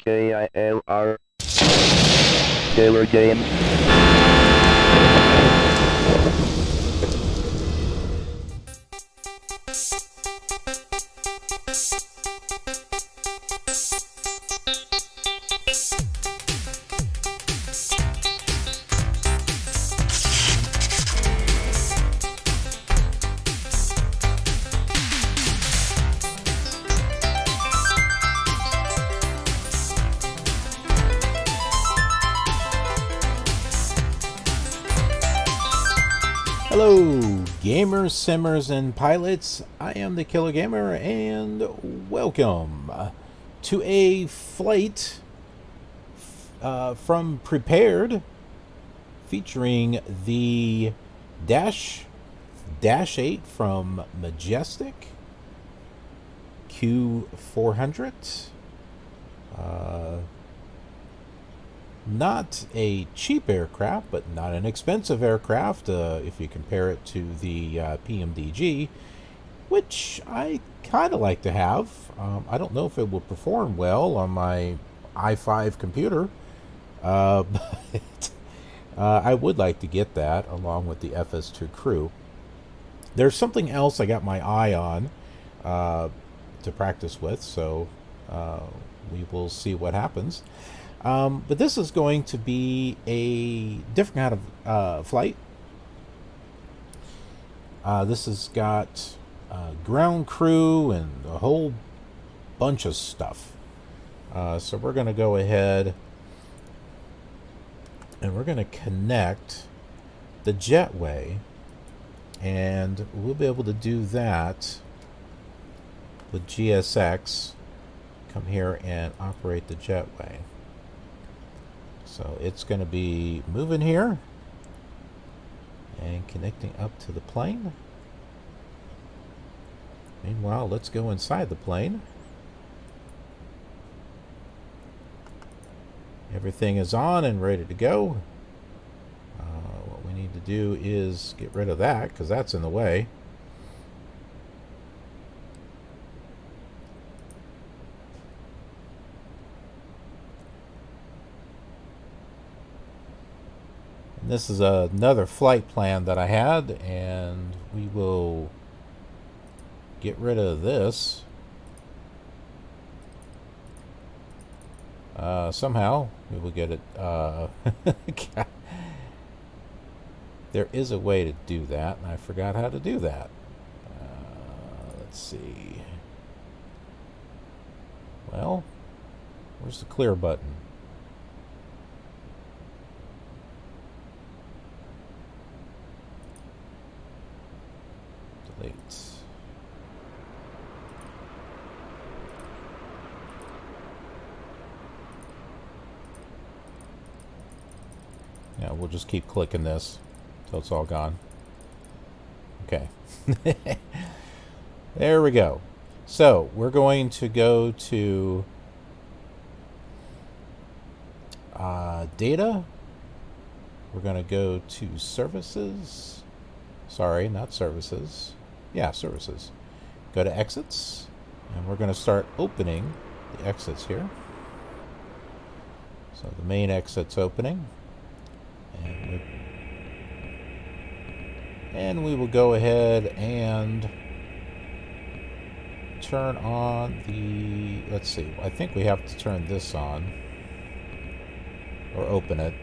KILR Killer Game. Hello, gamers, simmers, and pilots. I am the Killer Gamer, and welcome to a flight from Prepared, featuring the Dash 8 from Majestic, Q400. Not a cheap aircraft, but not an expensive aircraft if you compare it to the PMDG, which I kind of like to have. I don't know if it will perform well on my i5 computer, but I would like to get that along with the FS2 Crew. There's something else I got my eye on to practice with, so we will see what happens. But this is going to be a different kind of flight. This has got ground crew and a whole bunch of stuff. So we're going to go ahead and we're going to connect the jetway, and we'll be able to do that with GSX. Come here and operate the jetway. So it's going to be moving here and connecting up to the plane. Meanwhile, let's go inside the plane. Everything is on and ready to go. What we need to do is get rid of that because that's in the way. This is another flight plan that I had, and we will get rid of this. Somehow we will get it. There is a way to do that, and I forgot how to do that. Let's see. Well, where's the clear button? Yeah, we'll just keep clicking this until it's all gone. Okay. There we go. So we're going to go to data. We're going to go to services. Sorry, not services. Yeah, services. Go to exits, and we're going to start opening the exits here. So the main exit's opening, and we will go ahead and turn on the, let's see, I think we have to turn this on or open it.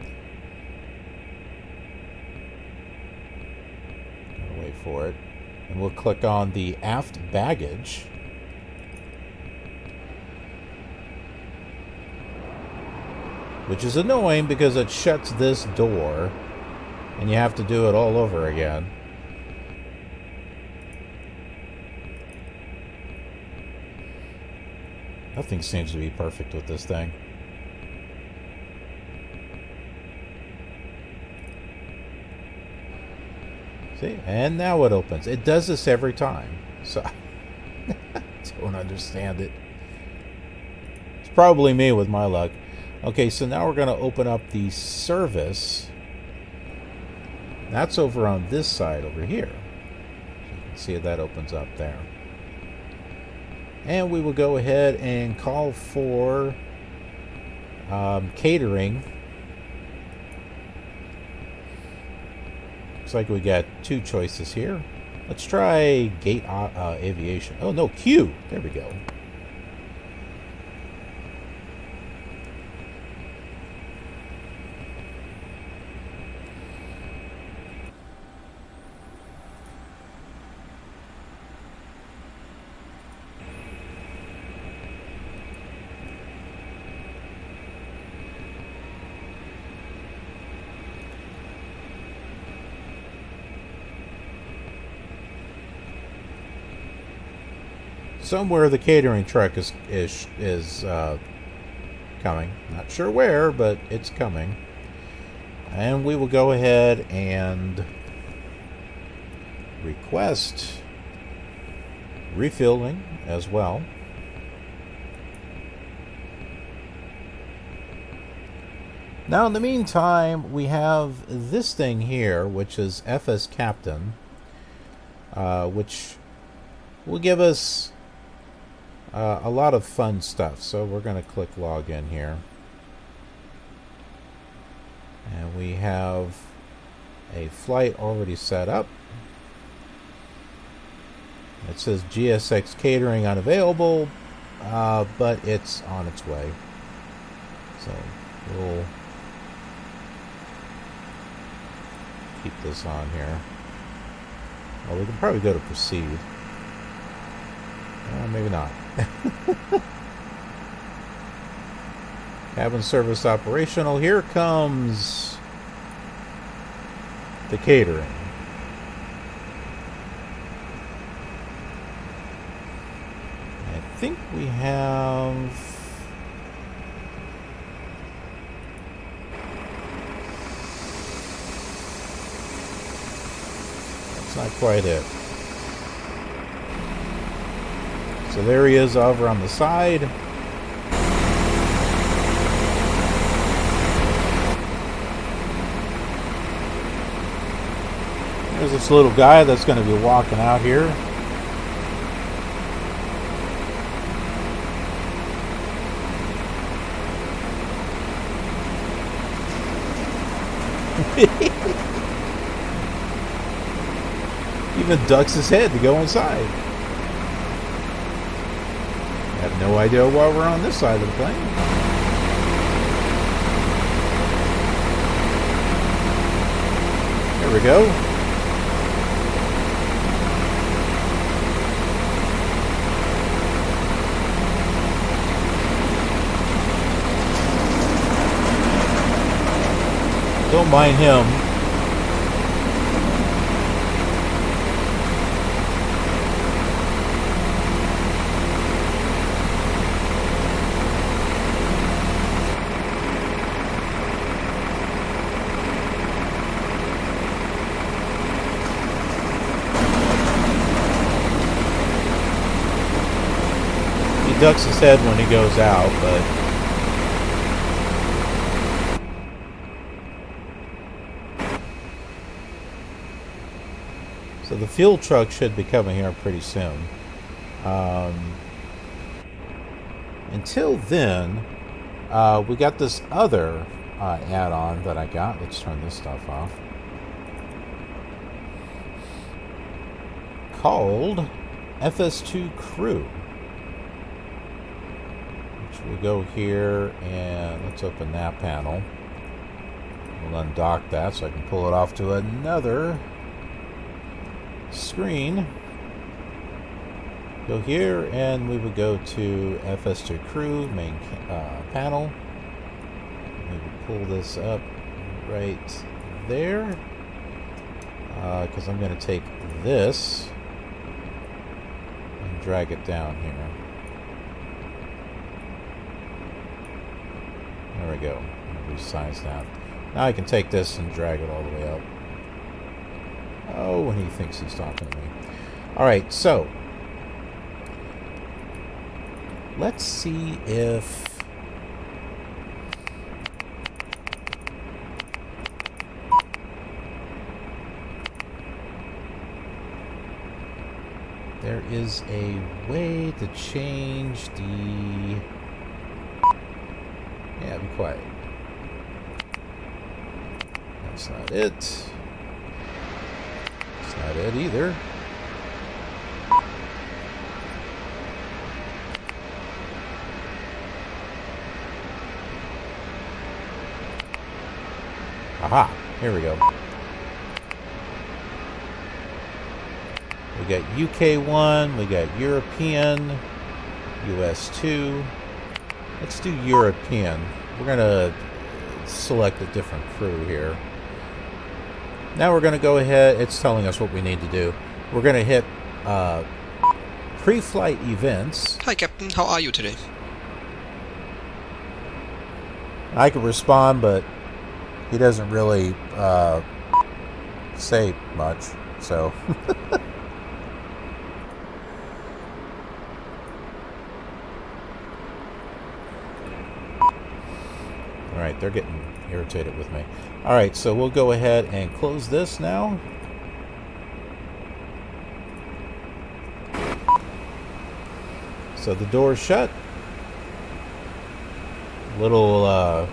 Gotta wait for it. And we'll click on the aft baggage. Which is annoying because it shuts this door and you have to do it all over again. Nothing seems to be perfect with this thing. See, and now it opens. It does this every time, so I don't understand it. It's probably me with my luck. Okay, so now we're going to open up the service. That's over on this side over here. So you can see that opens up there. And we will go ahead and call for Catering. Looks like we got two choices here. Let's try Gate Aviation. Oh no, Q. There we go. Somewhere the catering truck is coming. Not sure where, but it's coming. And we will go ahead and request refilling as well. Now, in the meantime, we have this thing here, which is FS Captain, which will give us a lot of fun stuff. So we're going to click login here. And we have a flight already set up. It says GSX catering unavailable, but it's on its way. So we'll keep this on here. Well, we can probably go to proceed. Maybe not. Cabin service operational. Here comes the catering. I think we have... That's not quite it. So there he is over on the side. There's this little guy that's going to be walking out here. Even ducks his head to go inside. I have no idea why we're on this side of the plane. There we go. Don't mind him. He ducks his head when he goes out, but so the fuel truck should be coming here pretty soon. Until then, we got this other add-on that I got. Let's turn this stuff off. Called FS2 Crew. Which we go here and let's open that panel. We'll undock that so I can pull it off to another screen. Go here and we would go to FS2 Crew main panel. We would pull this up right there because I'm going to take this and drag it down here. There we go. Resize that. Now I can take this and drag it all the way up. Oh, when he thinks he's talking to me. Alright, so let's see if there is a way to change the Yeah, be quiet. That's not it. That's not it either. Aha, here we go. We got UK1, we got European, US2. Let's do European. We're going to select a different crew here. Now we're going to go ahead. It's telling us what we need to do. We're going to hit pre-flight events. Hi Captain, how are you today? I can respond, but he doesn't really say much, so... Alright, they're getting irritated with me. Alright, so we'll go ahead and close this now. So the door's shut. Little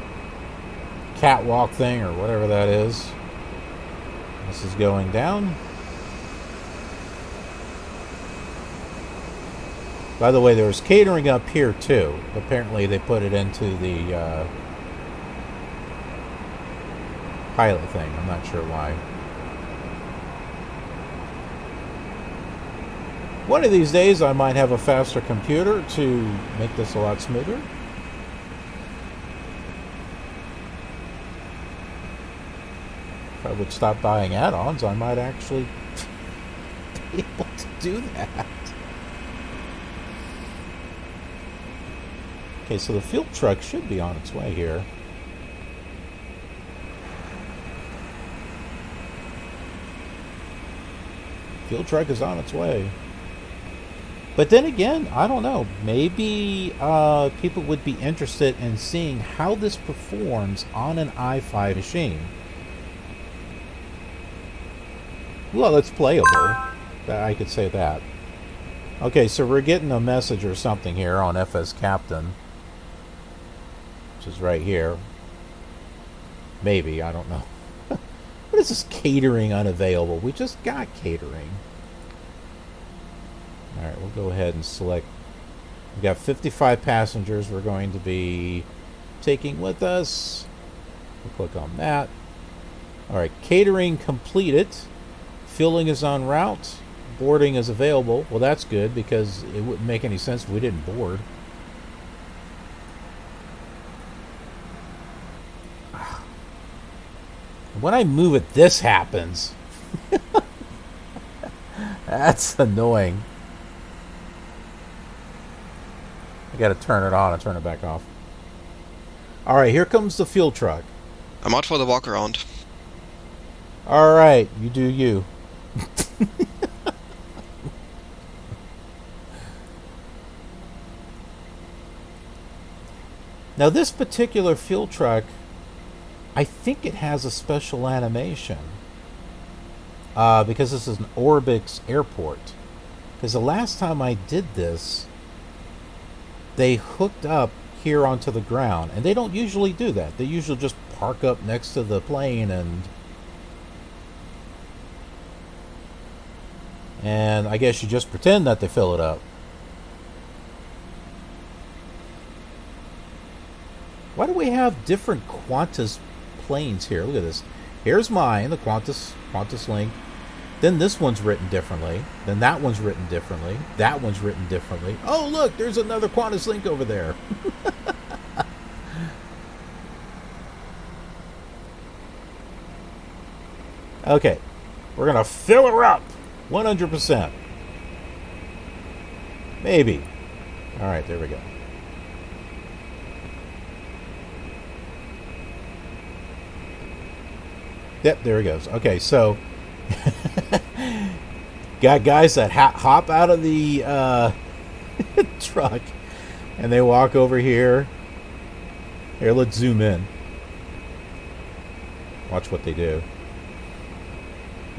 catwalk thing or whatever that is. This is going down. By the way, there's catering up here too. Apparently they put it into the pilot thing. I'm not sure why. One of these days I might have a faster computer to make this a lot smoother. If I would stop buying add-ons, I might actually be able to do that. Okay, so the fuel truck should be on its way here. Fuel truck is on its way. But then again, I don't know. Maybe people would be interested in seeing how this performs on an i5 machine. Well, it's playable. I could say that. Okay, so we're getting a message or something here on FS Captain, which is right here. Maybe, I don't know. What is this catering unavailable? We just got catering. Alright, we'll go ahead and select. We've got 55 passengers we're going to be taking with us. We'll click on that. Alright, catering completed. Fueling is en route. Boarding is available. Well, that's good because it wouldn't make any sense if we didn't board. When I move it, this happens. That's annoying. I gotta turn it on and turn it back off. Alright, here comes the fuel truck. I'm out for the walk around. Alright, you do you. Now this particular fuel truck, I think it has a special animation. Because this is an Orbx Airport. Because the last time I did this, they hooked up here onto the ground. And they don't usually do that. They usually just park up next to the plane and I guess you just pretend that they fill it up. Why do we have different Qantas planes here? Look at this. Here's mine, the Qantas link. Then this one's written differently. Then that one's written differently. That one's written differently. Oh, look, there's another Qantas link over there. Okay, we're going to fill her up. 100%. Maybe. All right, there we go. Yep, there he goes. Okay, so got guys that hop out of the truck and they walk over here. Here, let's zoom in. Watch what they do.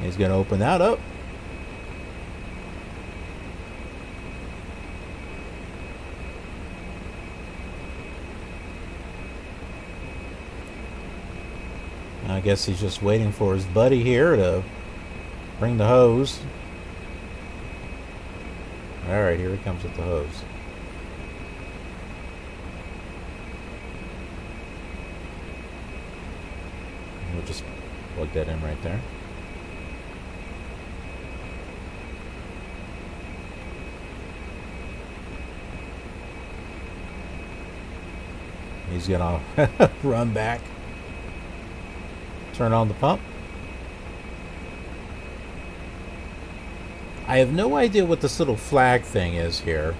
He's going to open that up. I guess he's just waiting for his buddy here to bring the hose. Alright, here he comes with the hose. We'll just plug that in right there. He's gonna run back, turn on the pump. I have no idea what this little flag thing is here.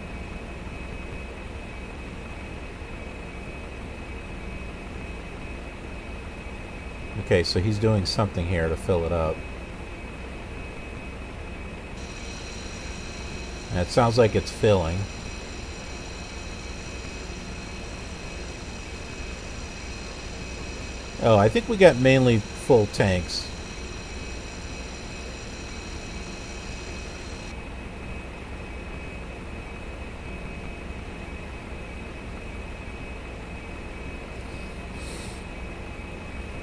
Okay, so he's doing something here to fill it up. And it sounds like it's filling. Oh, I think we got mainly full tanks.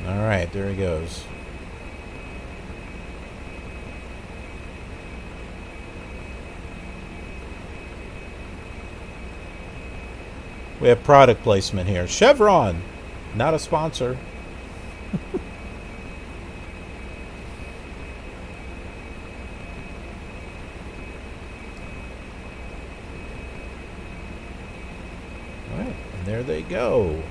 Alright, there he goes. We have product placement here. Chevron, not a sponsor. Alright, and there they go.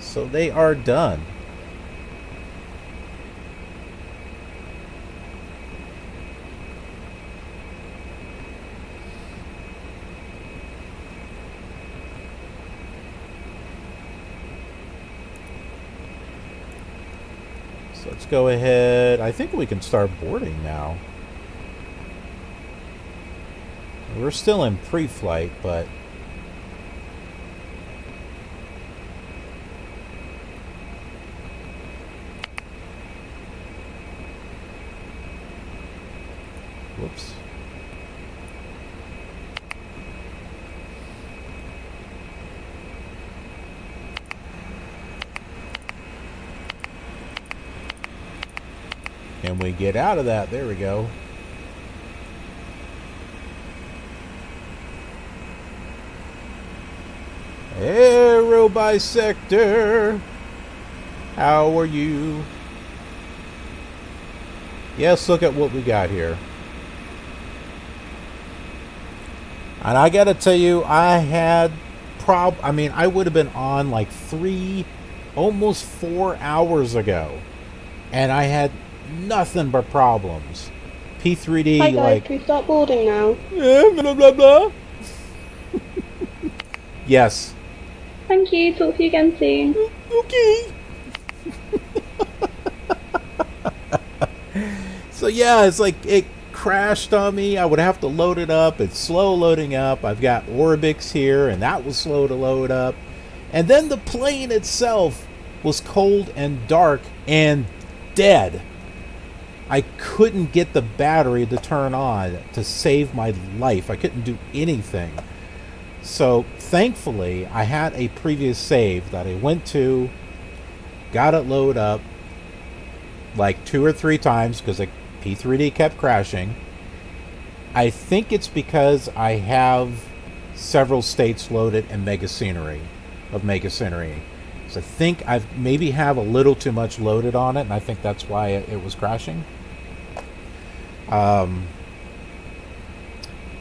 So they are done. So let's go ahead. I think we can start boarding now. We're still in pre-flight, but whoops. Can we get out of that? There we go. Aero Bisector, how are you? Yes, look at what we got here. And I gotta tell you, I had I would have been on like 3, almost 4 hours ago, and I had nothing but problems. P3D, Hi guys, like, can we start boarding now? blah blah blah. Yes. Thank you, talk to you again soon. Okay. So yeah, it's like it crashed on me. I would have to load it up. It's slow loading up. I've got Orbx here, and that was slow to load up. And then the plane itself was cold and dark and dead. I couldn't get the battery to turn on to save my life. I couldn't do anything. So thankfully, I had a previous save that I went to, got it load up like 2 or 3 times because P3D kept crashing. I think it's because I have several states loaded in Mega Scenery. So I think I've maybe have a little too much loaded on it, and I think that's why it was crashing.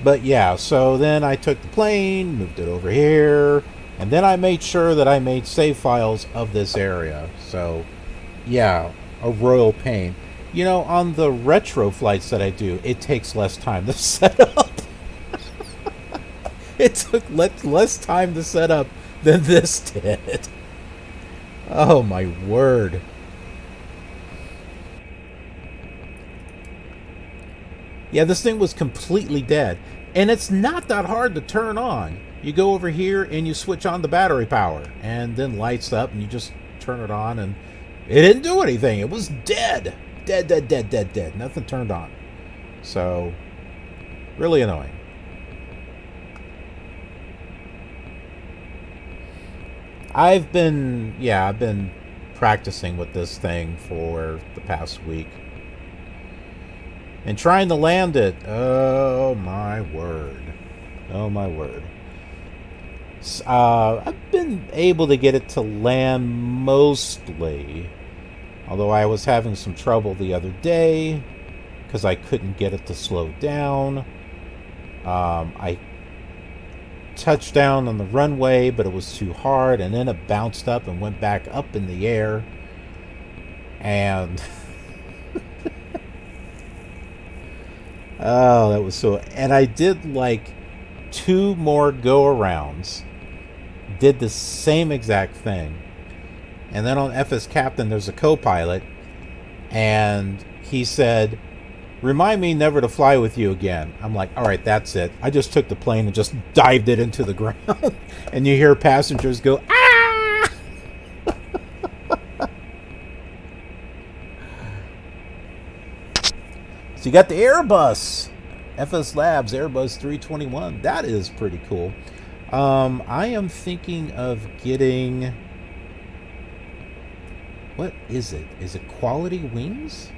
But yeah, so then I took the plane, moved it over here, and then I made sure that I made save files of this area. So yeah, a royal pain. You know, on the retro flights that I do, it takes less time to set up. It took less time to set up than this did. Oh my word. Yeah, this thing was completely dead. And it's not that hard to turn on. You go over here and you switch on the battery power, and then lights up and you just turn it on, and it didn't do anything. It was dead. dead. Nothing turned on. So, really annoying. I've been practicing with this thing for the past week. And trying to land it. Oh, my word. Oh, my word. I've been able to get it to land mostly. Although I was having some trouble the other day because I couldn't get it to slow down. I touched down on the runway, but it was too hard, and then it bounced up and went back up in the air. And oh, that was so... And I did like 2 more go-arounds. Did the same exact thing. And then on FS Captain, there's a co-pilot. And he said, "Remind me never to fly with you again." I'm like, all right, that's it. I just took the plane and just dived it into the ground. And you hear passengers go, "Ah!" So you got the Airbus. FS Labs Airbus 321. That is pretty cool. I am thinking of getting... What is it? Is it Quality Wings?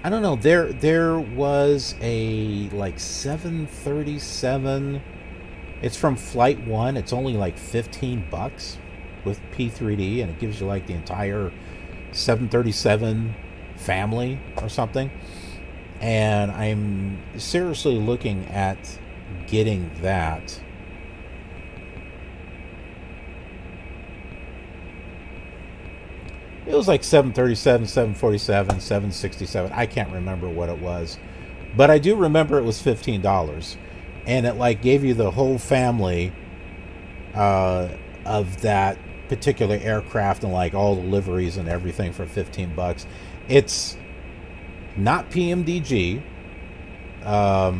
I don't know. There was a like 737. It's from Flight 1. It's only like $15 with P3D, and it gives you like the entire 737 family or something. And I'm seriously looking at getting that. It was like 737, 747, 767. I can't remember what it was. But I do remember it was $15. And it like gave you the whole family of that particular aircraft and like all the liveries and everything for $15. It's not PMDG. But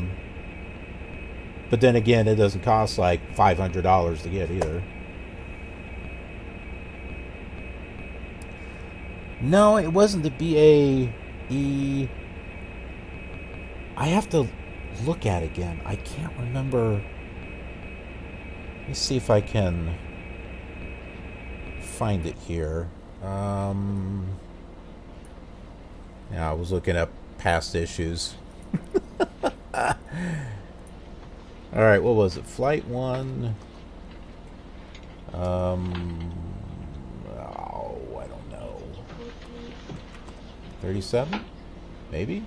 then again, it doesn't cost like $500 to get either. No, it wasn't the BAE. I have to look at it again. I can't remember. Let me see if I can find it here. Yeah, I was looking up past issues. All right, what was it? Flight 1. Oh, I don't know. 37? Maybe?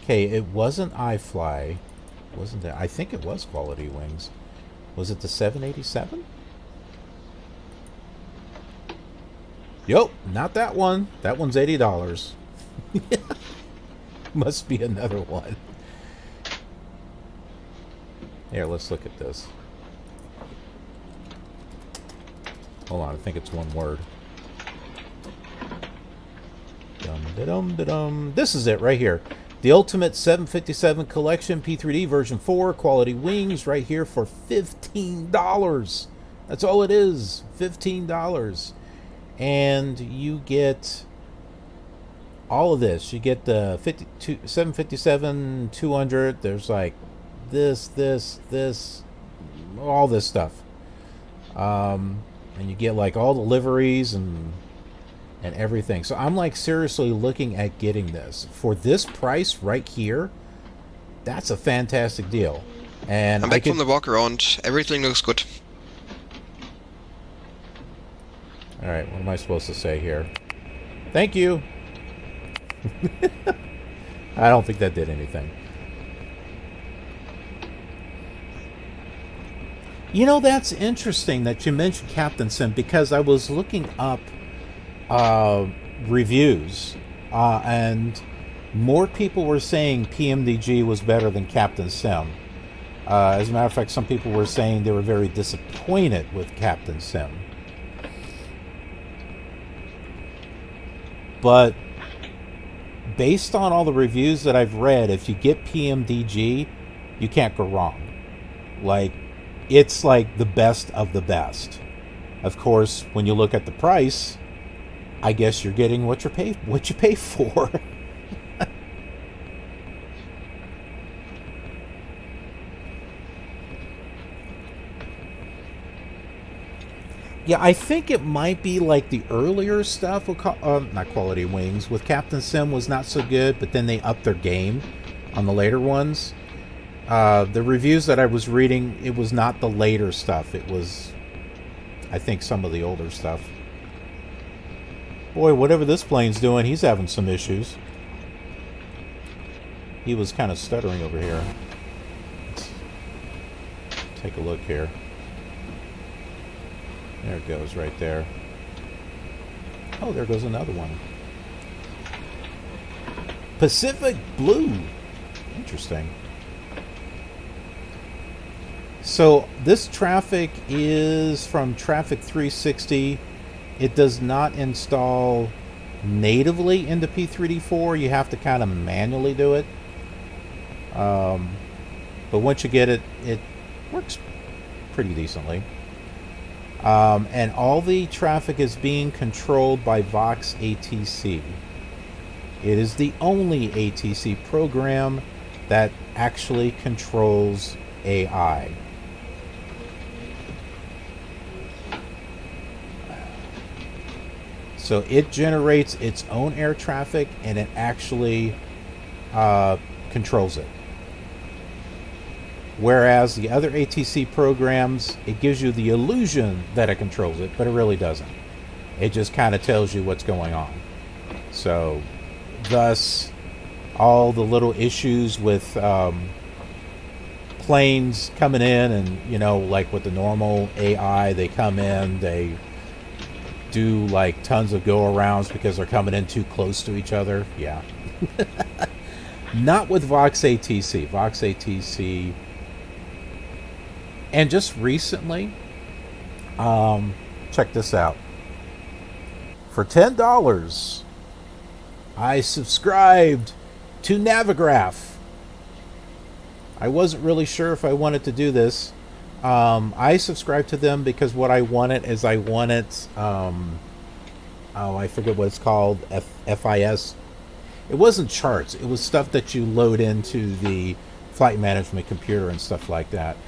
Okay, it wasn't iFly. Wasn't it? I think it was Quality Wings. Was it the 787? Yup, not that one. That one's $80. Must be another one. Here, let's look at this. Hold on, I think it's one word. Dum-da-dum-da-dum. This is it right here. The Ultimate 757 Collection P3D version 4 Quality Wings right here for $15. That's all it is. $15. And you get all of this. You get the 757 200. There's like this, all this stuff. And you get like all the liveries and everything. So I'm like seriously looking at getting this for this price right here. That's a fantastic deal. And I'm back from the walk around. Everything looks good. All right, what am I supposed to say here? Thank you. I don't think that did anything. You know, that's interesting that you mentioned Captain Sim, because I was looking up reviews and more people were saying PMDG was better than Captain Sim. As a matter of fact, some people were saying they were very disappointed with Captain Sim. But based on all the reviews that I've read, if you get PMDG, you can't go wrong. Like, it's like the best of the best. Of course, when you look at the price, I guess you're getting what you pay for. Yeah, I think it might be like the earlier stuff with not Quality Wings with Captain Sim was not so good, but then they upped their game on the later ones. The reviews that I was reading, it was not the later stuff. It was, I think, some of the older stuff. Boy, whatever this plane's doing, he's having some issues. He was kind of stuttering over here. Let's take a look here. There it goes, right there. Oh, there goes another one. Pacific Blue. Interesting. So this traffic is from Traffic 360. It does not install natively into P3Dv4. You have to kind of manually do it. But once you get it, it works pretty decently. And all the traffic is being controlled by VOXATC. It is the only ATC program that actually controls AI. So it generates its own air traffic and it actually controls it. Whereas the other ATC programs, it gives you the illusion that it controls it, but it really doesn't. It just kind of tells you what's going on. So, thus, all the little issues with planes coming in and, you know, like with the normal AI, they come in, they do like tons of go-arounds because they're coming in too close to each other. Yeah. Not with VOXATC. VOXATC... And just recently, check this out. For $10, I subscribed to Navigraph. I wasn't really sure if I wanted to do this. I subscribed to them because what I wanted is I forget what it's called, FIS. It wasn't charts. It was stuff that you load into the flight management computer and stuff like that.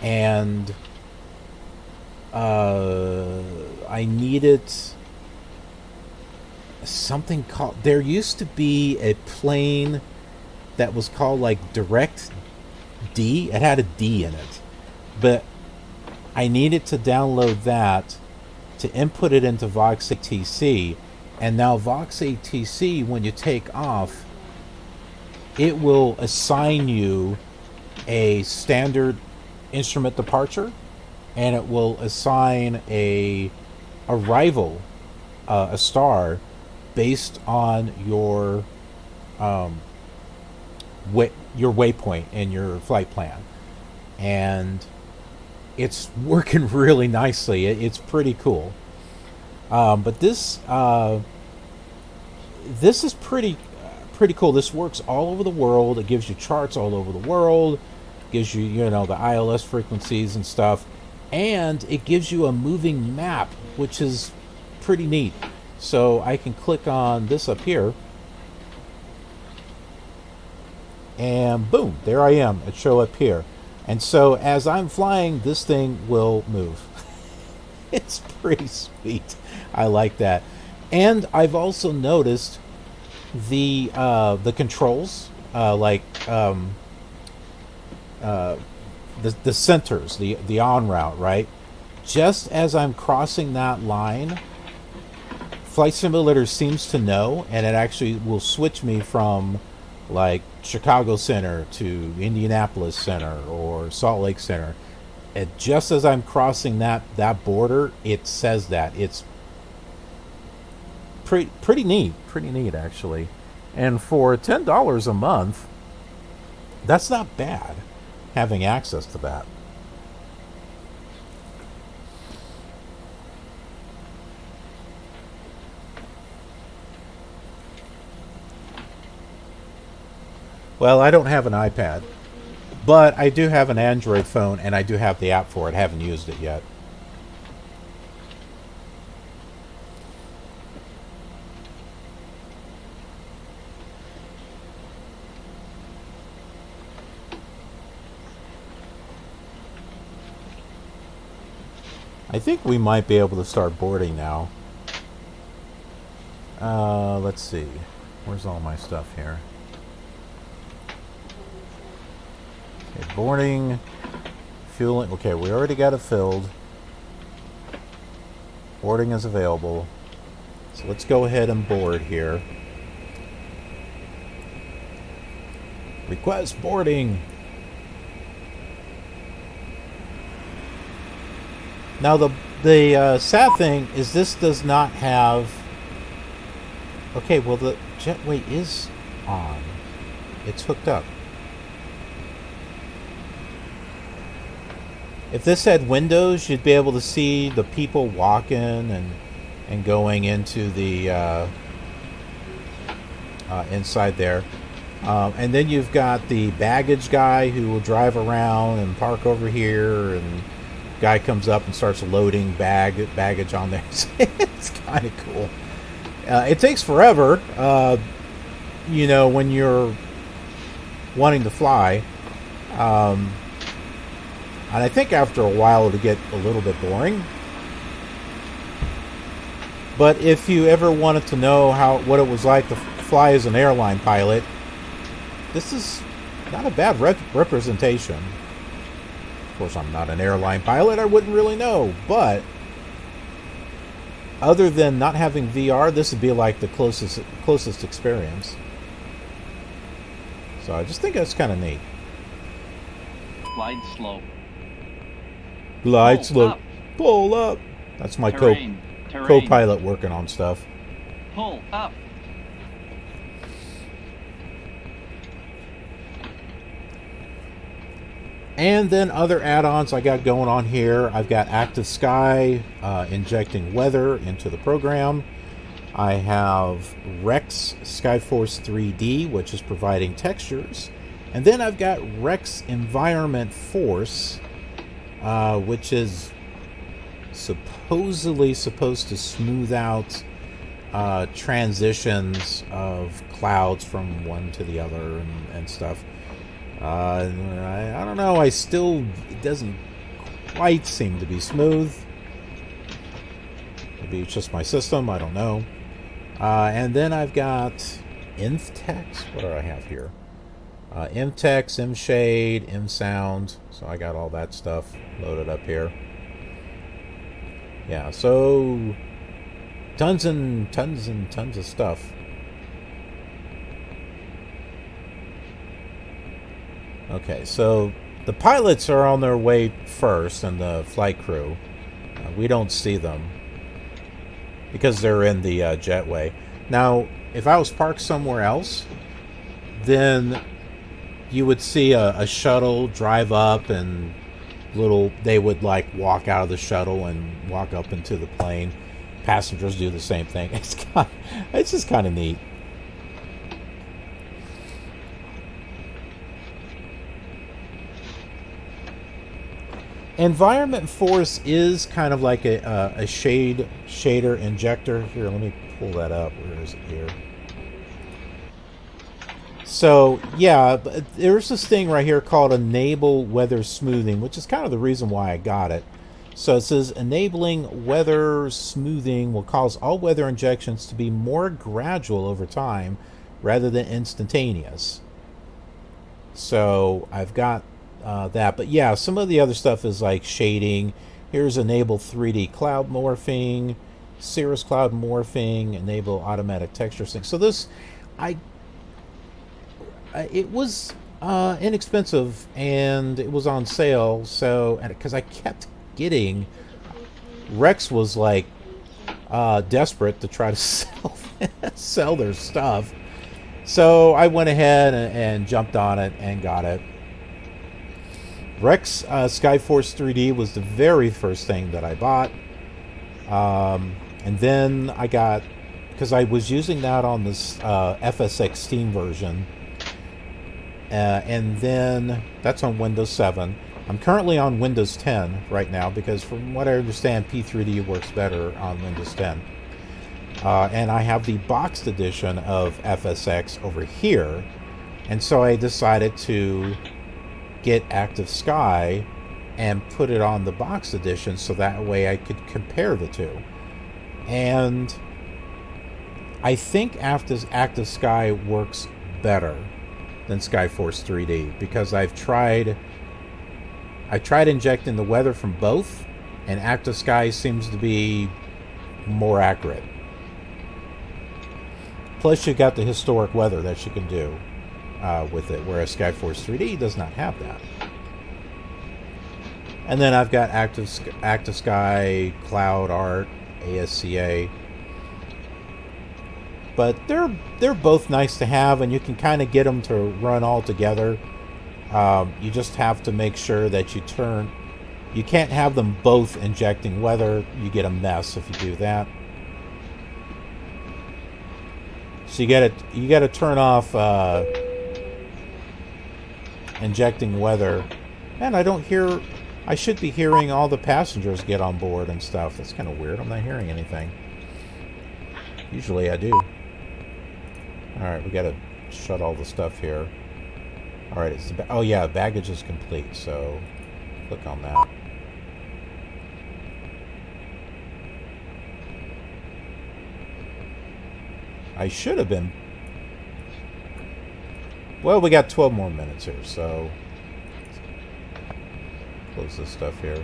And I needed something called, there used to be a plane that was called like Direct D. It had a D in it, but I needed to download that to input it into VOXATC. And now VOXATC, when you take off, it will assign you a standard instrument departure, and it will assign a arrival, a star, based on your waypoint in your flight plan. And it's working really nicely. It's pretty cool. But this is pretty cool. This works all over the world. It gives you charts all over the world. Gives you, you know, the ILS frequencies and stuff, and it gives you a moving map, which is pretty neat. So I can click on this up here, and boom, there I am. It show up here, and so as I'm flying, this thing will move. It's pretty sweet. I like that, and I've also noticed the controls, the centers, the en route, right? Just as I'm crossing that line, Flight Simulator seems to know, and it actually will switch me from like Chicago Center to Indianapolis Center or Salt Lake Center. And just as I'm crossing that border, it says that. It's pretty neat actually. And for $10 a month, that's not bad, having access to that. Well, I don't have an iPad, but I do have an Android phone, and I do have the app for it. I haven't used it yet. I think we might be able to start boarding now. Let's see. Where's all my stuff here? Okay, boarding, fueling. Okay, we already got it filled. Boarding is available. So let's go ahead and board here. Request boarding. Now the sad thing is this does not have. Okay, well the jetway is on. It's hooked up. If this had windows, you'd be able to see the people walking and going into the inside there. And then you've got the baggage guy who will drive around and park over here, and guy comes up and starts loading baggage on there. It's kind of cool. It takes forever, you know, when you're wanting to fly. And I think after a while it'll get a little bit boring. But if you ever wanted to know what it was like to fly as an airline pilot, this is not a bad representation. Of course, I'm not an airline pilot. I wouldn't really know. But other than not having VR, this would be like the closest experience. So I just think that's kind of neat. Glide slope. Glide slope. Pull up. That's my Terrain. co-pilot working on stuff. Pull up. And then other add-ons I got going on here. I've got ActiveSky injecting weather into the program. I have Rex Skyforce 3D, which is providing textures. And then I've got Rex Environment Force, which is supposedly supposed to smooth out transitions of clouds from one to the other and stuff. I don't know. It doesn't quite seem to be smooth. Maybe it's just my system. I don't know. And then I've got EnvTex. What do I have here? EnvTex, EnvShade, EnvSound. So I got all that stuff loaded up here. Yeah, so tons and tons and tons of stuff. Okay, so the pilots are on their way first, and the flight crew. We don't see them because they're in the jetway. Now, if I was parked somewhere else, then you would see a shuttle drive up, and they would like walk out of the shuttle and walk up into the plane. Passengers do the same thing. It's just kind of neat. Environment Force is kind of like a shader injector. Here, let me pull that up. Where is it here? So, yeah, there's this thing right here called Enable Weather Smoothing, which is kind of the reason why I got it. So it says, enabling weather smoothing will cause all weather injections to be more gradual over time rather than instantaneous. So I've got that. But yeah, some of the other stuff is like shading. Here's enable 3D cloud morphing, cirrus cloud morphing, enable automatic texture sync. So this, it was inexpensive, and it was on sale. So, because I kept getting, Rex was like desperate to try to sell their stuff. So I went ahead and jumped on it and got it. Rex Skyforce 3D was the very first thing that I bought. And then I got, because I was using that on this FSX Steam version. And then that's on Windows 7. I'm currently on Windows 10 right now because from what I understand, P3D works better on Windows 10. And I have the boxed edition of FSX over here. And so I decided to get ActiveSky and put it on the box edition so that way I could compare the two. And I think ActiveSky works better than Skyforce 3D because I tried injecting the weather from both, and ActiveSky seems to be more accurate. Plus, you got the historic weather that you can do with it, whereas Skyforce 3D does not have that. And then I've got ActiveSky, Cloud Art, ASCA. But they're both nice to have, and you can kind of get them to run all together. You just have to make sure that you can't have them both injecting weather. You get a mess if you do that. So you gotta turn off injecting weather. And I should be hearing all the passengers get on board and stuff. That's kind of weird. I'm not hearing anything. Usually I do. Alright, we gotta shut all the stuff here. Alright, oh yeah, baggage is complete, so click on that. I should have been... Well, we got 12 more minutes here, so... Close this stuff here.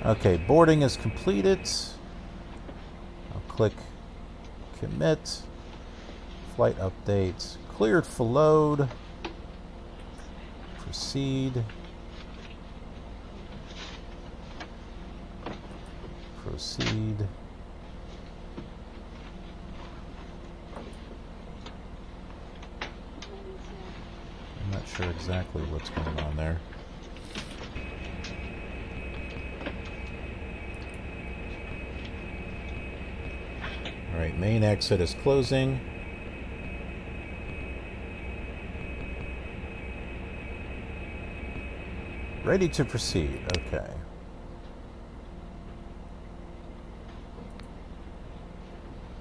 Okay, boarding is completed. I'll click commit. Flight updates. Cleared for load. Proceed. Proceed. I'm not sure exactly what's going on there. Alright, main exit is closing. Ready to proceed. Okay.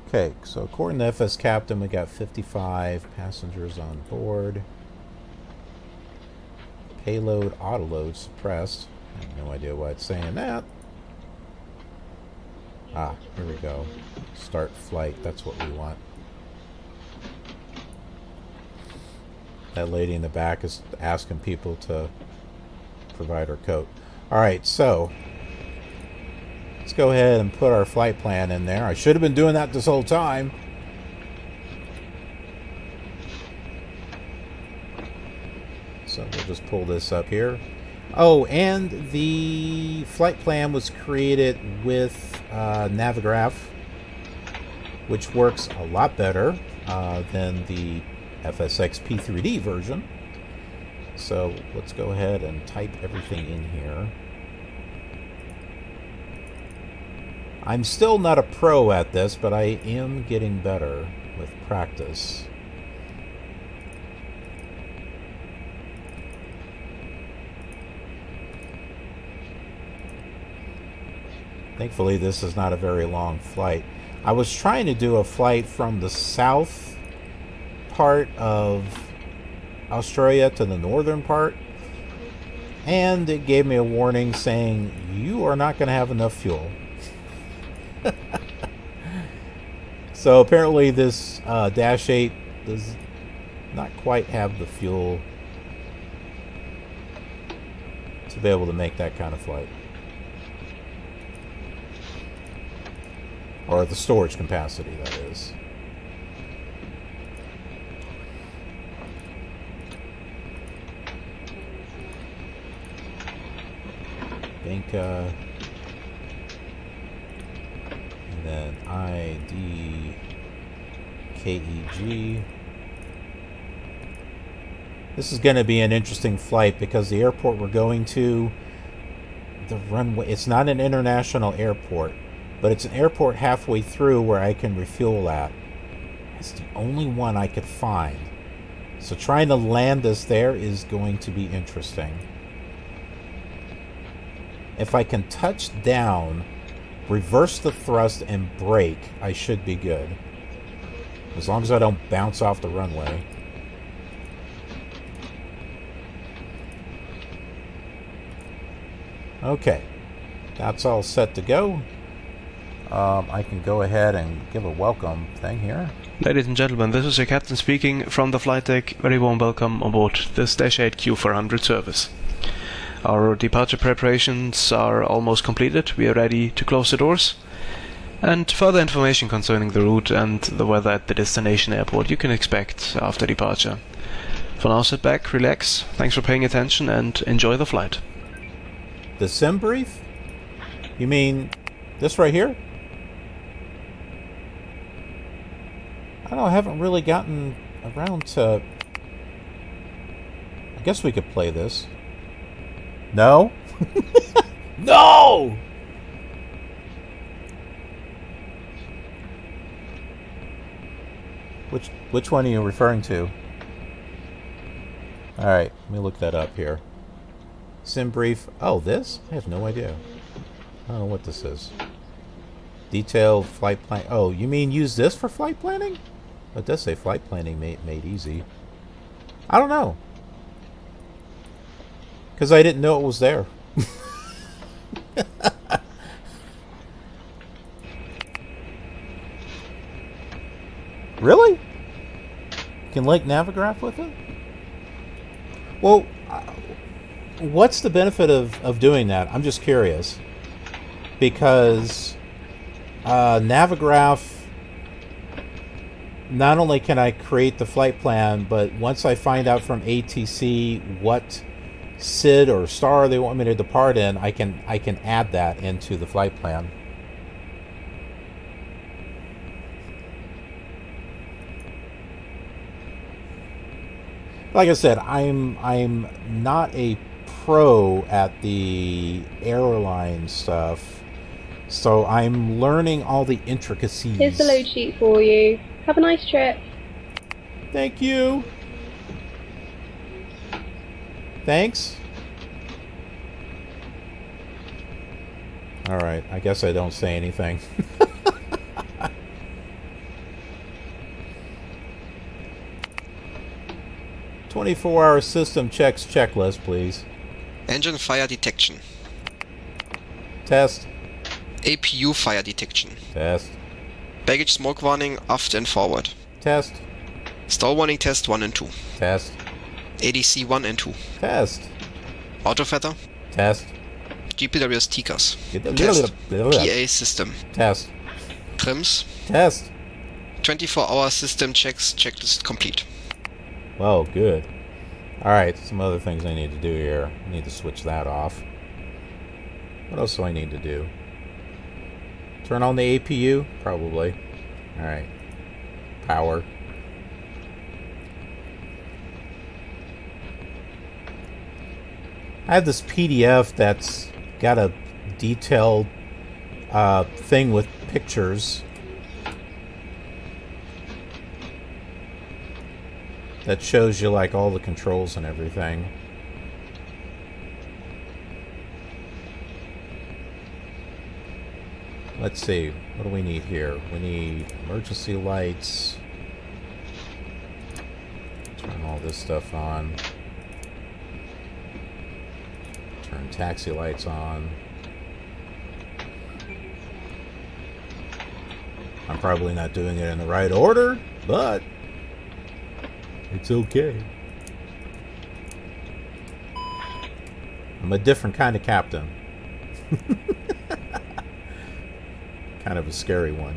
Okay, so according to FS Captain, we got 55 passengers on board. Payload autoload suppressed. I have no idea why it's saying that. Ah, here we go. Start flight. That's what we want. That lady in the back is asking people to provide her coat. Alright, so let's go ahead and put our flight plan in there. I should have been doing that this whole time. So we'll just pull this up here. Oh, and the flight plan was created with Navigraph, which works a lot better than the FSX P3D version. So let's go ahead and type everything in here. I'm still not a pro at this, but I am getting better with practice. Thankfully, this is not a very long flight. I was trying to do a flight from the south part of Australia to the northern part, and it gave me a warning saying, you are not going to have enough fuel. So apparently this Dash 8 does not quite have the fuel to be able to make that kind of flight. Or the storage capacity, that is. Binka. And then IDKEG. This is going to be an interesting flight because the airport we're going to, the runway, it's not an international airport. But it's an airport halfway through where I can refuel at. It's the only one I could find. So trying to land this there is going to be interesting. If I can touch down reverse the thrust and brake, I should be good. As long as I don't bounce off the runway. Okay, that's all set to go. I can go ahead and give a welcome thing here. Ladies and gentlemen, this is your captain speaking from the flight deck. Very warm welcome on board this Dash 8 Q400 service. Our departure preparations are almost completed. We are ready to close the doors. And further information concerning the route and the weather at the destination airport you can expect after departure. For now, sit back, relax, thanks for paying attention, and enjoy the flight. The sim brief? You mean this right here? I don't know, I haven't really gotten around to... I guess we could play this. No? No! Which one are you referring to? Alright, let me look that up here. Sim brief. Oh, this? I have no idea. I don't know what this is. Detailed flight plan. Oh, you mean use this for flight planning? It does say flight planning made easy. I don't know. Because I didn't know it was there. Really? You can link Navigraph with it? Well, what's the benefit of doing that? I'm just curious. Because Navigraph, not only can I create the flight plan, but once I find out from ATC what SID or star they want me to depart in, I can add that into the flight plan. Like I said, I'm not a pro at the airline stuff, so I'm learning all the intricacies. Here's the load sheet for you. Have a nice trip. Thank you. Thanks. Alright, I guess I don't say anything. 24-hour system checks checklist, please. Engine fire detection. Test. APU fire detection. Test. Baggage smoke warning aft and forward. Test. Stall warning test 1 and 2. Test. ADC 1 and 2. Test. Auto feather. Test. GPWS TCAS. Test. PA system. Test. Trims. Test. 24-hour system checks checklist complete. Well, good. Alright, some other things I need to do here. I need to switch that off. What else do I need to do? Turn on the APU? Probably. Alright. Power. I have this PDF that's got a detailed thing with pictures that shows you like all the controls and everything. Let's see, what do we need here? We need emergency lights. Turn all this stuff on. Turn taxi lights on. I'm probably not doing it in the right order, but it's okay. I'm a different kind of captain. Kind of a scary one.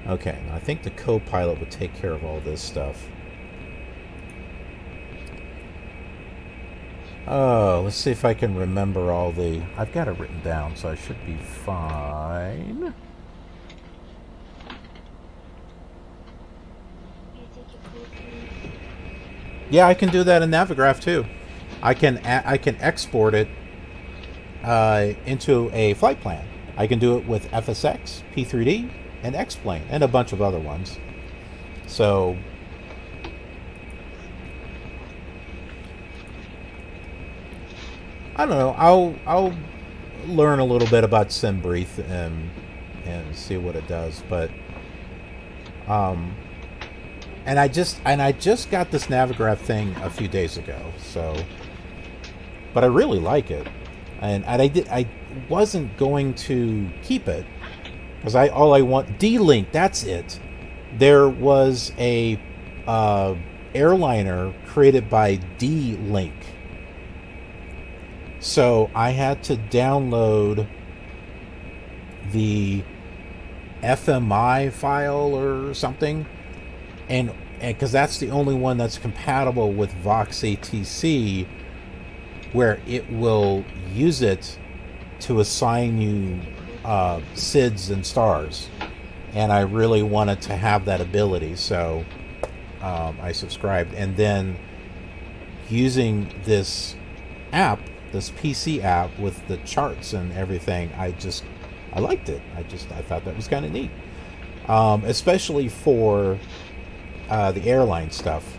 Okay, now I think the co-pilot would take care of all this stuff. Oh, let's see if I can remember all the... I've got it written down, so I should be fine. Yeah, I can do that in Navigraph too. I can export it into a flight plan. I can do it with FSX, P3D, and X-Plane, and a bunch of other ones. So I don't know. I'll learn a little bit about SimBreathe and see what it does. But and I just got this Navigraph thing a few days ago. So, but I really like it, and I wasn't going to keep it because all I want D-Link. That's it. There was a airliner created by D-Link. So I had to download the FMI file or something, and because that's the only one that's compatible with VOXATC, where it will use it to assign you SIDS and stars. And I really wanted to have that ability, so I subscribed. And then using this app, this PC app with the charts and everything, I liked it. I thought that was kind of neat, especially for the airline stuff.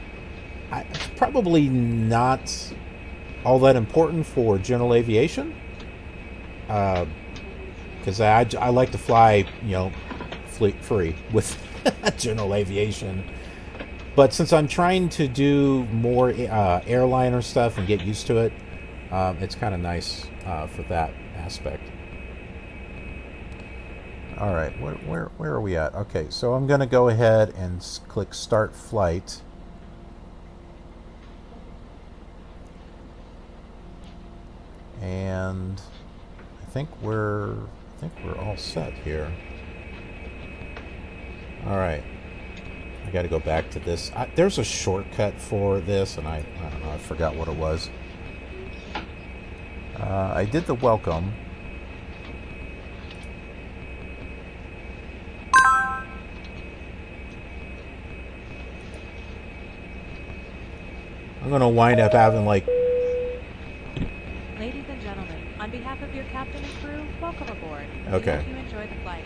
Probably not all that important for general aviation, because I like to fly, fleet free with general aviation. But since I'm trying to do more airliner stuff and get used to it, it's kind of nice for that aspect. All right, where are we at? Okay, so I'm going to go ahead and click Start Flight. And I think we're all set here. All right. I got to go back to this. There's a shortcut for this, and I don't know, I forgot what it was. I did the welcome. I'm going to wind up having like... Ladies and gentlemen, on behalf of your captain and crew, welcome aboard. Okay. We hope you enjoy the flight.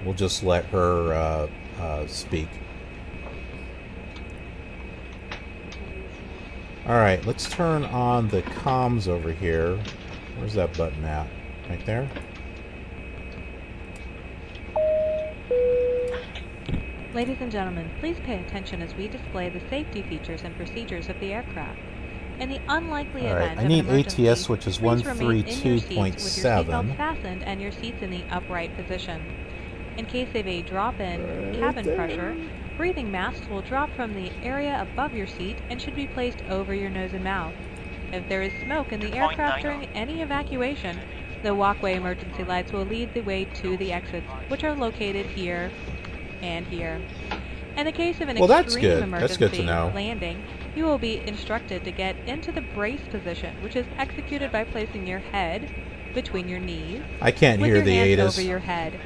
We'll just let her speak. Alright, let's turn on the comms over here. Where's that button at? Right there? Ladies and gentlemen, please pay attention as we display the safety features and procedures of the aircraft. In the unlikely event of I an need emergency, ATS, which is please remain in your seats with your 132.7. seatbelts fastened and your seats in the upright position. In case of a drop-in cabin pressure, breathing masks will drop from the area above your seat and should be placed over your nose and mouth. If there is smoke in the aircraft during any evacuation, the walkway emergency lights will lead the way to the exits, which are located here and here. In the case of an extreme emergency landing, you will be instructed to get into the brace position, which is executed by placing your head between your knees. I can't hear the hands ATIS. over your head.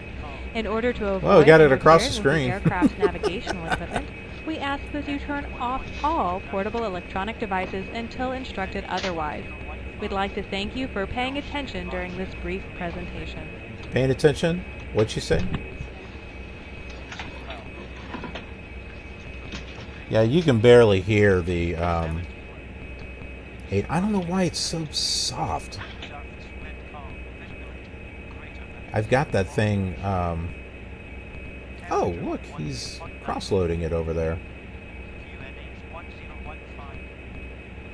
In order to avoid we got it across the interfering with screen. aircraft's navigational equipment, we ask that you turn off all portable electronic devices until instructed otherwise. We'd like to thank you for paying attention during this brief presentation. Paying attention? What'd she say? Yeah, you can barely hear the I don't know why it's so soft. I've got that thing. Oh, look, he's cross-loading it over there.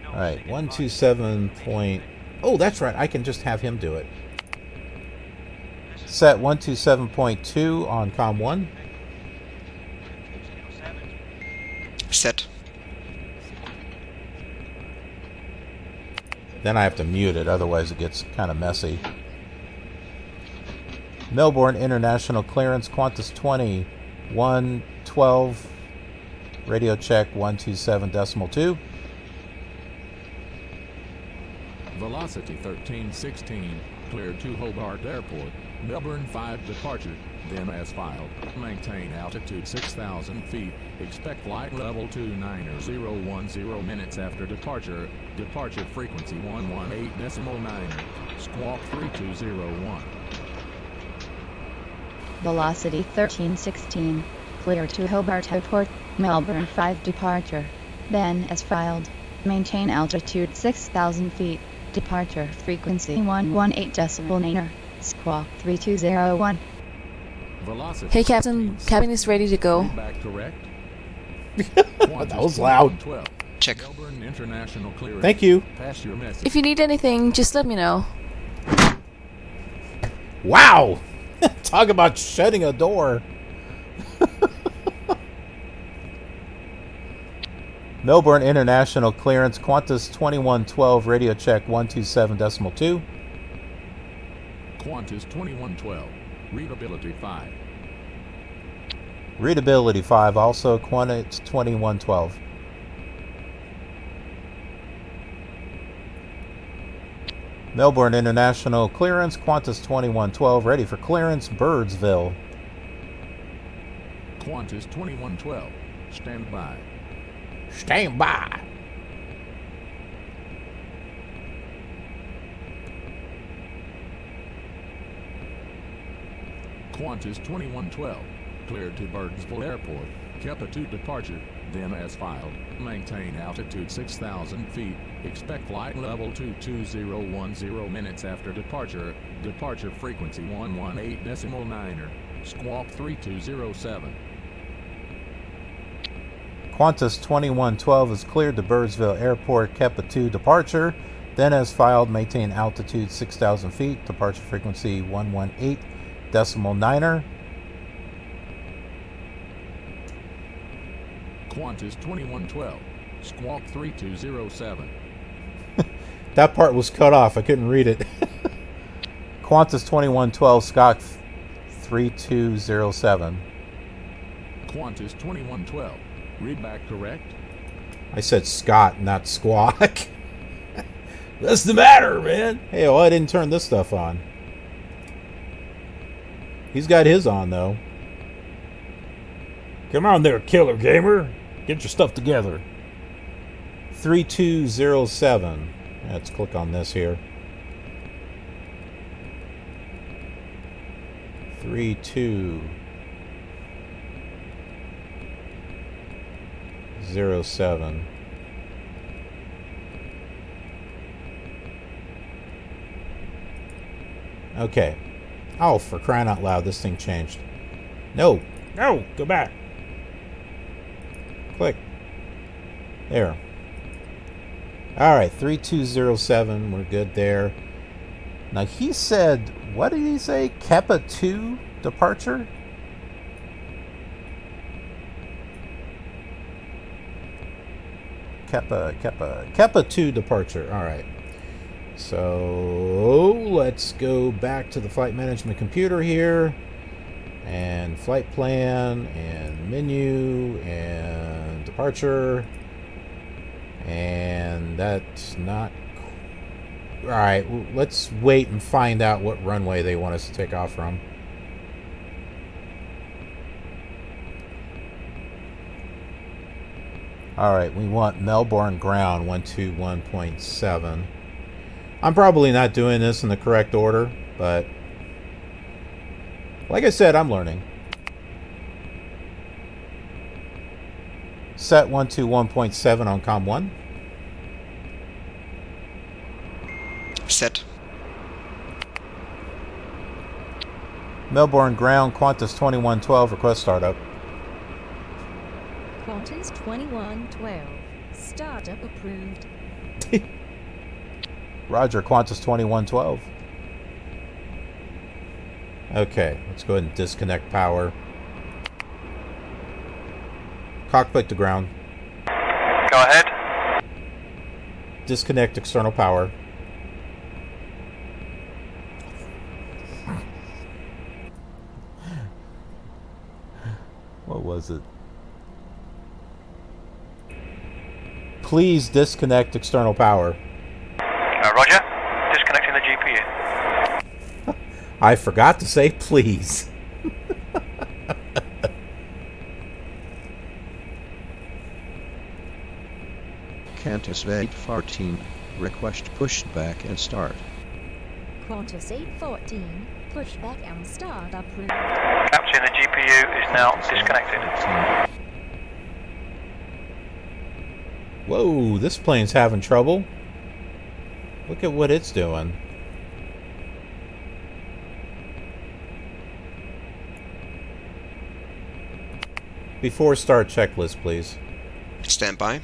All right, 127 point. Oh, that's right. I can just have him do it. Set 127.2 on COM 1. Set. Then I have to mute it, otherwise it gets kind of messy. Melbourne International Clearance, Qantas 20, 112, radio check 127.2. Velocity 1316, cleared to Hobart Airport, Melbourne 5 departure, then as filed. Maintain altitude 6,000 feet, expect flight level 29010 minutes after departure, departure frequency 118.9, squawk 3201. Velocity 1316, clear to Hobart Airport, Melbourne 5 departure, then as filed. Maintain altitude 6,000 feet, Departure frequency 118.9. Squawk 3201. Velocity. Hey Captain, cabin is ready to go. Readback correct. That was loud. 12. Check. Melbourne International Clearance. Thank you. Pass your message. If you need anything, just let me know. Wow! Talk about shutting a door. Melbourne International Clearance, Qantas 2112, radio check 127.2. Qantas 2112. Readability 5. Readability 5, also Qantas 2112. Melbourne International Clearance, Qantas 2112, ready for clearance, Birdsville. Qantas 2112. Stand by. Stand by. Qantas 2112. Cleared to Birdsville Airport. KEPA 2 departure. Then as filed. Maintain altitude 6,000 feet. Expect flight level 22010 minutes after departure. Departure frequency 118.9. Squawk 3207. Qantas 2112 is cleared to Birdsville Airport, KEPA 2 departure. Then as filed, maintain altitude 6,000 feet. Departure frequency 118.9. Qantas 2112. Squawk 3207. That part was cut off. I couldn't read it. Qantas 2112, Squawk 3207. Qantas 2112. Readback correct. I said Scott, not Squawk. What's the matter, man? Hey, well, I didn't turn this stuff on. He's got his on, though. Come on there, killer gamer. Get your stuff together. 3207. Let's click on this here. 3207. Okay. Oh, for crying out loud, this thing changed. No. No, go back. Click. There. Alright, 3207. We're good there. Now, he said, what did he say? KEPA 2 departure? KEPA 2 departure. Alright. So, let's go back to the flight management computer here. And flight plan, and menu, and departure. And that's not... Alright, let's wait and find out what runway they want us to take off from. Alright, we want Melbourne ground 121.7. I'm probably not doing this in the correct order, but like I said, I'm learning. Set 121.7 on COM 1. Set. Melbourne ground, Qantas 2112, request startup. Qantas 2112. Startup approved. Roger, Qantas 2112. Okay, let's go ahead and disconnect power. Cockpit to ground. Go ahead. Disconnect external power. What was it? Please disconnect external power. Roger. Disconnecting the GPU. I forgot to say please. Qantas 814. Request pushed back and start. Qantas 814. Push back and start approved. Captain, the GPU is now disconnected. Whoa, this plane's having trouble. Look at what it's doing. Before start checklist, please. Stand by.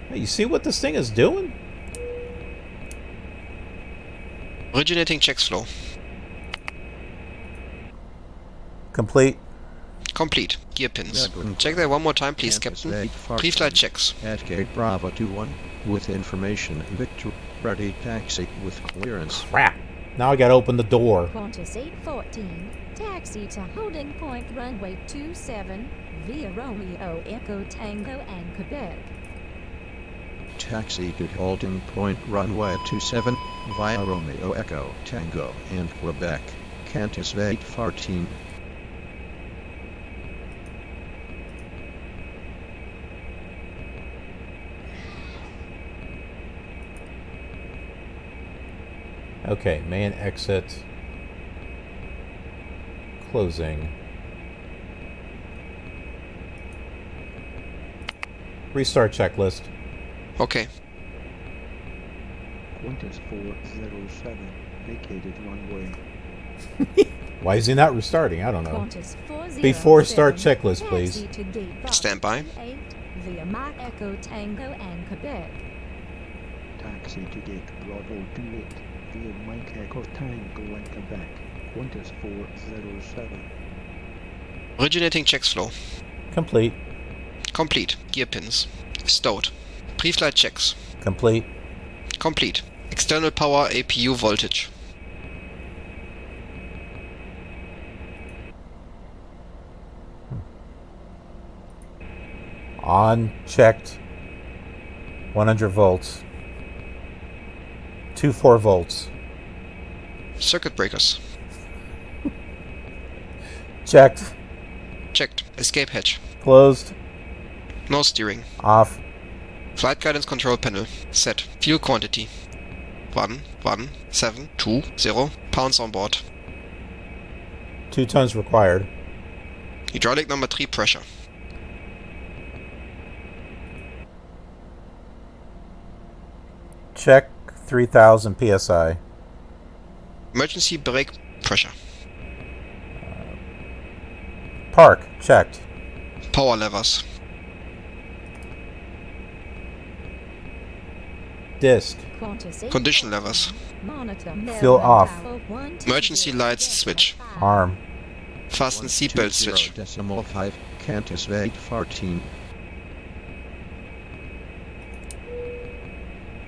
Hey, you see what this thing is doing? Originating checks flow. Complete. Complete. Gear pins. Check that one more time, please, Captain. Pre-flight checks. At gate Bravo 21, with information Victor, ready taxi with clearance. Crap! Now I gotta open the door. Qantas 814, taxi to holding point runway 27, via Romeo Echo Tango and Quebec. Taxi to holding point runway 27, via Romeo Echo Tango and Quebec. Qantas 814. Okay, main exit. Closing. Restart checklist. Okay. Qantas 407, vacated runway. Why is he not restarting? I don't know. Qantas 407, Before start checklist, please. taxi to gate Bravo Stand by. 28, via Mike Echo Tango and Quebec. Taxi to gate Bravo 28, via Mike Echo Tango and Quebec. Qantas 407. Originating checks flow. Complete. Complete. Gear pins. Stowed. Pre-flight checks. Complete. Complete. External power APU voltage. On, checked. 100 volts. 24 volts. Circuit breakers. Checked. Checked. Escape hatch. Closed. No steering. Off. Flight guidance control panel. Set. Fuel quantity. 11720 pounds on board. 2 tons required. Hydraulic number 3 pressure. Check 3000 psi. Emergency brake pressure. Park. Checked. Power levers. Disc. Condition levers. Fuel off. Emergency lights switch. Arm. Fasten seatbelt switch. 20.5, Qantas 814.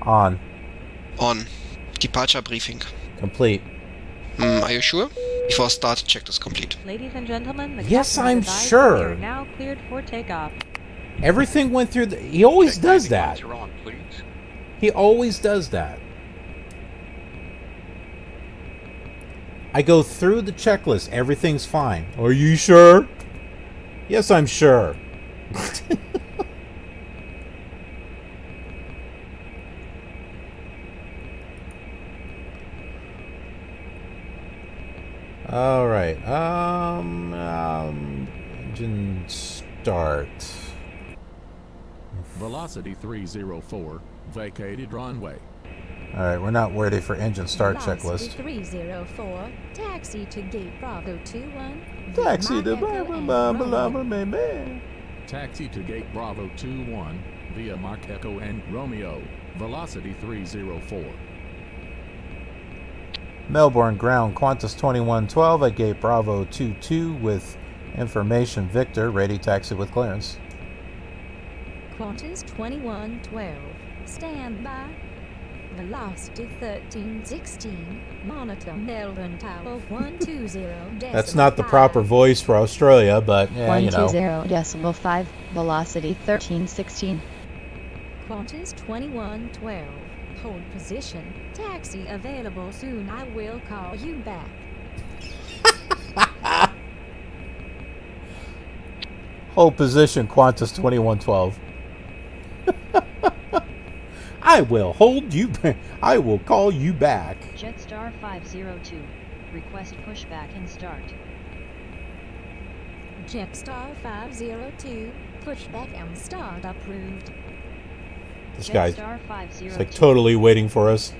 On. On. Departure briefing. Complete. Are you sure? Before start, check is complete. Ladies and gentlemen, the Yes, captain I'm has advised sure. that we are now cleared for takeoff. Everything went through the... He always does that. He always does that. I go through the checklist. Everything's fine. Are you sure? Yes, I'm sure. All right. Engine start. Velocity 304, vacated runway. All right, we're not ready for engine start Velocity checklist. 304, taxi to gate Bravo 21. Taxi to Mike Echo and Romeo. Taxi to gate Bravo 21 via Mike Echo and Romeo. Velocity 304. Melbourne ground Qantas 2112 at gate Bravo 22 with information Victor, ready taxi with clearance. Qantas 2112, stand by. Velocity 1316, monitor Melbourne Tower 120. That's not the proper voice for Australia, but yeah, you know. 120.5, velocity 1316. Qantas 2112, hold position, taxi available soon, I will call you back. Hold position Qantas 2112. I will hold you. I will call you back. Jetstar 502. Request pushback and start. Jetstar 502, pushback and start approved. This guy's Jetstar 502. it's like totally waiting for us.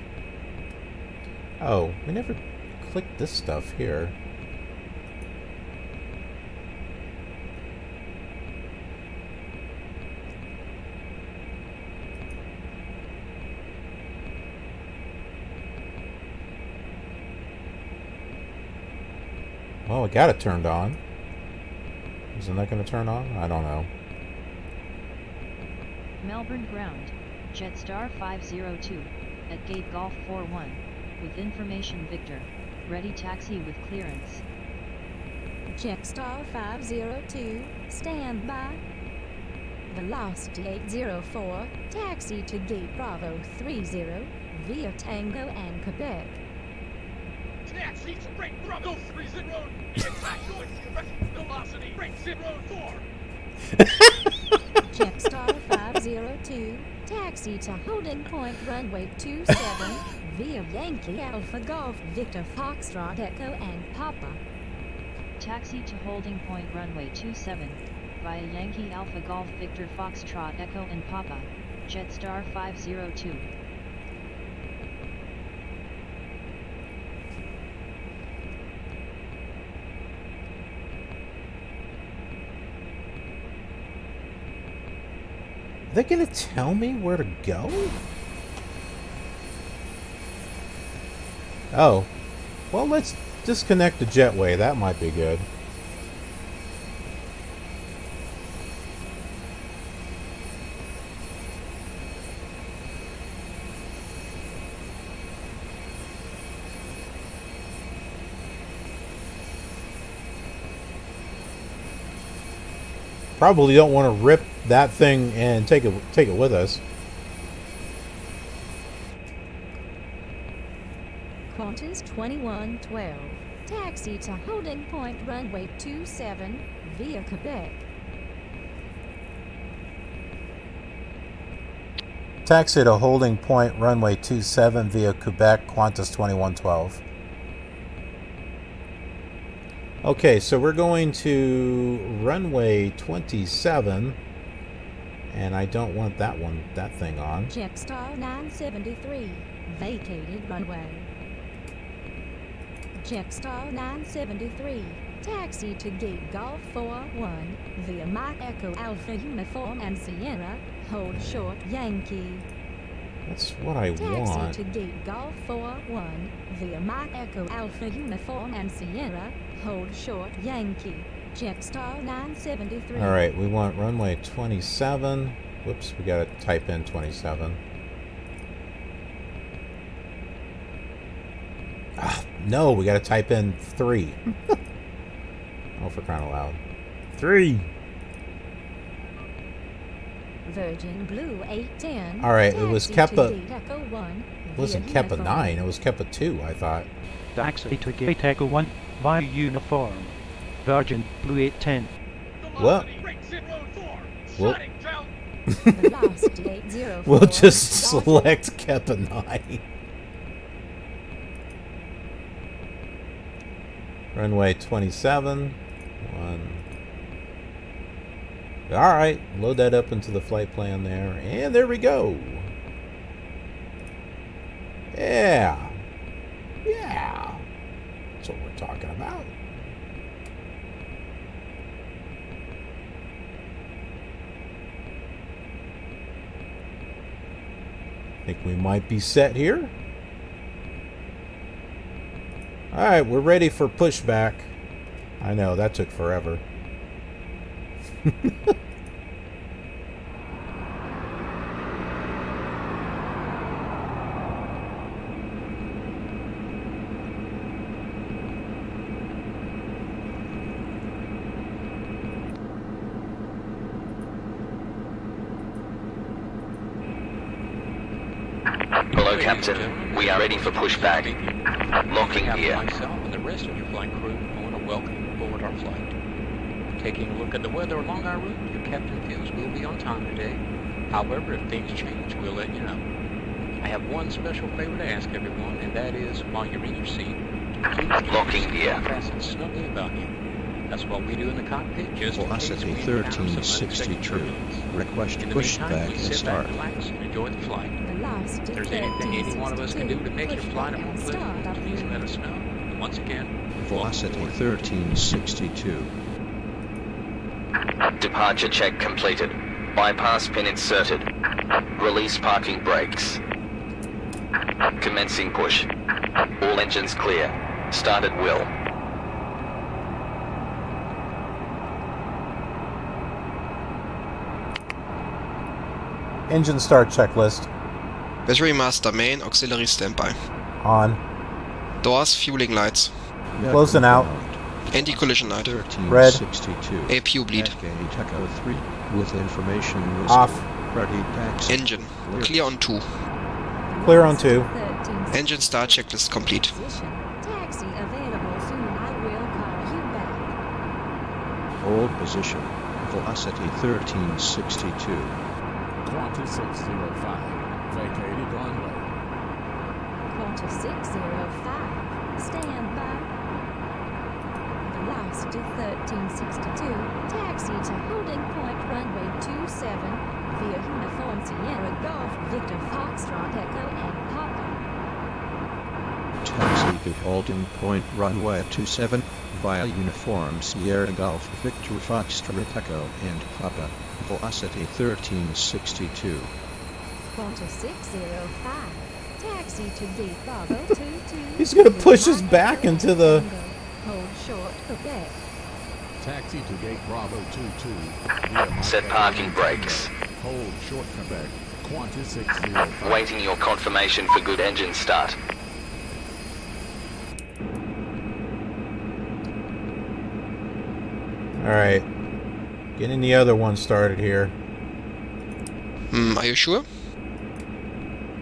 Oh, we never clicked this stuff here. Well, we got it turned on. Isn't that going to turn on? I don't know. Melbourne ground, Jetstar 502, at gate Golf 41, with information Victor, ready taxi with clearance. Jetstar 502, stand by. Velocity 804, taxi to gate Bravo 30, via Tango and Quebec. Taxi to rate Bravo 30, exact velocity rate 04. Jetstar 502, taxi to holding point runway 27, via Yankee Alpha Golf Victor Foxtrot Echo and Papa. Taxi to holding point runway 27, via Yankee Alpha Golf Victor Foxtrot Echo and Papa, Jetstar 502. Are they gonna tell me where to go? Oh. Well, let's disconnect the jetway. That might be good. Probably don't want to rip that thing and take it with us. Qantas 2112, taxi to holding point runway 27, via Quebec. Taxi to holding point runway 27 via Quebec, Qantas 2112. Okay, so we're going to runway 27, and I don't want that thing on. Jetstar 973, vacated runway. Jetstar 973, taxi to gate Golf 41, via Mike Echo Alpha Uniform and Sierra, hold short Yankee. That's what I want. Taxi to gate Golf 41, via Mike Echo Alpha Uniform and Sierra, hold short Yankee. Jetstar 973. Alright, we want runway 27. Whoops, we gotta type in 27. Ah, no, we gotta type in 3. Oh, for crying out loud. 3! Virgin Blue 810. Alright, it was Keppa. It wasn't Keppa 9, it was Keppa 2, I thought. Taxi to gate Echo 1 via uniform. Virgin Blue 810. Well, we'll just select Keppa 9. Runway 27. 1. Alright, load that up into the flight plan there. And there we go. Yeah. Yeah. That's what we're talking about. Think we might be set here. Alright, we're ready for pushback. I know, that took forever. Hello, Captain. We are ready for pushback. Locking gear. Myself and the rest of your flight crew, I want to welcome you aboard our flight. Taking a look at the weather along our route, your captain feels we'll be on time today. However, if things change, we'll let you know. I have one special favor to ask everyone, and that is, while you're in your seat, please locking gear. Fasten snugly about you. That's what we do in the cockpit, just in case Velocity we encounter some unexpected 1362. turbulence. Request In the push meantime, back we and sit back, start. relax, and enjoy the flight. Velocity If there's anything any one of us can do to make your flight a more pleasant, please let us know. And once again, Velocity 1362. Departure check completed. Bypass pin inserted. Release parking brakes. Commencing push. All engines clear. Start at will. Engine start checklist. Battery master main, auxiliary standby. On. Doors, fueling lights. Closing out. Anti-collision light. Red. APU bleed. Echo 3 with information Off. Ready taxi. Engine. Clear on 2. Clear on 2. Engine start checklist complete. Taxi available soon. I will call you back. Hold position. Velocity 1362. Qantas 605. Vacated runway. Qantas 605. Stand by. Velocity 1362. Taxi to holding point runway 27 via Uniform Sierra Golf Victor Foxtrot Echo and Papa. Taxi to holding point runway 27 via Uniform Sierra Golf Victor Foxtrot Echo and Papa. Velocity 1362. Qantas 605. Taxi to Gate Bravo 22. He's gonna push us back into the... Hold short Quebec. Taxi to Gate Bravo 22. Set parking brakes. Hold short Quebec. Qantas 605. Waiting your confirmation for good engine start. Alright. Getting the other one started here. Are you sure?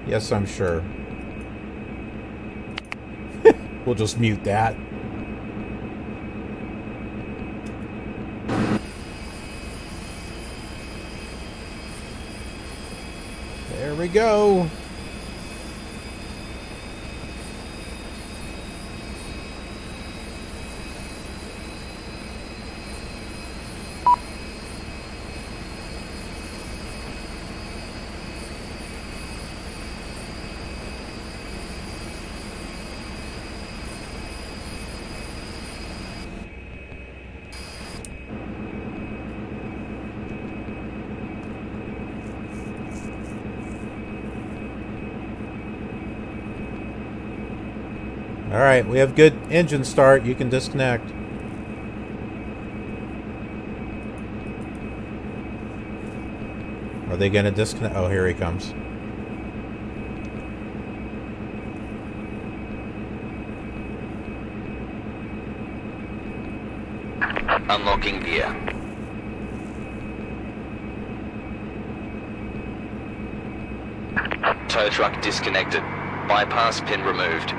Yes, I'm sure. We'll just mute that. There we go. Alright, we have good engine start. You can disconnect. Are they going to disconnect? Oh, here he comes. Unlocking gear. Tow truck disconnected. Bypass pin removed.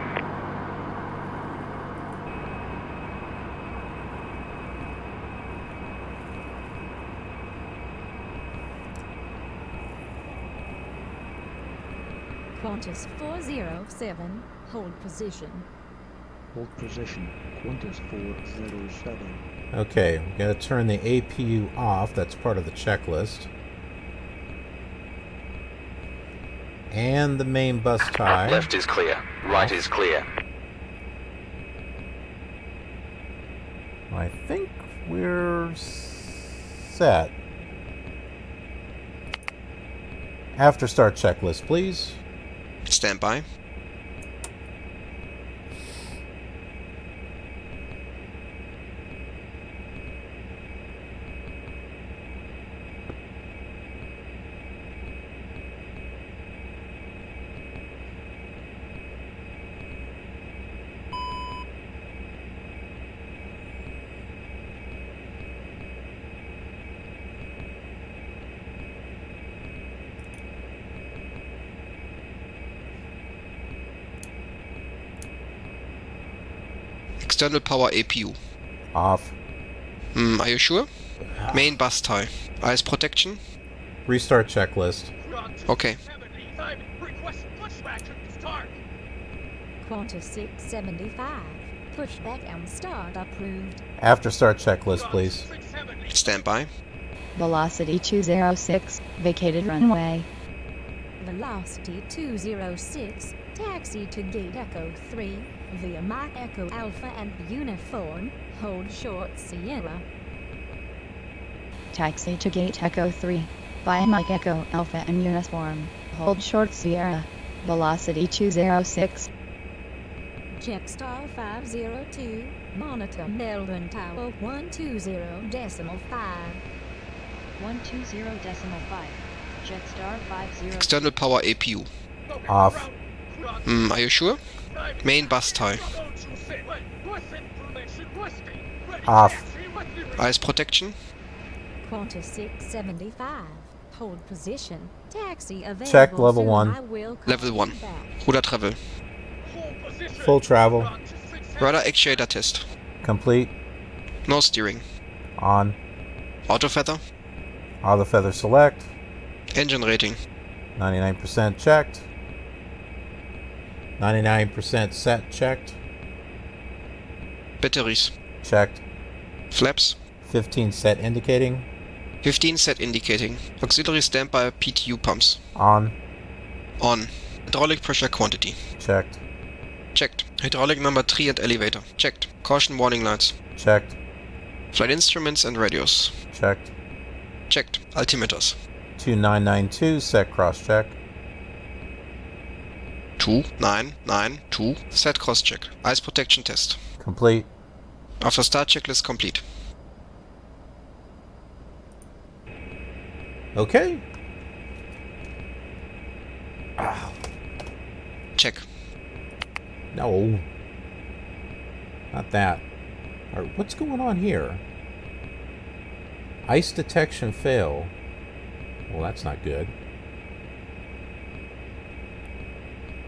Qantas 407. Hold position. Hold position. Qantas 407. Okay, we got to turn the APU off. That's part of the checklist. And the main bus tie. Left is clear. Right is clear. I think we're set. After start checklist, please. Stand by. External power APU. Off. Are you sure? Main bus tie. Eyes protection. Restart checklist. Okay. Qantas 675. Pushback and start approved. After start checklist, please. Stand by. Velocity 206, vacated runway. Velocity 206, taxi to gate Echo 3, via Mike Echo Alpha and Uniform, hold short Sierra. Taxi to gate Echo 3, via Mike Echo Alpha and Uniform, hold short Sierra. Velocity 206. Jetstar 502, monitor Melbourne Tower 120.5. 120.5. Jetstar 50. External power APU. Off. Are you sure? Main bus tie. Off. Ice protection. Qantas 675, hold position. Taxi available. Check level soon. 1. I will call Level 1. you back. Ruder travel. Full travel. Rudder actuator test. Complete. No steering. On. Auto feather. Auto feather select. Engine rating. 99% checked. 99% set checked. Batteries. Checked. Flaps. 15 set indicating. 15 set indicating. Auxiliary standby PTU pumps. On. On. Hydraulic pressure quantity. Checked. Checked. Hydraulic number 3 and elevator. Checked. Caution warning lights. Checked. Flight instruments and radios. Checked. Checked. Altimeters. 2992 set cross check. 2992 set cross check. Ice protection test. Complete. After start checklist complete. Okay. Ah. Check. No. Not that. Alright, what's going on here? Ice detection fail. Well, that's not good.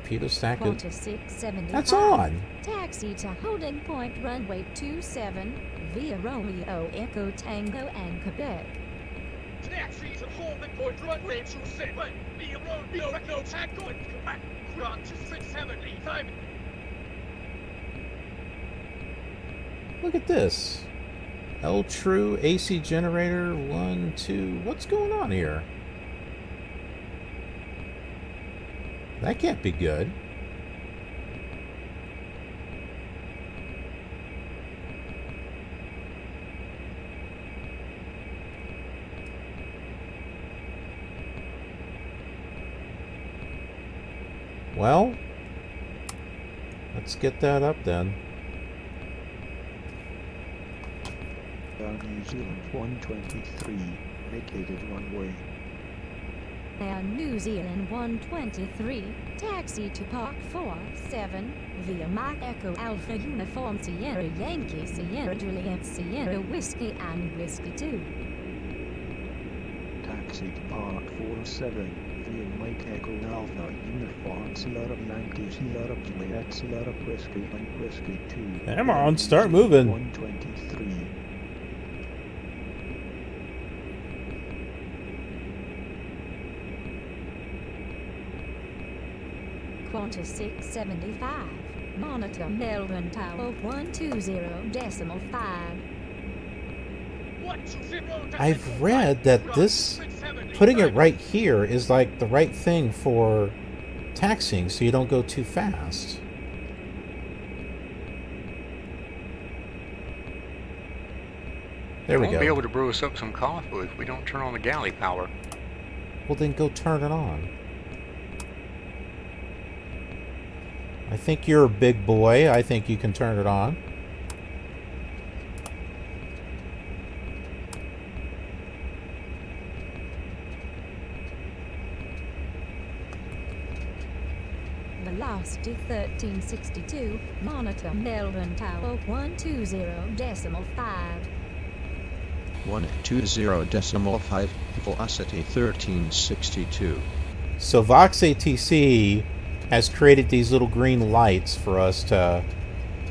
Peter stack. Qantas 675. That's on. Taxi to holding point runway 27 via Romeo Echo Tango and Quebec. Taxi to holding point runway 27 via Romeo Echo Tango and Quebec. Qantas 675. Look at this. L true AC generator 1, 2. What's going on here? That can't be good. Well, let's get that up then. New Zealand 123, vacated runway. Air New Zealand 123, taxi to Park 47 via Mike Echo Alpha Uniform Sierra Yankee Sierra Juliet Sierra Whiskey and Whiskey 2. Taxi to Park 47 via Mike Echo Alpha Uniform Sierra Yankee Sierra Juliet Sierra Whiskey and Whiskey 2. Come on, start moving. 123. Qantas 675, monitor Melbourne Tower 120.5. I've read that this, putting it right here is like the right thing for taxiing so you don't go too fast. There we Won't go. be able to brew us up some coffee if we don't turn on the galley power. Well, then go turn it on. I think you're a big boy. I think you can turn it on. Velocity 1362, monitor Melbourne Tower 120.5. 120.5, velocity 1362. So VOXATC has created these little green lights for us to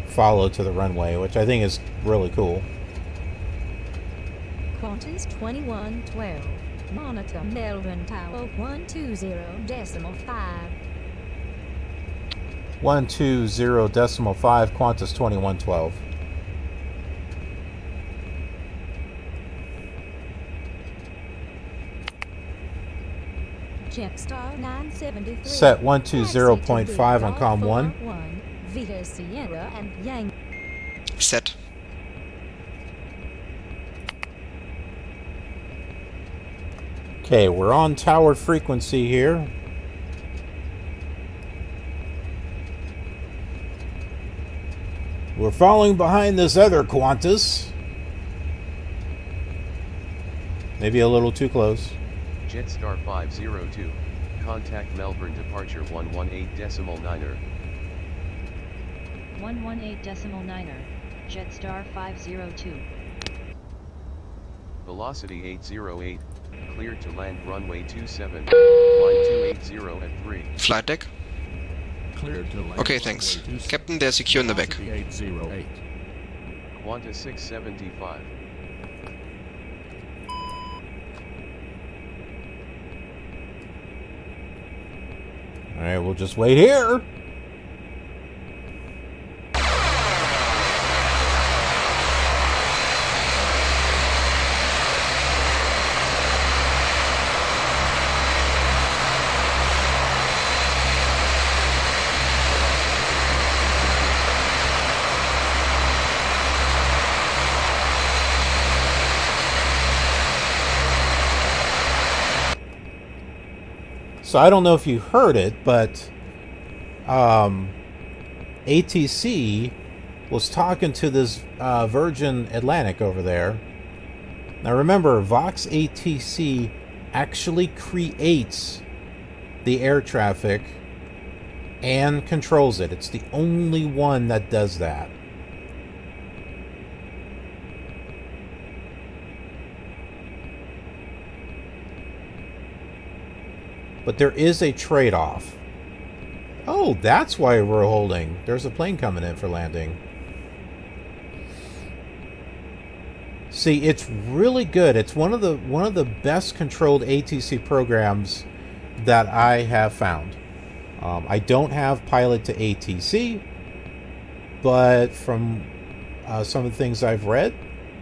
follow to the runway, which I think is really cool. Qantas 2112, monitor Melbourne Tower 120.5. 120.5, Qantas 2112. Jetstar 973. Set 120.5 on COM 1. Vita Sierra and Yang. Set. Okay, we're on tower frequency here. We're falling behind this other Qantas. Maybe a little too close. Jetstar 502. Contact Melbourne departure 118.9er. 118.9er. Jetstar 502. Velocity 808. Cleared to land runway 27. Line 280 at 3. Flight deck. Cleared to land. Okay, thanks. Captain, they're secure in the back. 808. Qantas 675. Alright, we'll just wait here. So I don't know if you heard it, but ATC was talking to this Virgin Atlantic over there. Now remember, VOXATC actually creates the air traffic and controls it. It's the only one that does that. But there is a trade-off. Oh, that's why we're holding. There's a plane coming in for landing. See, it's really good. It's one of the best controlled ATC programs that I have found. I don't have pilot to ATC, but from some of the things I've read,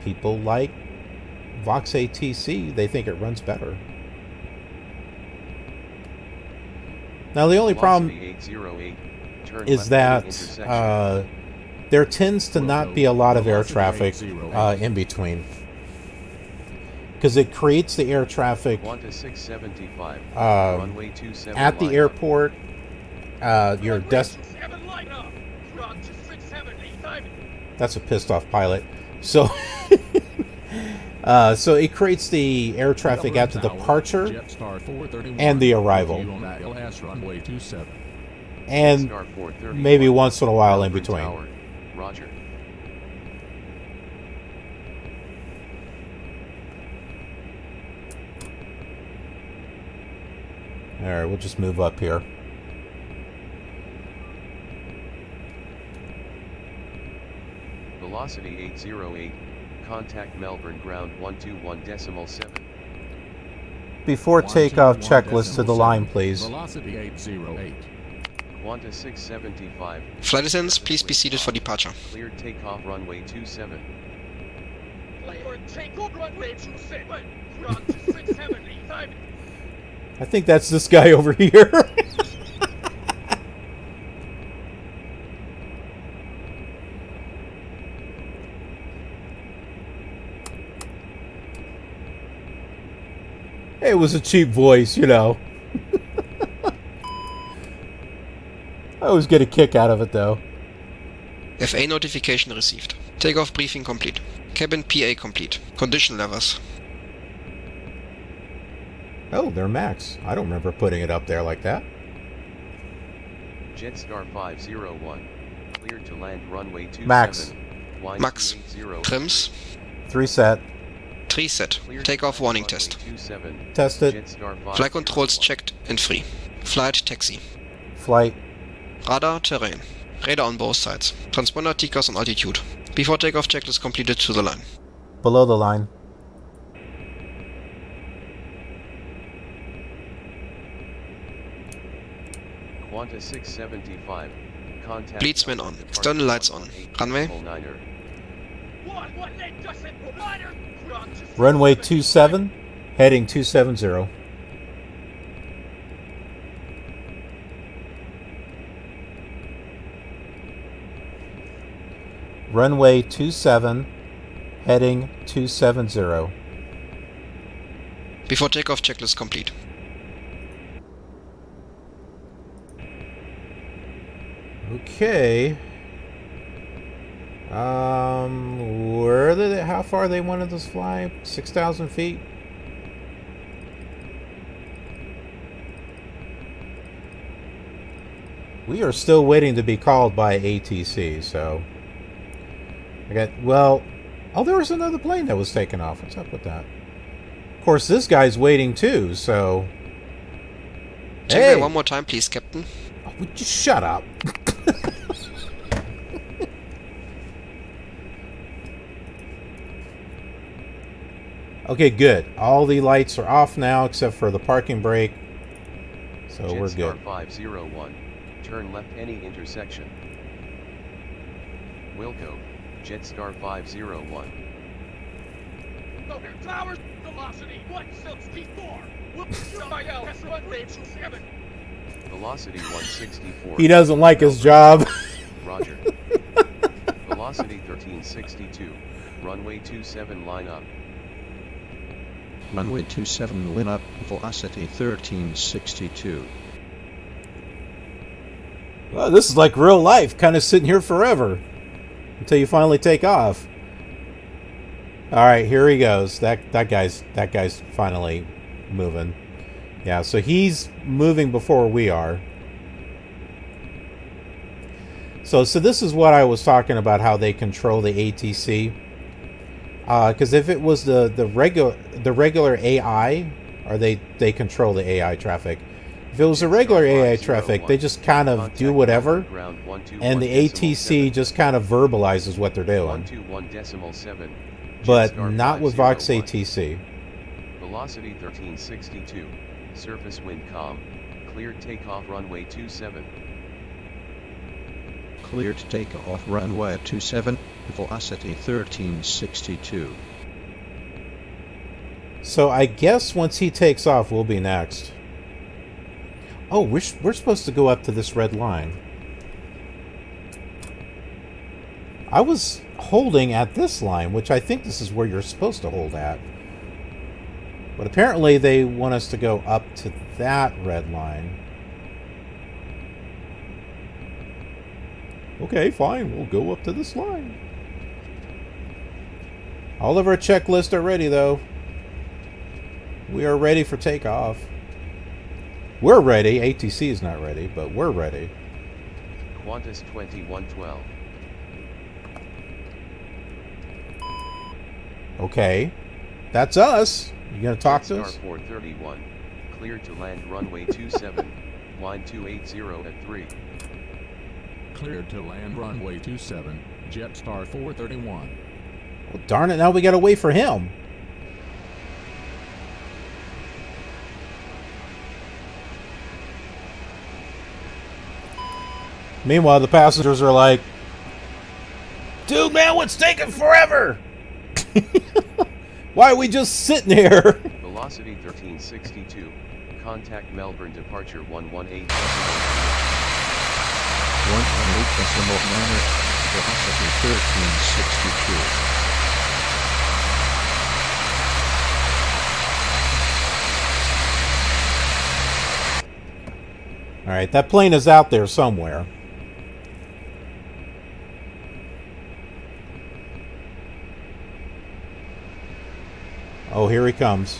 people like VOXATC. They think it runs better. Now, the only problem is that there tends to not be a lot of air traffic in between. Because it creates the air traffic at the airport, your desk. That's a pissed off pilot. So, so it creates the air traffic at the departure and the arrival, and maybe once in a while in between. Roger. All right, we'll just move up here. Velocity 808. Contact Melbourne ground 121.7. Before takeoff, checklist to the line, please. Velocity 808. Qantas 675. Flight attendants, please be seated for departure. Cleared takeoff runway 27. Cleared takeoff runway 27. Qantas 675. I think that's this guy over here. It was a cheap voice, you know. I always get a kick out of it, though. FA notification received. Takeoff briefing complete. Cabin PA complete. Condition levels. Oh, they're max. I don't remember putting it up there like that. Jetstar 501. Cleared to land runway 27. Max. Max. Trims. 3 set. 3 set. Takeoff warning test. Tested. Flight controls checked and free. Flight taxi. Flight. Radar terrain. Radar on both sides. Transponder TCAS on altitude. Before takeoff checklist completed to the line. Below the line. Qantas 675. Contact Bleed spin on. External lights on. Runway. Runway 27, heading 270. Runway 27, heading 270. Before takeoff, checklist complete. Okay. Where are they? How far they wanted us to fly? 6,000 feet? We are still waiting to be called by ATC, so... well... Oh, there was another plane that was taken off. What's up with that? Of course, this guy's waiting too, so... Check one more time, please, Captain. Oh, would you shut up? Okay, good. All the lights are off now except for the parking brake. So we're good. Jetstar 501. Turn left any intersection. Wilco, Jetstar 501. Flowers, velocity, 164. Velocity 164. He doesn't like his job. Roger. Velocity 1362. Runway 27 line up. Runway 27 line up, velocity 1362. Well, this is like real life, kind of sitting here forever until you finally take off. All right, here he goes. That guy's finally moving. Yeah, so he's moving before we are. So this is what I was talking about, how they control the ATC. Because if it was the regular AI, or they control the AI traffic. If it was the regular AI traffic, they just kind of do whatever, and the ATC just kind of verbalizes what they're doing. But not with VOXATC. Velocity 1362. Surface wind calm. Cleared takeoff runway 27. Cleared takeoff runway 27. Velocity 1362. So I guess once he takes off, we'll be next. Oh, we're supposed to go up to this red line. I was holding at this line, which I think this is where you're supposed to hold at. But apparently they want us to go up to that red line. Okay, fine. We'll go up to this line. All of our checklists are ready, though. We are ready for takeoff. We're ready. ATC is not ready, but we're ready. Qantas 2112. Okay. That's us. You gonna talk to us? Jetstar 431. Cleared to land runway 27. Line 280 at 3. Cleared to land runway 27. Jetstar 431. Well, darn it, now we gotta wait for him. Meanwhile, the passengers are like, dude, man, what's taking forever? Why are we just sitting here? Velocity 1362. Contact Melbourne departure 118. 118.9. Velocity 1362. All right, that plane is out there somewhere. Oh, here he comes.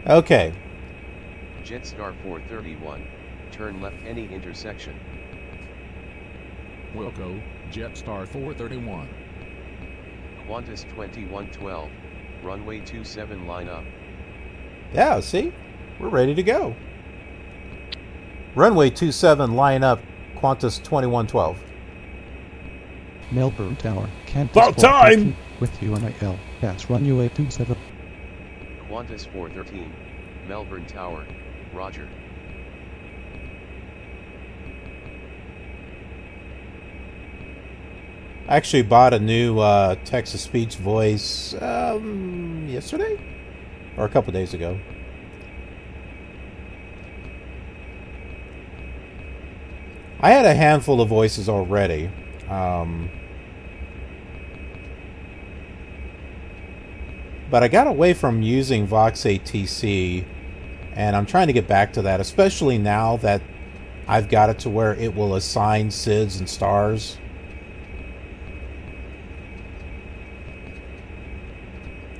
Okay. Jetstar 431. Turn left any intersection. Wilco, Jetstar 431. Qantas 2112. Runway 27 line up. Yeah, see? We're ready to go. Runway 27, line up, Qantas 2112. Melbourne Tower, Qantas About time! with you on IL, pass runway 27. Qantas 413, Melbourne Tower, Roger. I actually bought a new text-to-speech voice yesterday? Or a couple days ago. I had a handful of voices already. But I got away from using VOXATC, and I'm trying to get back to that, especially now that I've got it to where it will assign SIDs and stars.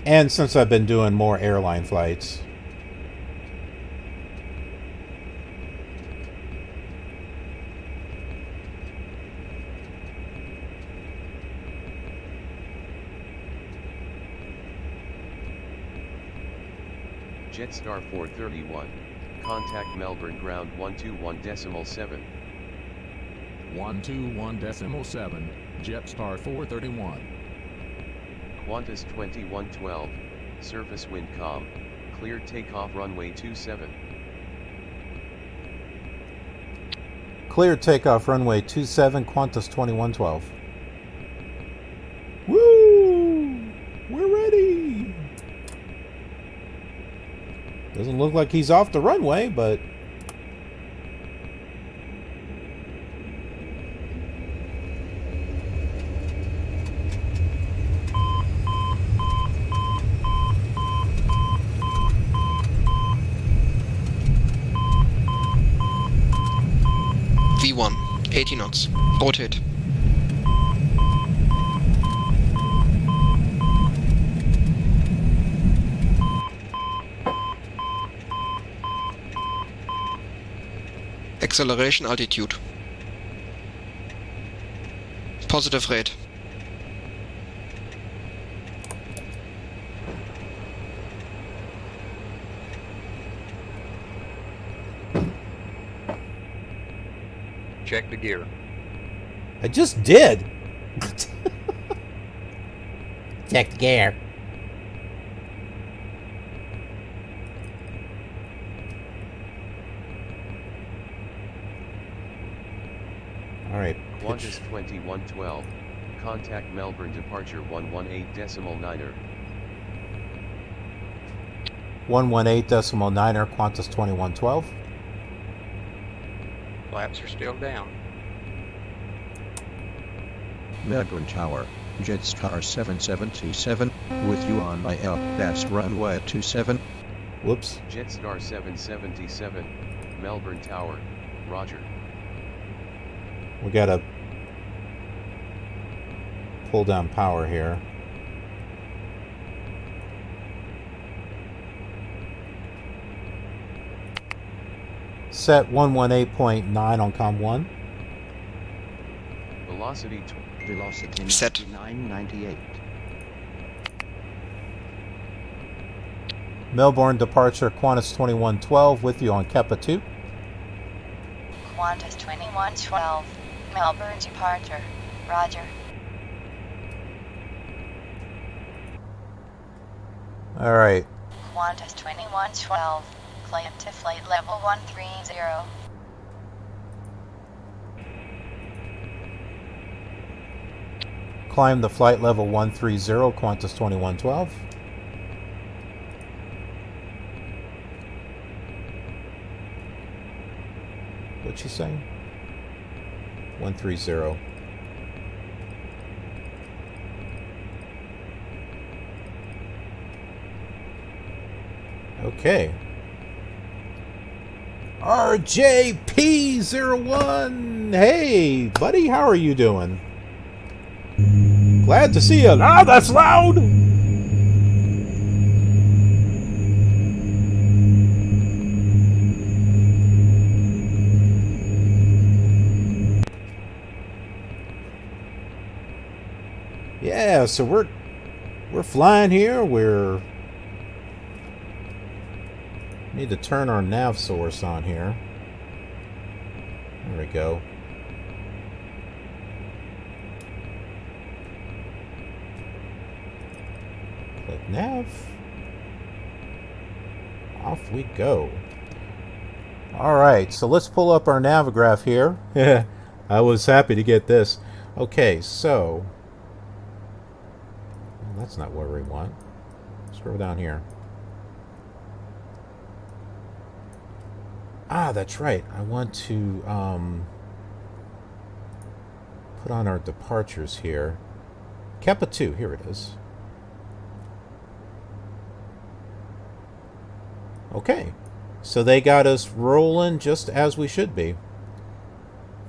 And since I've been doing more airline flights. Jetstar 431, contact Melbourne ground 121.7. 121.7, Jetstar 431. Qantas 2112, surface wind calm, cleared takeoff runway 27. Cleared takeoff runway 27, Qantas 2112. Woo! We're ready! Doesn't look like he's off the runway, but... V1, 80 knots. Rotate. Acceleration altitude. Positive rate. Check the gear. I just did! Check the gear. Alright. Qantas 2112, contact Melbourne departure 118.9er. 118.9er, Qantas 2112. Flaps are still down. Melbourne Tower, Jetstar 777, with you on IL, that's runway 27. Whoops. Jetstar 777, Melbourne Tower, Roger. We gotta pull down power here. Set 118.9 on COM 1. Velocity set 998. Melbourne departure Qantas 2112 with you on Kepa 2. Qantas 2112, Melbourne departure, Roger. Alright. Qantas 2112, climb to flight level 130. Climb the flight level 130, Qantas 2112. What'd she say? 130. Okay. RJP01! Hey, buddy, how are you doing? Glad to see you. Ah, that's loud! Yeah, so we're flying here. We're need to turn our nav source on here. There we go. Click nav. Off we go. Alright, so let's pull up our Navigraph here. I was happy to get this. Okay, so... that's not where we want. Scroll down here. Ah, that's right. I want to put on our departures here. Kappa 2, here it is. Okay, so they got us rolling just as we should be.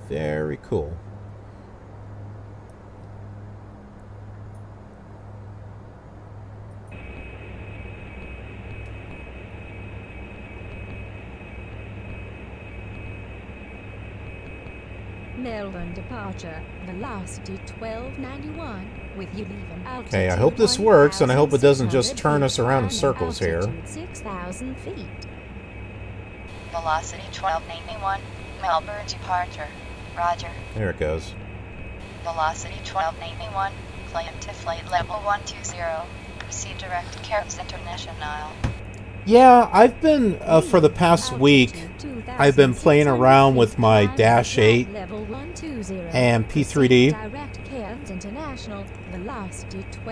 Very cool. Melbourne departure, velocity 1291, with you leaving altitude. Okay, I hope this works, and I hope it doesn't just turn us around in circles here. 6,000 feet. Velocity 1291, Melbourne departure. Roger. There it goes. Velocity 1291, climb to flight level 120. Proceed direct to Cairns International. Yeah, I've been, for the past week, I've been playing around with my Dash 8 and P3D.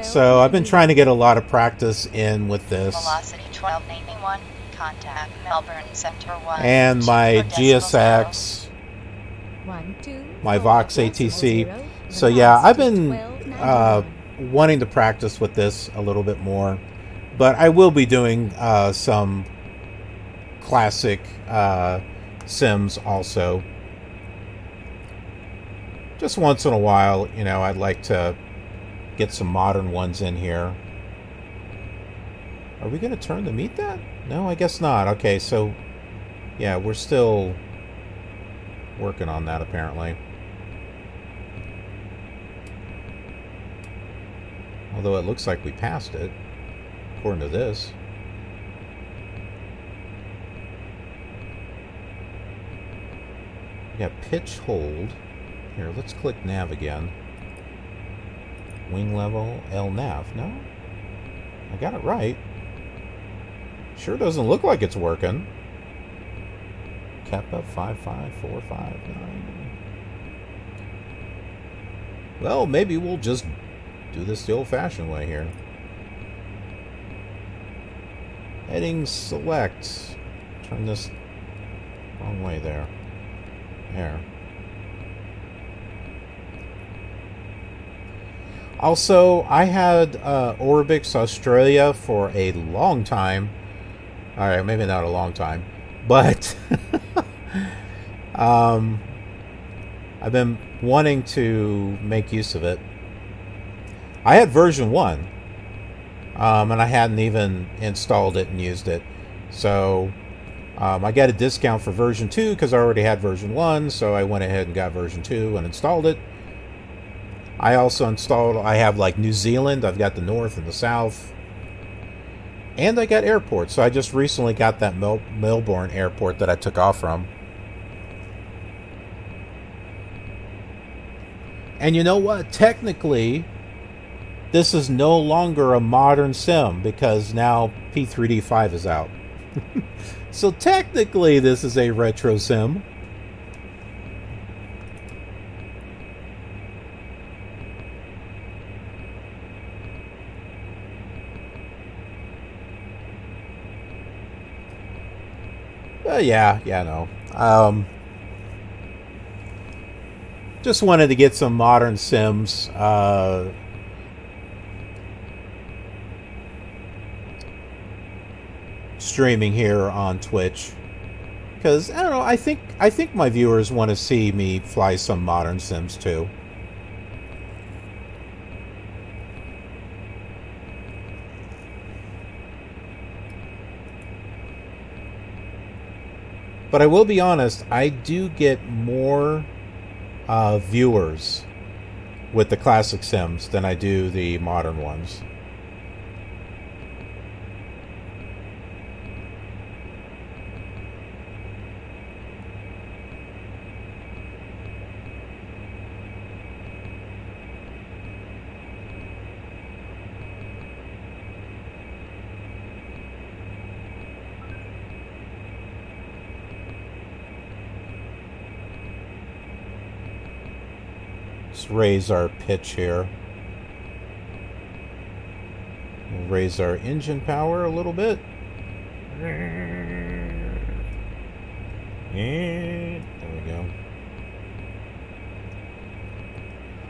So I've been trying to get a lot of practice in with this. Velocity 1291, contact Melbourne Center 1. And my GSX, my VOXATC. So yeah, I've been wanting to practice with this a little bit more. But I will be doing some classic sims also. Just once in a while, you know, I'd like to get some modern ones in here. Are we going to turn to meet that? No, I guess not. Okay, so yeah, we're still working on that apparently. Although it looks like we passed it. According to this. We got pitch hold. Here, let's click nav again. Wing level, L nav. No? I got it right. Sure doesn't look like it's working. Kappa 55459. Well, maybe we'll just do this the old-fashioned way here. Heading select. Turn this wrong way there. There. Also, I had Orbx Australia for a long time. Alright, maybe not a long time. But I've been wanting to make use of it. I had version 1. And I hadn't even installed it and used it. So I got a discount for version 2 because I already had version 1. So I went ahead and got version 2 and installed it. I also installed, I have like New Zealand. I've got the north and the south. And I got airports. So I just recently got that Melbourne Airport that I took off from. And you know what? Technically, this is no longer a modern sim because now P3D5 is out. So technically this is a retro sim. Yeah, no. Just wanted to get some modern sims streaming here on Twitch, because I don't know, I think my viewers want to see me fly some modern sims too. But I will be honest, I do get more viewers with the classic sims than I do the modern ones. Let's raise our pitch here. We'll raise our engine power a little bit. There we go.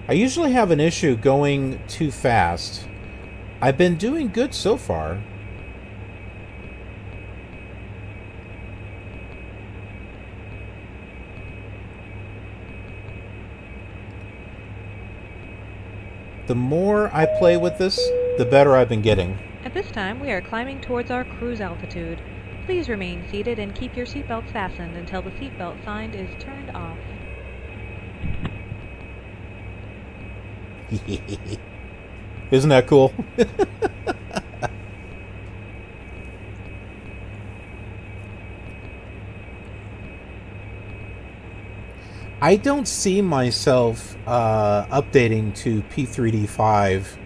I usually have an issue going too fast. I've been doing good so far. The more I play with this, the better I've been getting. At this time, we are climbing towards our cruise altitude. Please remain seated and keep your seatbelts fastened until the seatbelt sign is turned off. Isn't that cool? I don't see myself updating to P3Dv4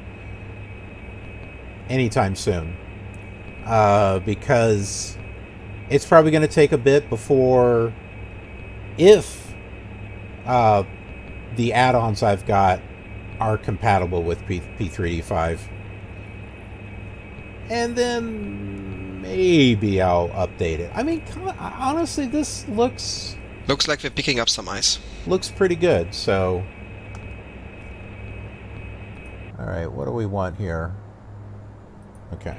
anytime soon, because it's probably going to take a bit before, if the add-ons I've got are compatible with P3Dv4, and then maybe I'll update it. I mean, honestly, this looks like we're picking up some ice. Looks pretty good, so... Alright, what do we want here? Okay.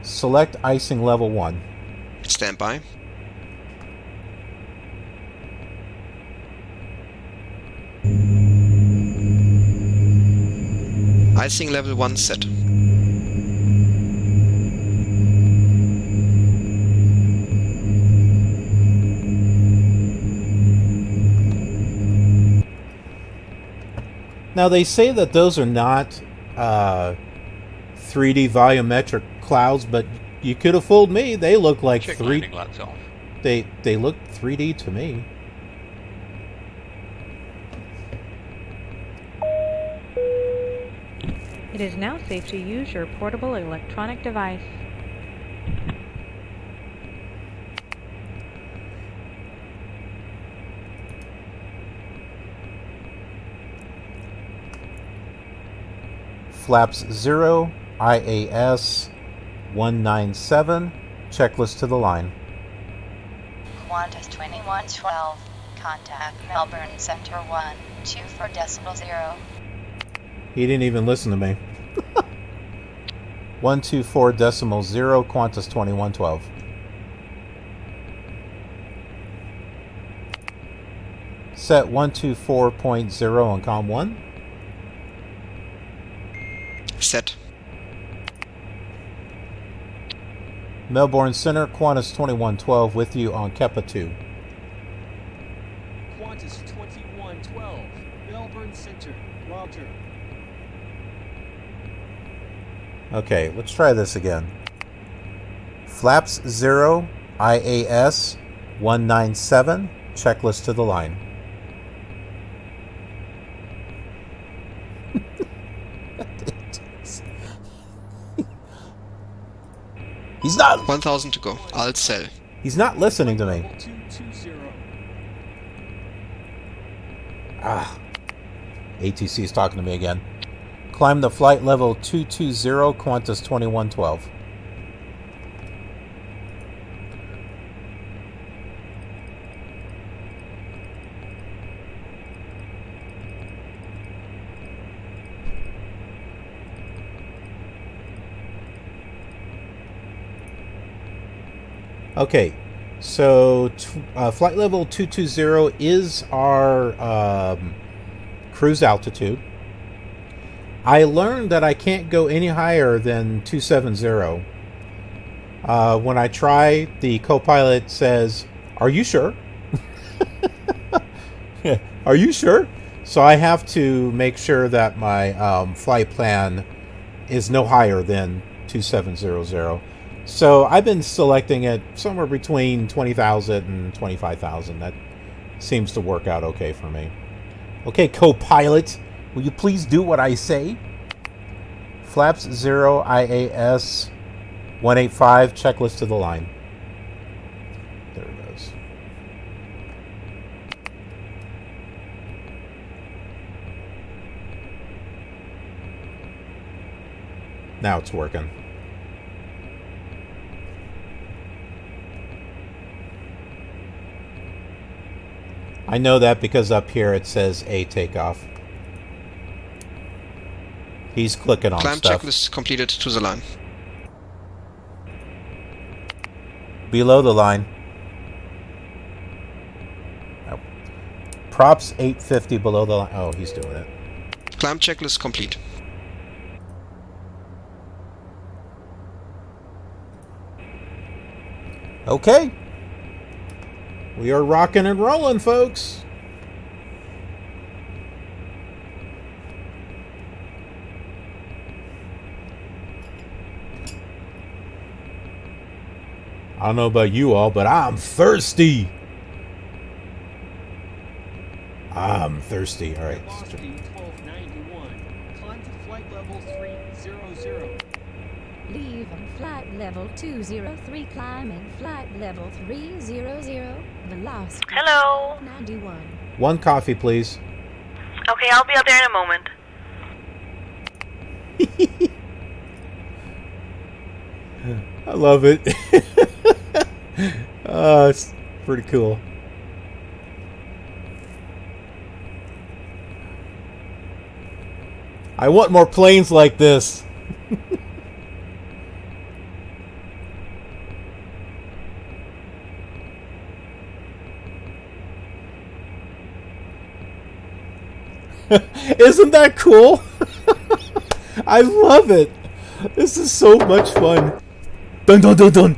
Select icing level 1. Stand by. Icing level 1 set. Now they say that those are not 3D volumetric clouds, but you could have fooled me. They look like Check landing lights off. They look 3D to me. It is now safe to use your portable electronic device. Flaps 0, IAS 197, checklist to the line. Qantas 2112, contact Melbourne Center 124.0. He didn't even listen to me. 124.0, Qantas 2112. Set 124.0 on COM 1. Set. Melbourne Center, Qantas 2112 with you on Kepa 2. Qantas 2112, Melbourne Center, Roger. Okay, let's try this again. Flaps 0, IAS 197, checklist to the line. He's not... 1000 to go. Alt cell. He's not listening to me. ATC is talking to me again. Climb the flight level 220, Qantas 2112. Okay, so flight level 220 is our cruise altitude. I learned that I can't go any higher than 270. When I try, the co-pilot says, "Are you sure?" Are you sure? So I have to make sure that my flight plan is no higher than 2700. So I've been selecting it somewhere between 20,000 and 25,000. That seems to work out okay for me. Okay, co-pilot, will you please do what I say? Flaps 0, IAS 185, checklist to the line. There it goes. Now it's working. I know that because up here it says A takeoff. He's clicking on Climb stuff. checklist completed to the line. Below the line. Oh. Props 850 below the line. Oh, he's doing it. Climb checklist complete. Okay. We are rocking and rolling, folks. I don't know about you all, but I'm thirsty. I'm thirsty. All right. Velocity 1291. Climb to flight level 300. Leave on flight level 203, climbing flight level 300, velocity Hello. 91. One coffee, please. Okay, I'll be out there in a moment. I love it. It's pretty cool. I want more planes like this. Isn't that cool? I love it. This is so much fun. Dun dun dun dun.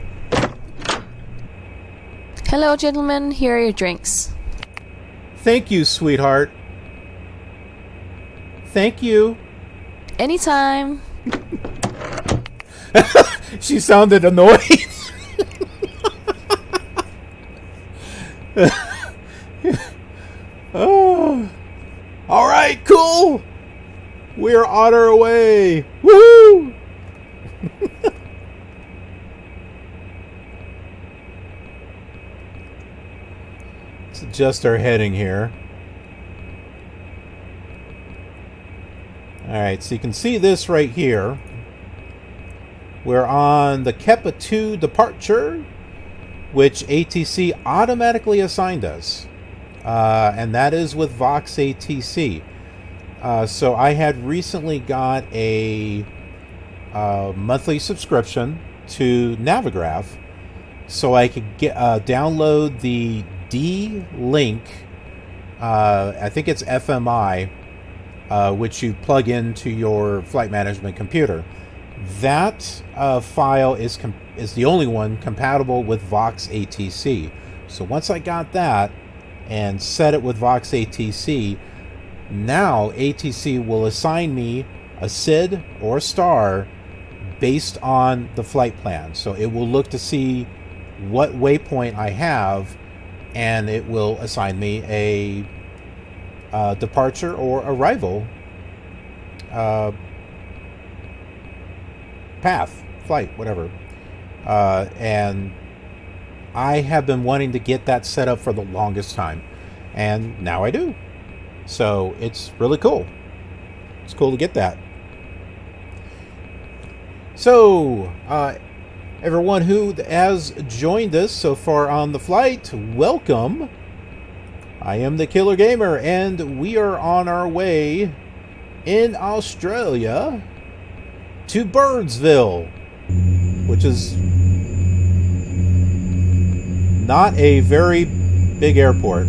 Hello, gentlemen. Here are your drinks. Thank you, sweetheart. Thank you. Anytime. She sounded annoyed. Oh. All right, cool. We're on our way. Woohoo! Let's adjust our heading here. All right, so you can see this right here. We're on the Kepler 2 departure, which ATC automatically assigned us. And that is with VOXATC. So I had recently got a monthly subscription to Navigraph, so I could get download the D-Link. I think it's FMI, which you plug into your flight management computer. That file is the only one compatible with VOXATC. So once I got that and set it with VOXATC, now ATC will assign me a SID or a star based on the flight plan. So it will look to see what waypoint I have, and it will assign me a departure or arrival path, flight, whatever. And I have been wanting to get that set up for the longest time, and now I do. So it's really cool. It's cool to get that. So, everyone who has joined us so far on the flight, welcome. I am the Killer Gamer, and we are on our way in Australia to Birdsville, which is not a very big airport.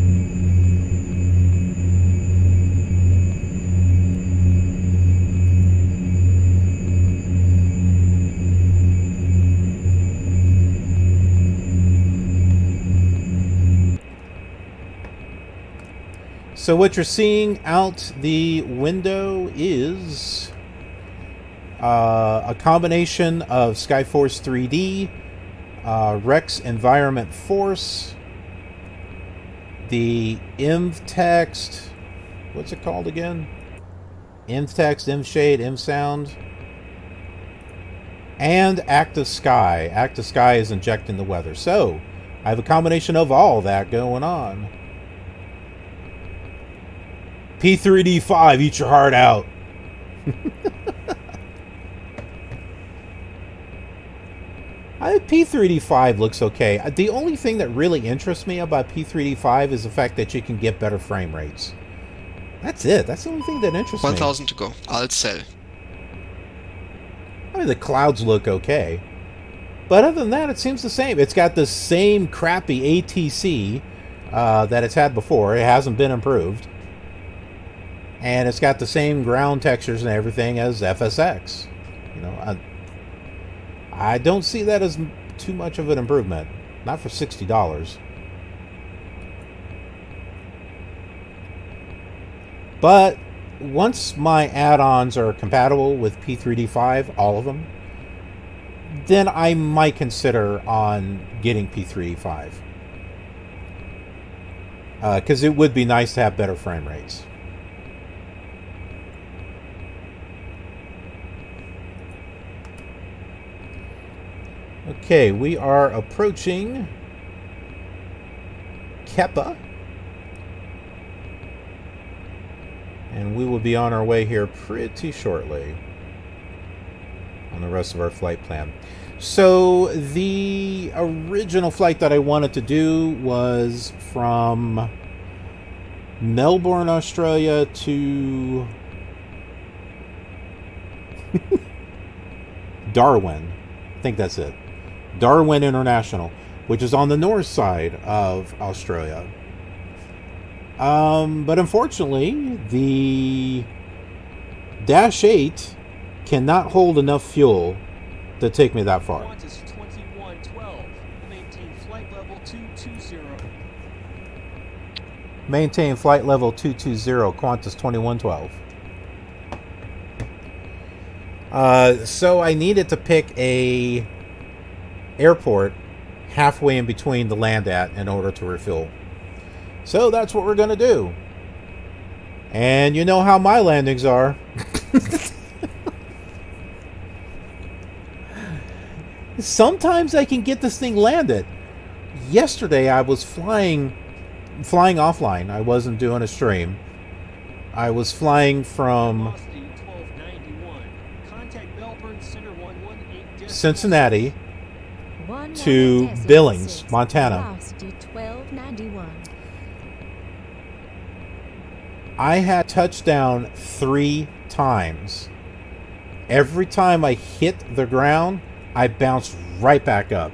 So what you're seeing out the window is a combination of Skyforce 3D, Rex Environment Force, the EnvTex, what's it called again? EnvTex, EnvShade, EnvSound, and ActiveSky. ActiveSky is injecting the weather. So I have a combination of all that going on. P3Dv4, eat your heart out. P3D5 looks okay. The only thing that really interests me about P3D5 is the fact that you can get better frame rates. That's it. That's the only thing that interests me. 1000 to go. Alt cell. I mean, the clouds look okay. But other than that, it seems the same. It's got the same crappy ATC that it's had before. It hasn't been improved. And it's got the same ground textures and everything as FSX. You know, I don't see that as too much of an improvement. Not for $60. But once my add-ons are compatible with P3D5, all of them, then I might consider on getting P3D5. Because it would be nice to have better frame rates. Okay, we are approaching Kepa. And we will be on our way here pretty shortly on the rest of our flight plan. So the original flight that I wanted to do was from Melbourne, Australia to Darwin. I think that's it. Darwin International, which is on the north side of Australia. But unfortunately, the Dash 8 cannot hold enough fuel to take me that far. Qantas 2112, maintain flight level 220. Maintain flight level 220, Qantas 2112. So I needed to pick a airport halfway in between to land at in order to refuel. So that's what we're going to do. And you know how my landings are. Sometimes I can get this thing landed. Yesterday I was flying offline. I wasn't doing a stream. I was flying from Cincinnati to Billings, Montana. I had touchdown 3 times. Every time I hit the ground, I bounced right back up.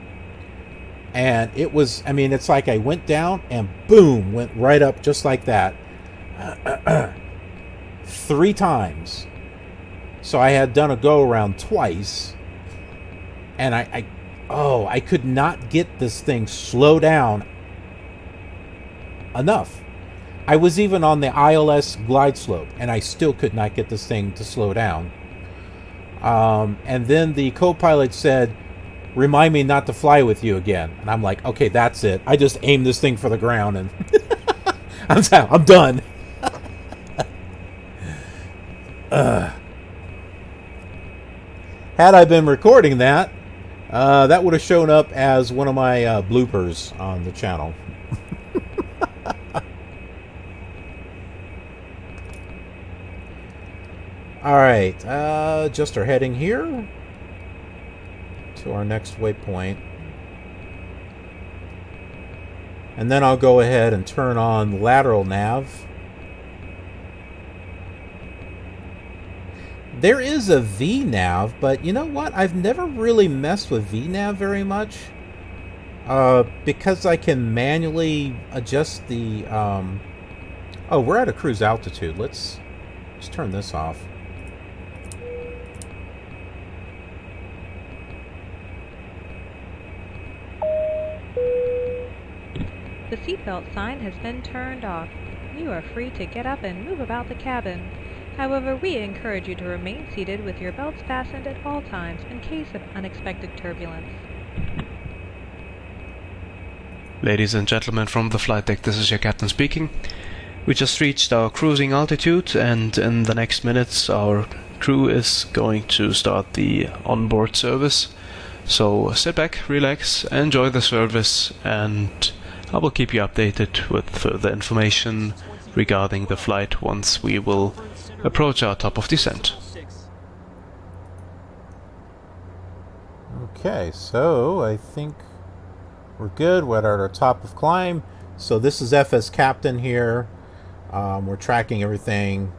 And it was, I mean, it's like I went down and boom, went right up just like that. 3 times. So I had done a go-around twice. And I could not get this thing slow down enough. I was even on the ILS glide slope, and I still could not get this thing to slow down. And then the co-pilot said, "Remind me not to fly with you again." And I'm like, okay, that's it. I just aimed this thing for the ground, and I'm done. Had I been recording that, that would have shown up as one of my bloopers on the channel. Alright, just our heading here to our next waypoint. And then I'll go ahead and turn on lateral nav. There is a VNav, but you know what? I've never really messed with VNav very much. Because I can manually adjust the... Oh, we're at a cruise altitude. Let's turn this off. The seatbelt sign has been turned off. You are free to get up and move about the cabin. However, we encourage you to remain seated with your belts fastened at all times in case of unexpected turbulence. Ladies and gentlemen from the flight deck, this is your captain speaking. We just reached our cruising altitude, and in the next minutes our crew is going to start the onboard service. So sit back, relax, enjoy the service, and I will keep you updated with further information regarding the flight once we will approach our top of descent. Okay, so I think we're good. We're at our top of climb. So this is FS Captain here. We're tracking everything.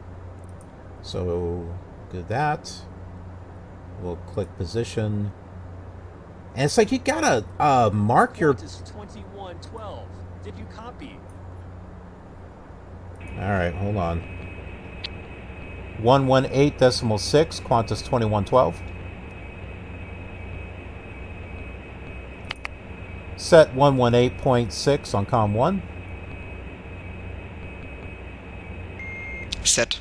So do that. We'll click position. And it's like you gotta mark your... Qantas 2112. Did you copy? Alright, hold on. 118.6, Qantas 2112. Set 118.6 on COM 1. Set.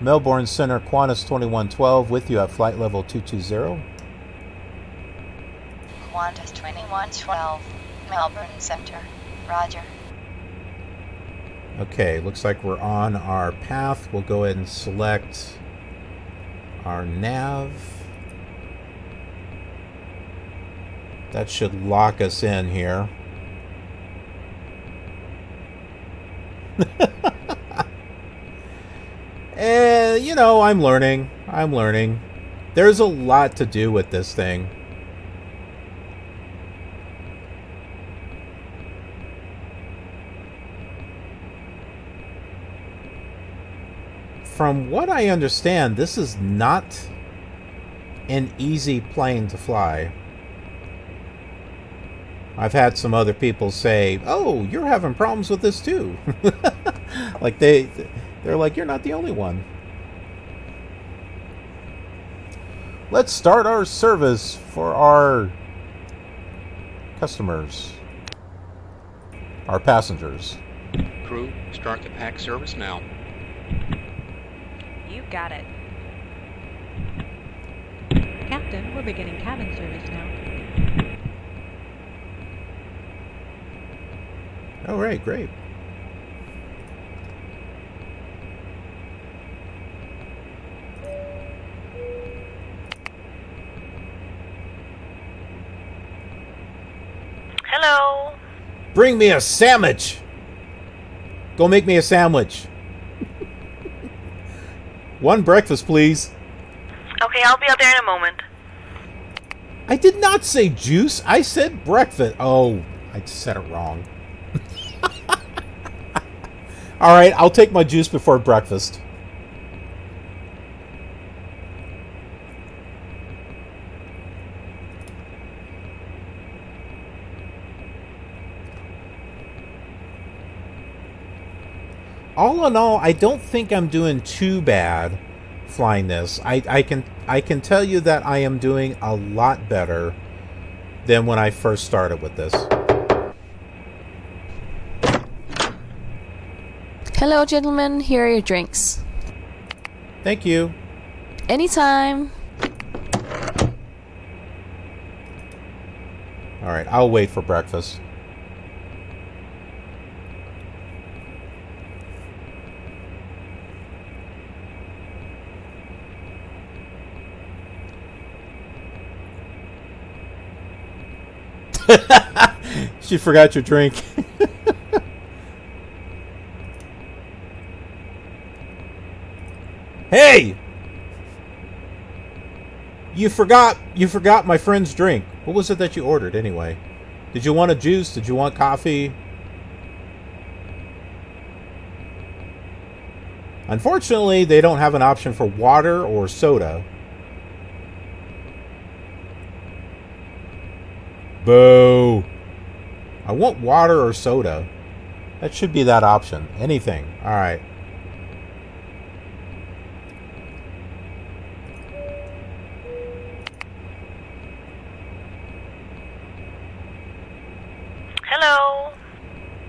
Melbourne Center, Qantas 2112, with you at flight level 220. Qantas 2112, Melbourne Center, roger. Okay, looks like we're on our path. We'll go ahead and select our nav. That should lock us in here. And, you know, I'm learning. There's a lot to do with this thing. From what I understand, this is not an easy plane to fly. I've had some other people say, "Oh, you're having problems with this too." Like they're like, "You're not the only one." Let's start our service for our customers, our passengers. Crew, start the pack service now. You got it. Captain, we're beginning cabin service now. All right, great. Hello. Bring me a sandwich. Go make me a sandwich. One breakfast, please. Okay, I'll be out there in a moment. I did not say juice. I said breakfast. Oh, I said it wrong. All right, I'll take my juice before breakfast. All in all, I don't think I'm doing too bad flying this. I can tell you that I am doing a lot better than when I first started with this. Hello, gentlemen. Here are your drinks. Thank you. Anytime. All right, I'll wait for breakfast. She forgot your drink. Hey! You forgot my friend's drink. What was it that you ordered anyway? Did you want a juice? Did you want coffee? Unfortunately, they don't have an option for water or soda. Boo! I want water or soda. That should be that option. Anything. Alright. Hello.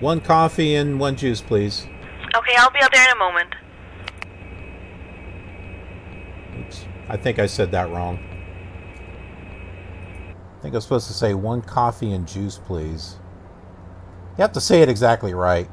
One coffee and one juice, please. Okay, I'll be out there in a moment. Oops. I think I said that wrong. I think I was supposed to say one coffee and juice, please. You have to say it exactly right.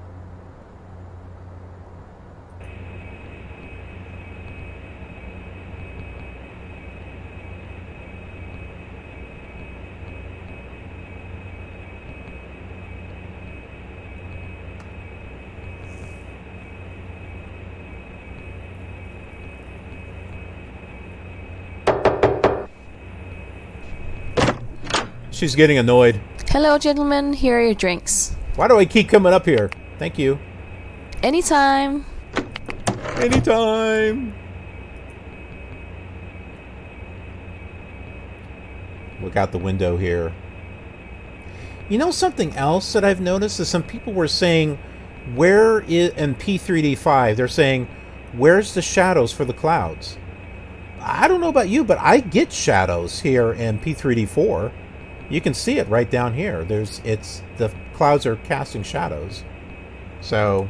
She's getting annoyed. Hello, gentlemen. Here are your drinks. Why do I keep coming up here? Thank you. Anytime. Anytime. Look out the window here. You know something else that I've noticed is some people were saying, where is, in P3D5, they're saying, where's the shadows for the clouds? I don't know about you, but I get shadows here in P3D4. You can see it right down here. The clouds are casting shadows. So,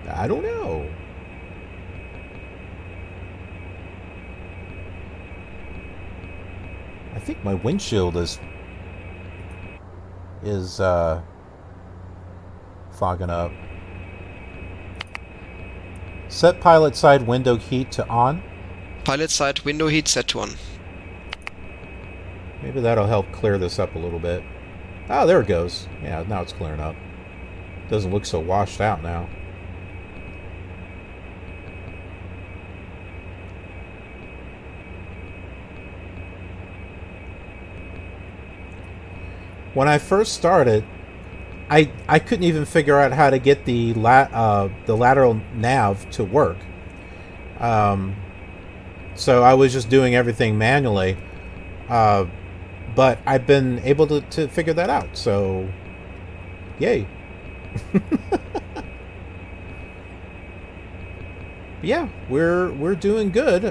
I don't know. I think my windshield is fogging up. Set pilot side window heat to on. Pilot side window heat set to on. Maybe that'll help clear this up a little bit. Oh, there it goes. Yeah, now it's clearing up. Doesn't look so washed out now. When I first started, I couldn't even figure out how to get the lateral nav to work. So I was just doing everything manually. But I've been able to figure that out. So, yay. Yeah, we're doing good.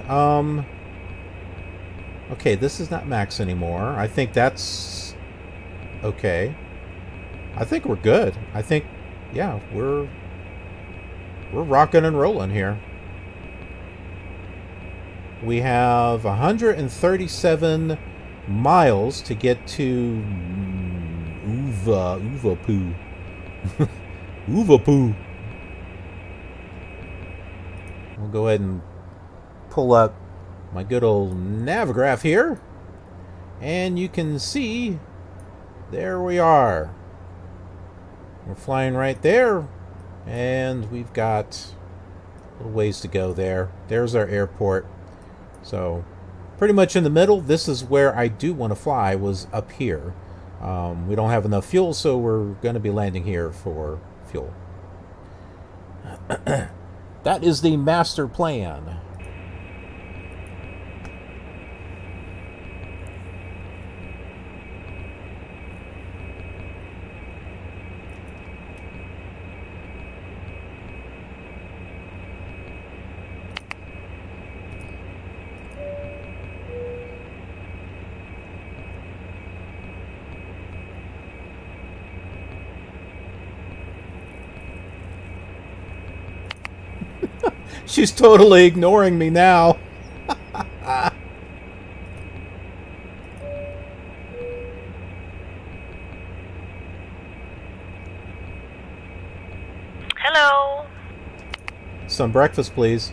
Okay, this is not max anymore. I think that's okay. I think we're good. I think, yeah, we're rocking and rolling here. We have 137 miles to get to Uvapu. Uvapu. We'll go ahead and pull up my good old Navigraph here, and you can see there we are. We're flying right there, and we've got a little ways to go there. There's our airport. So pretty much in the middle. This is where I do want to fly, was up here. We don't have enough fuel, so we're going to be landing here for fuel. That is the master plan. She's totally ignoring me now. Hello. Some breakfast, please.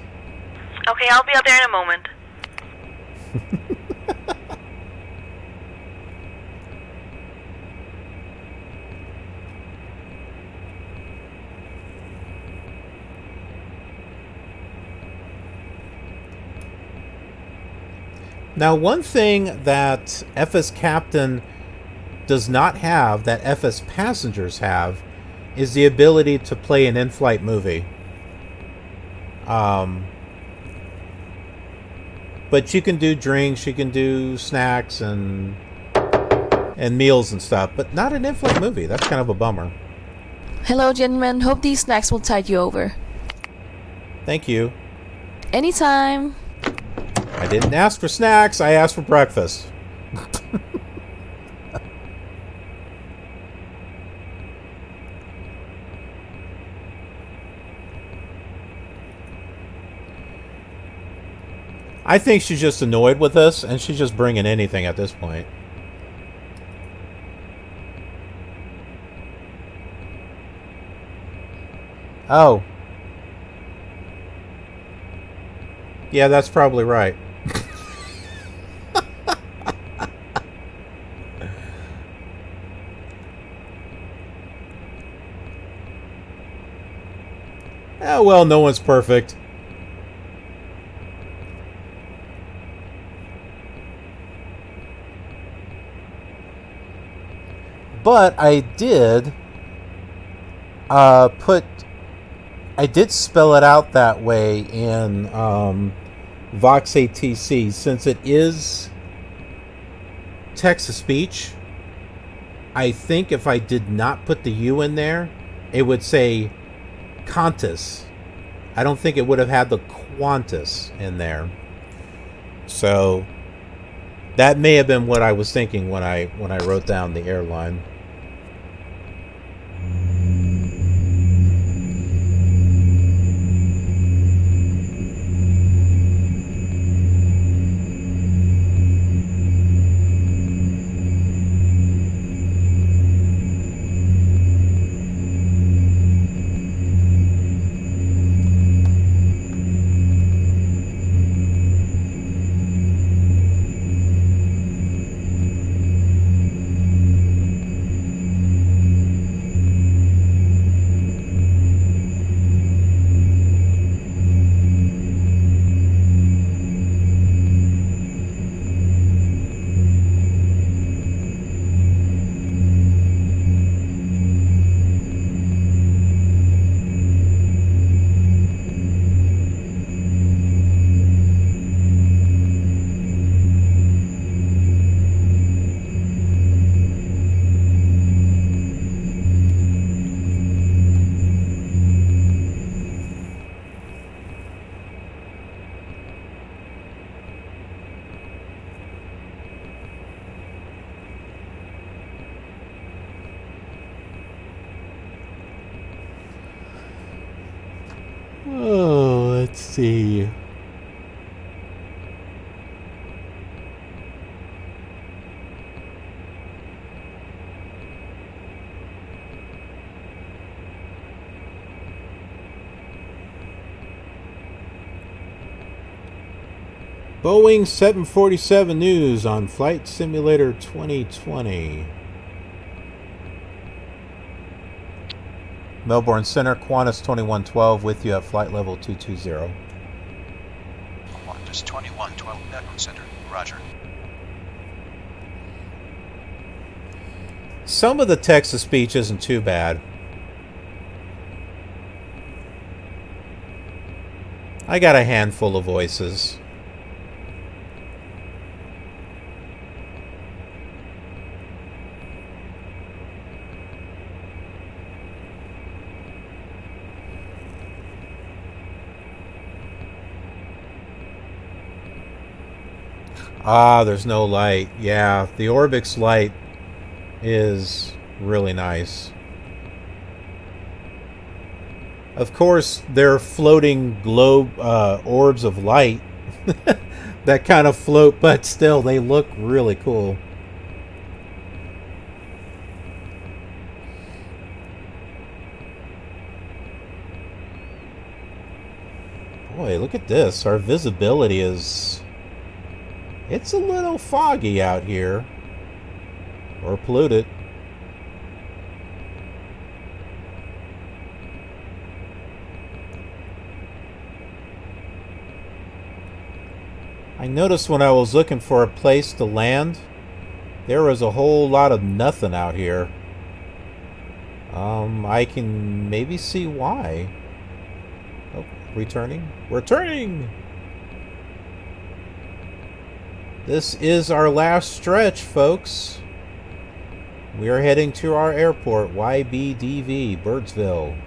Okay, I'll be out there in a moment. Now, one thing that FS Captain does not have, that FS passengers have, is the ability to play an in-flight movie. But you can do drinks, you can do snacks and meals and stuff, but not an in-flight movie. That's kind of a bummer. Hello, gentlemen. Hope these snacks will tide you over. Thank you. Anytime. I didn't ask for snacks, I asked for breakfast. I think she's just annoyed with us, and she's just bringing anything at this point. Oh. Yeah, that's probably right. Oh, well, no one's perfect. But I did spell it out that way in VOXATC, since it is text-to-speech. I think if I did not put the U in there, it would say Qantas. I don't think it would have had the Qantas in there. So that may have been what I was thinking when I wrote down the airline. Oh, let's see. Boeing 747 news on Flight Simulator 2020. Melbourne Center, Qantas 2112 with you at flight level 220. Qantas 2112, Melbourne Center, roger. Some of the text-to-speech isn't too bad. I got a handful of voices. Ah, there's no light. Yeah, the Orbx light is really nice. Of course, they're floating globe orbs of light that kind of float, but still, they look really cool. Boy, look at this. Our visibility is... It's a little foggy out here. Or polluted. I noticed when I was looking for a place to land, there was a whole lot of nothing out here. I can maybe see why. Oh, returning? We're turning! This is our last stretch, folks. We are heading to our airport, YBDV, Birdsville.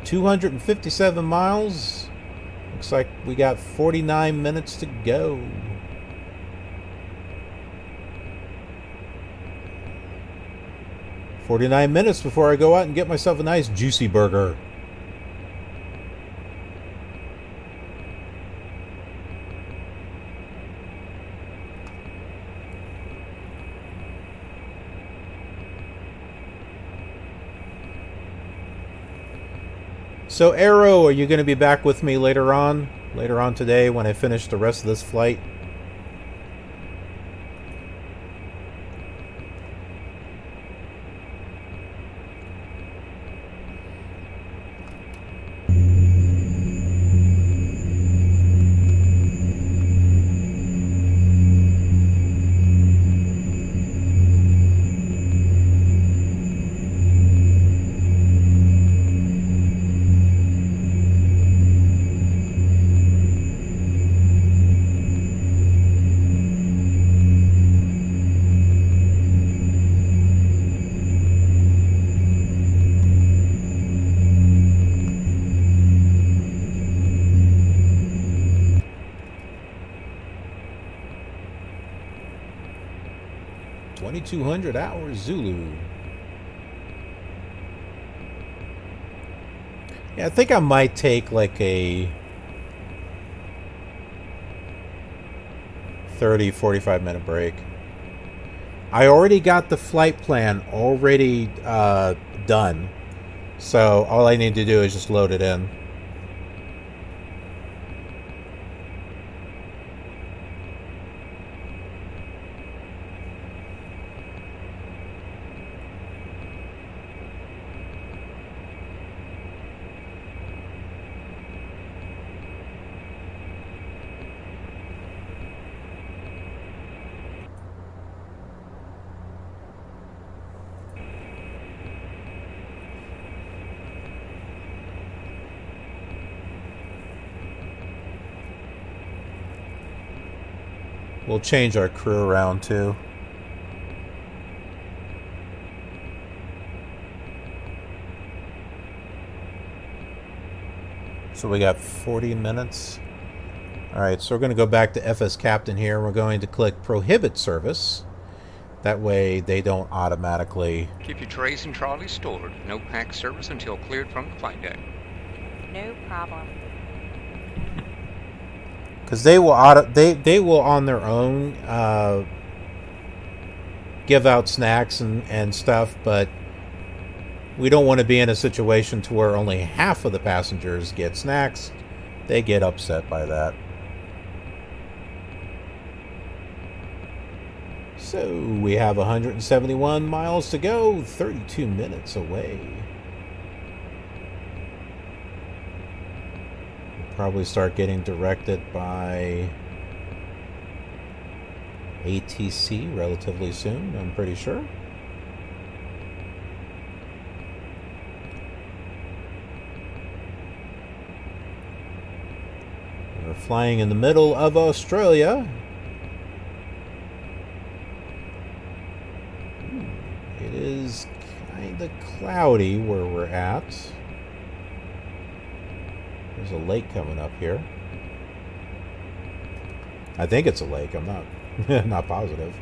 257 miles. Looks like we got 49 minutes to go. "49 minutes before I go out and get myself a nice juicy burger." So Arrow, are you going to be back with me later on today when I finish the rest of this flight? 2200 hours Zulu. Yeah, I think I might take like a 30-45 minute break. I already got the flight plan already done, so all I need to do is just load it in. We'll change our crew around too. So we got 40 minutes. Alright, so we're going to go back to FS Captain here. We're going to click Prohibit Service. That way they don't automatically... Keep your trays and trolleys stored. No pack service until cleared from the flight deck. No problem. Because they will they will on their own give out snacks and stuff, but we don't want to be in a situation to where only half of the passengers get snacks. They get upset by that. So we have 171 miles to go, 32 minutes away. Probably start getting directed by ATC relatively soon, I'm pretty sure. We're flying in the middle of Australia. It is kind of cloudy where we're at. There's a lake coming up here. I think it's a lake. I'm not not positive.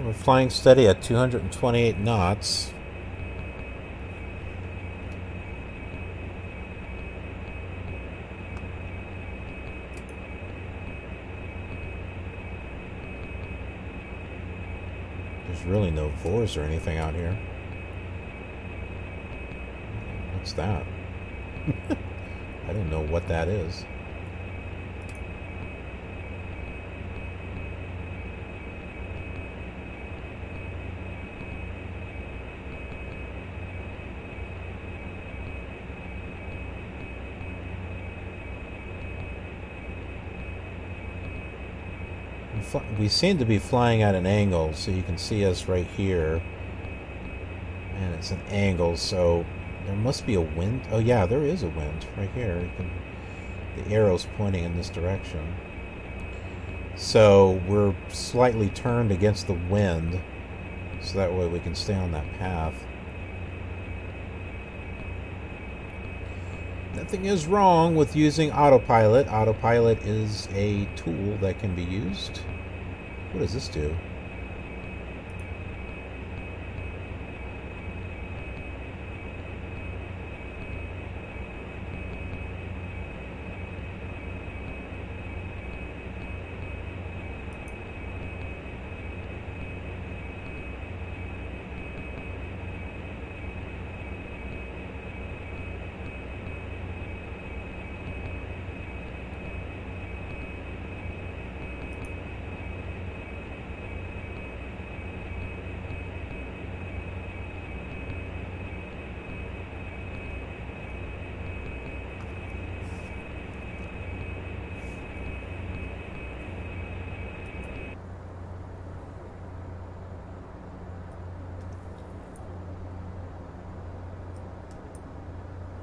We're flying steady at 228 knots. There's really no VORs or anything out here. What's that? I don't know what that is. We seem to be flying at an angle, so you can see us right here. And it's an angle, so there must be a wind. Oh yeah, there is a wind right here. The arrow's pointing in this direction. So we're slightly turned against the wind, so that way we can stay on that path. Nothing is wrong with using autopilot. Autopilot is a tool that can be used. What does this do?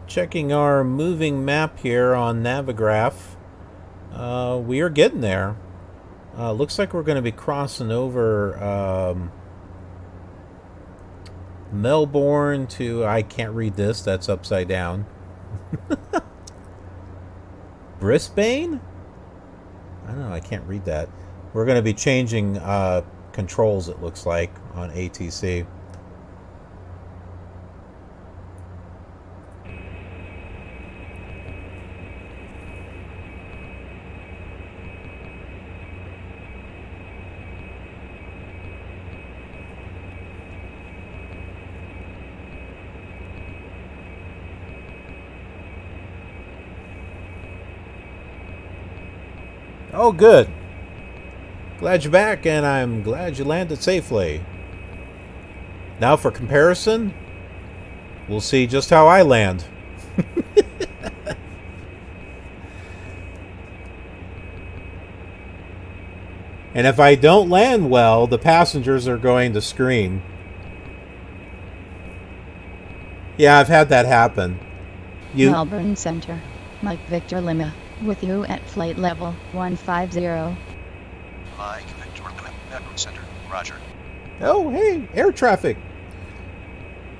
Checking our moving map here on Navigraph. We are getting there. Looks like we're going to be crossing over Melbourne to... I can't read this. That's upside down. Brisbane? I don't know. I can't read that. We're going to be changing controls, it looks like, on ATC. Oh, good. Glad you're back, and I'm glad you landed safely. Now for comparison, we'll see just how I land. And if I don't land well, the passengers are going to scream. Yeah, I've had that happen. Melbourne Center. Mike Victor Lima, with you at flight level 150. Mike Victor Lima, Melbourne Center. Roger. Oh, hey, air traffic.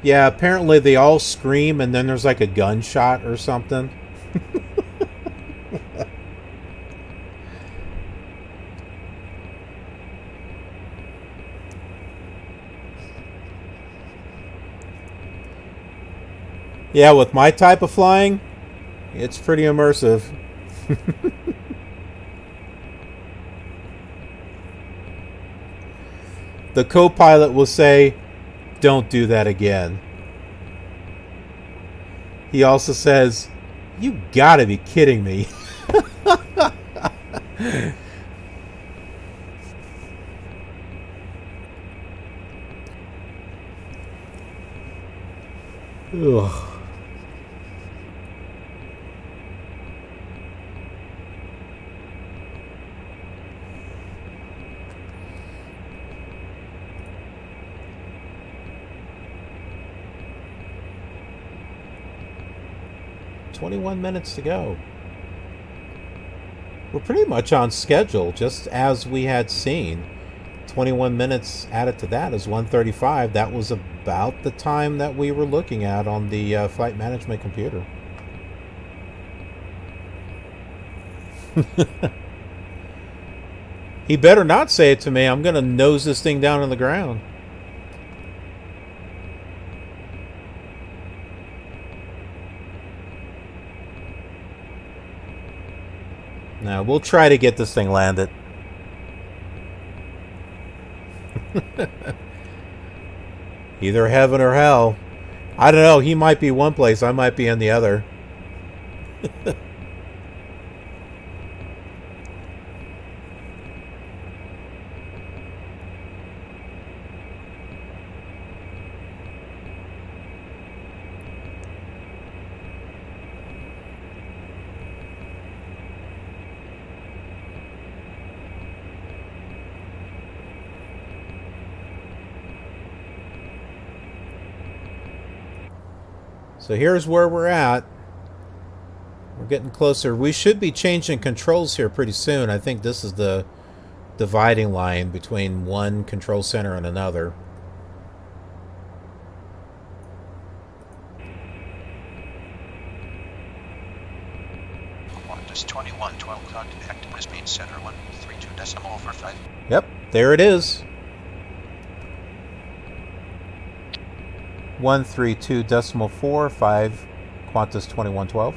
Yeah, apparently they all scream and then there's like a gunshot or something. Yeah, with my type of flying, it's pretty immersive. The co-pilot will say, "Don't do that again." He also says, "You gotta be kidding me." Ugh. Minutes to go. We're pretty much on schedule, just as we had seen. 21 minutes added to that is 1:35. That was about the time that we were looking at on the flight management computer. He better not say it to me. I'm going to nose this thing down on the ground. Now, we'll try to get this thing landed. Either heaven or hell. I don't know. He might be one place. I might be in the other. So here's where we're at. We're getting closer. We should be changing controls here pretty soon. I think this is the dividing line between one control center and another. Qantas 2112 contact Brisbane Center 132.45. Yep, there it is. 132.45 Qantas 2112.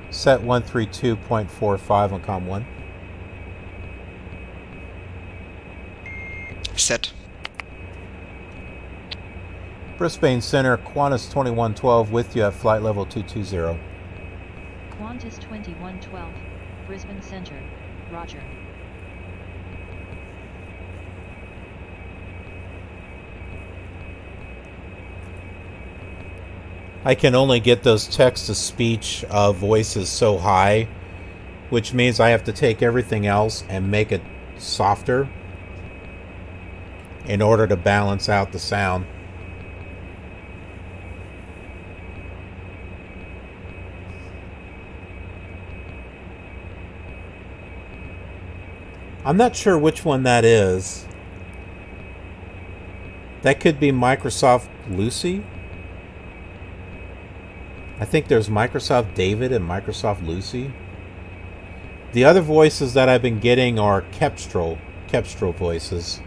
Set 132.45 on COM 1. Set. Brisbane Center, Qantas 2112 with you at flight level 220. Qantas 2112, Brisbane Center, Roger. I can only get those text-to-speech voices so high, which means I have to take everything else and make it softer in order to balance out the sound. I'm not sure which one that is. That could be Microsoft Lucy. I think there's Microsoft David and Microsoft Lucy. The other voices that I've been getting are Kestrel voices.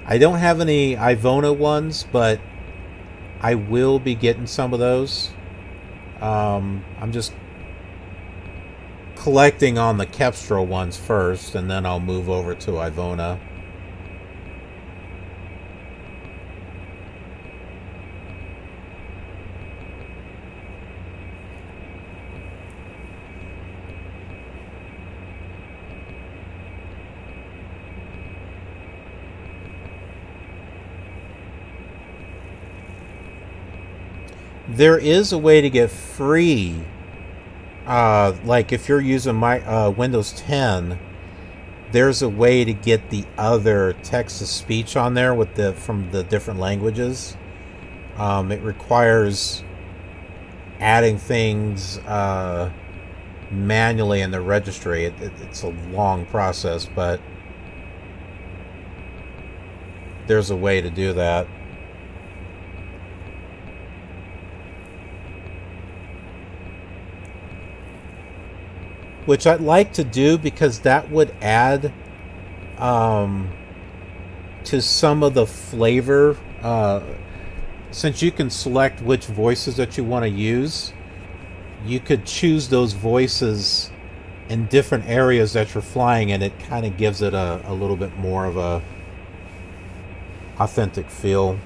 I don't have any Ivona ones, but I will be getting some of those. I'm just collecting on the Kestrel ones first, and then I'll move over to Ivona. There is a way to get free, like if you're using my Windows 10, there's a way to get the other text-to-speech on there with from the different languages. It requires adding things manually in the registry. It's a long process, but there's a way to do that. Which I'd like to do, because that would add to some of the flavor. Since you can select which voices that you want to use, you could choose those voices in different areas that you're flying, and it kind of gives it a little bit more of a authentic feel.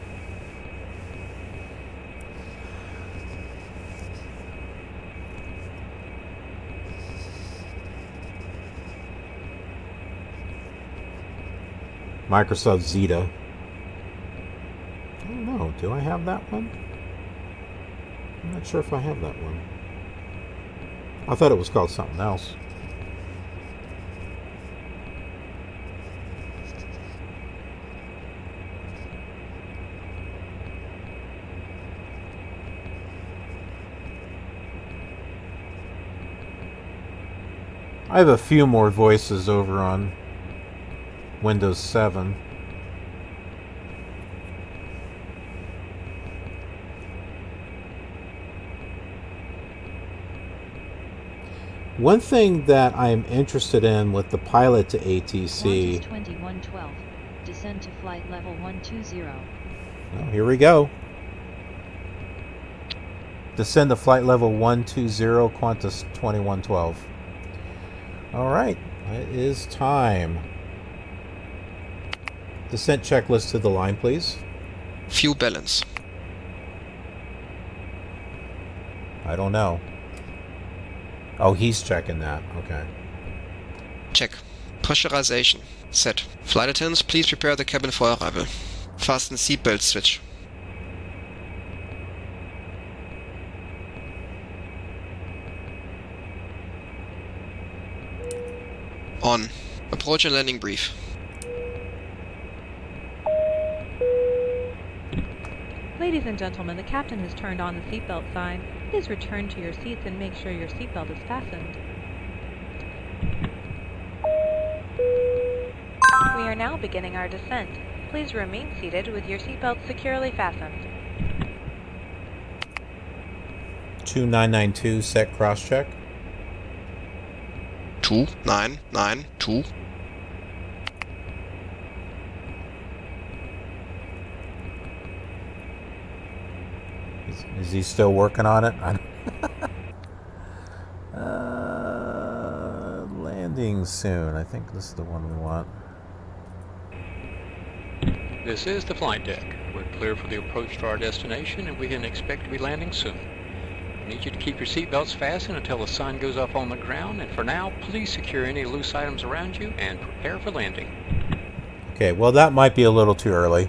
Microsoft Zeta. I don't know. Do I have that one? I'm not sure if I have that one. I thought it was called something else. I have a few more voices over on Windows 7. One thing that I'm interested in with the pilot to ATC. 2112. Descend to flight level 120. Oh, here we go. Descend to flight level 120, Qantas 2112. All right, it is time. Descent checklist to the line, please. Fuel balance. I don't know. Oh, he's checking that. Okay. Check. Pressurization. Set. Flight attendants, please prepare the cabin for arrival. Fasten seatbelt switch. On. Approach and landing brief. Ladies and gentlemen, the captain has turned on the seatbelt sign. Please return to your seats and make sure your seatbelt is fastened. We are now beginning our descent. Please remain seated with your seatbelt securely fastened. 2992 set cross check. 2992. Is he still working on it? Landing soon. I think this is the one we want. This is the flight deck. We're clear for the approach to our destination, and we can expect to be landing soon. I need you to keep your seatbelts fastened until the sign goes up on the ground, and for now, please secure any loose items around you and prepare for landing. Okay, well that might be a little too early.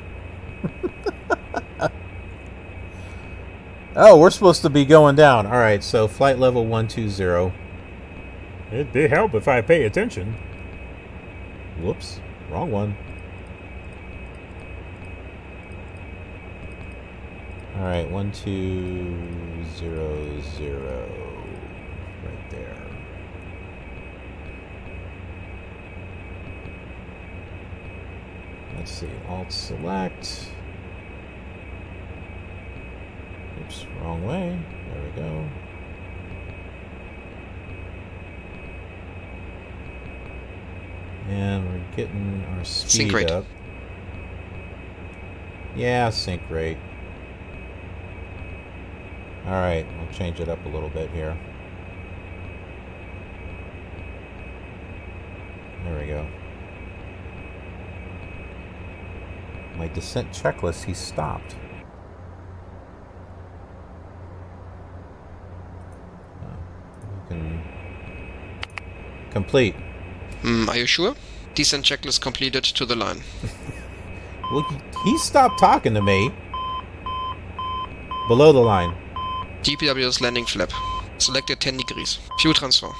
Oh, we're supposed to be going down. Alright, so flight level 120. It'd be help if I pay attention. Whoops, wrong one. Alright, 1200. Right there. Let's see, Alt select. Oops, wrong way. There we go. And we're getting our speed sync rate up. Yeah, sync rate. Alright, we'll change it up a little bit here. There we go. My descent checklist, he stopped. Complete. Are you sure? Descent checklist completed to the line. Well, he stopped talking to me. Below the line. GPW's landing flap. Selected 10 degrees. Fuel transfer.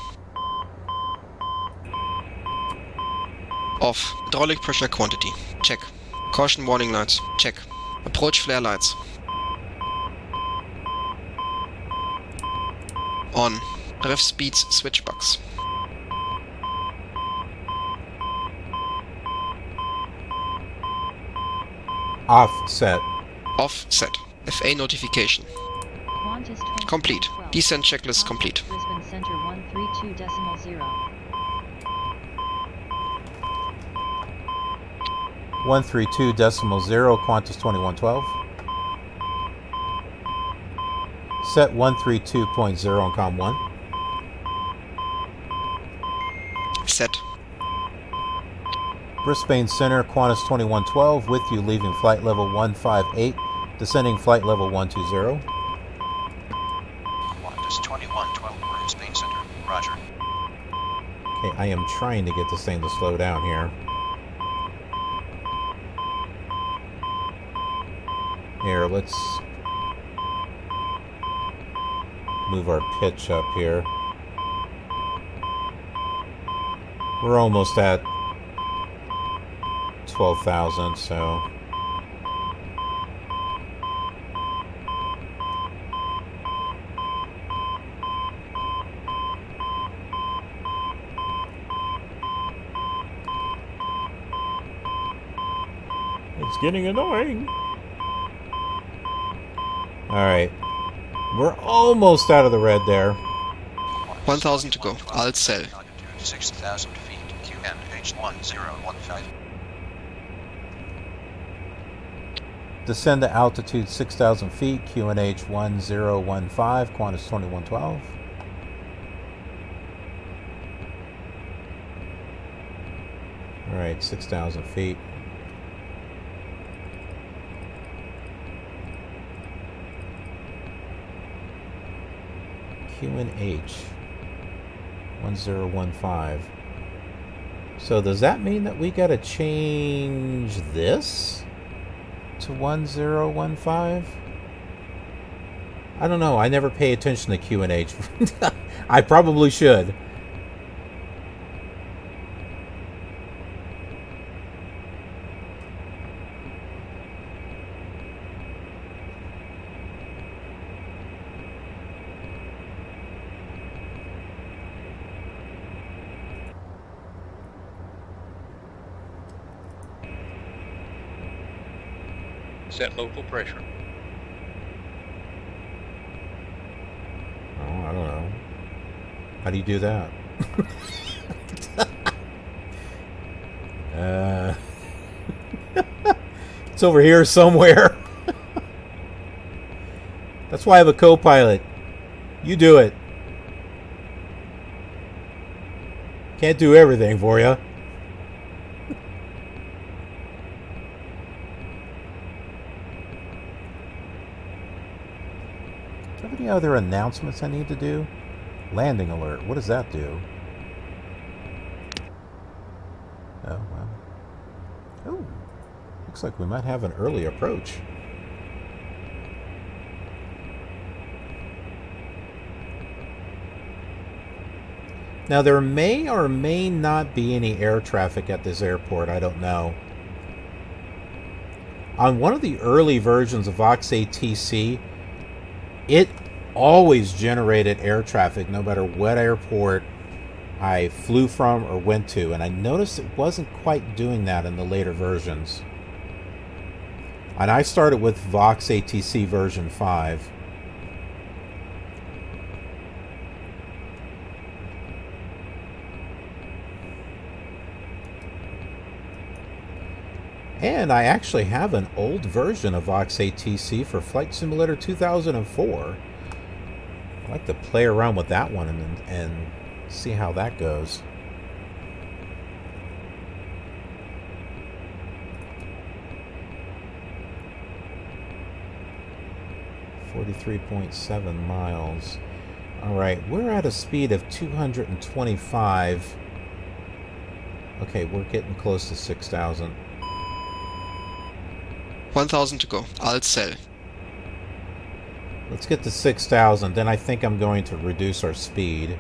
Off. Hydraulic pressure quantity. Check. Caution warning lights. Check. Approach flare lights. On. Rev speeds switch box. Offset. Offset. FA notification. Qantas Complete. Descent checklist complete. Brisbane Center 132.0. 132.0, Qantas 2112. Set 132.0 on COM 1. Set. Brisbane Center, Qantas 2112, with you leaving flight level 158, descending flight level 120. Qantas 2112, Brisbane Center, roger. Okay, I am trying to get this thing to slow down here. Here, let's move our pitch up here. We're almost at 12,000, so it's getting annoying. Alright. We're almost out of the red there. 1000 to go. Alt cell. 6,000 feet, QNH1015. Descend to altitude 6,000 feet, QNH 1015, Qantas 2112. Alright, 6,000 feet. QNH 1015. So does that mean that we gotta change this to 1015? I don't know. I never pay attention to QNH. I probably should. Set local pressure. Oh, I don't know. How do you do that? It's over here somewhere. That's why I have a co-pilot. You do it. Can't do everything for you. Do you have any other announcements I need to do? Landing alert. What does that do? Oh, well. Oh. Looks like we might have an early approach. Now, there may or may not be any air traffic at this airport. I don't know. On one of the early versions of VOXATC, it always generated air traffic no matter what airport I flew from or went to, and I noticed it wasn't quite doing that in the later versions. And I started with VOXATC version 5. And I actually have an old version of VOXATC for Flight Simulator 2004. I'd like to play around with that one and see how that goes. .7 miles. Alright, we're at a speed of 225. Okay, we're getting close to 6,000. 1000 to go. Alt cell. Let's get to 6,000, then I think I'm going to reduce our speed.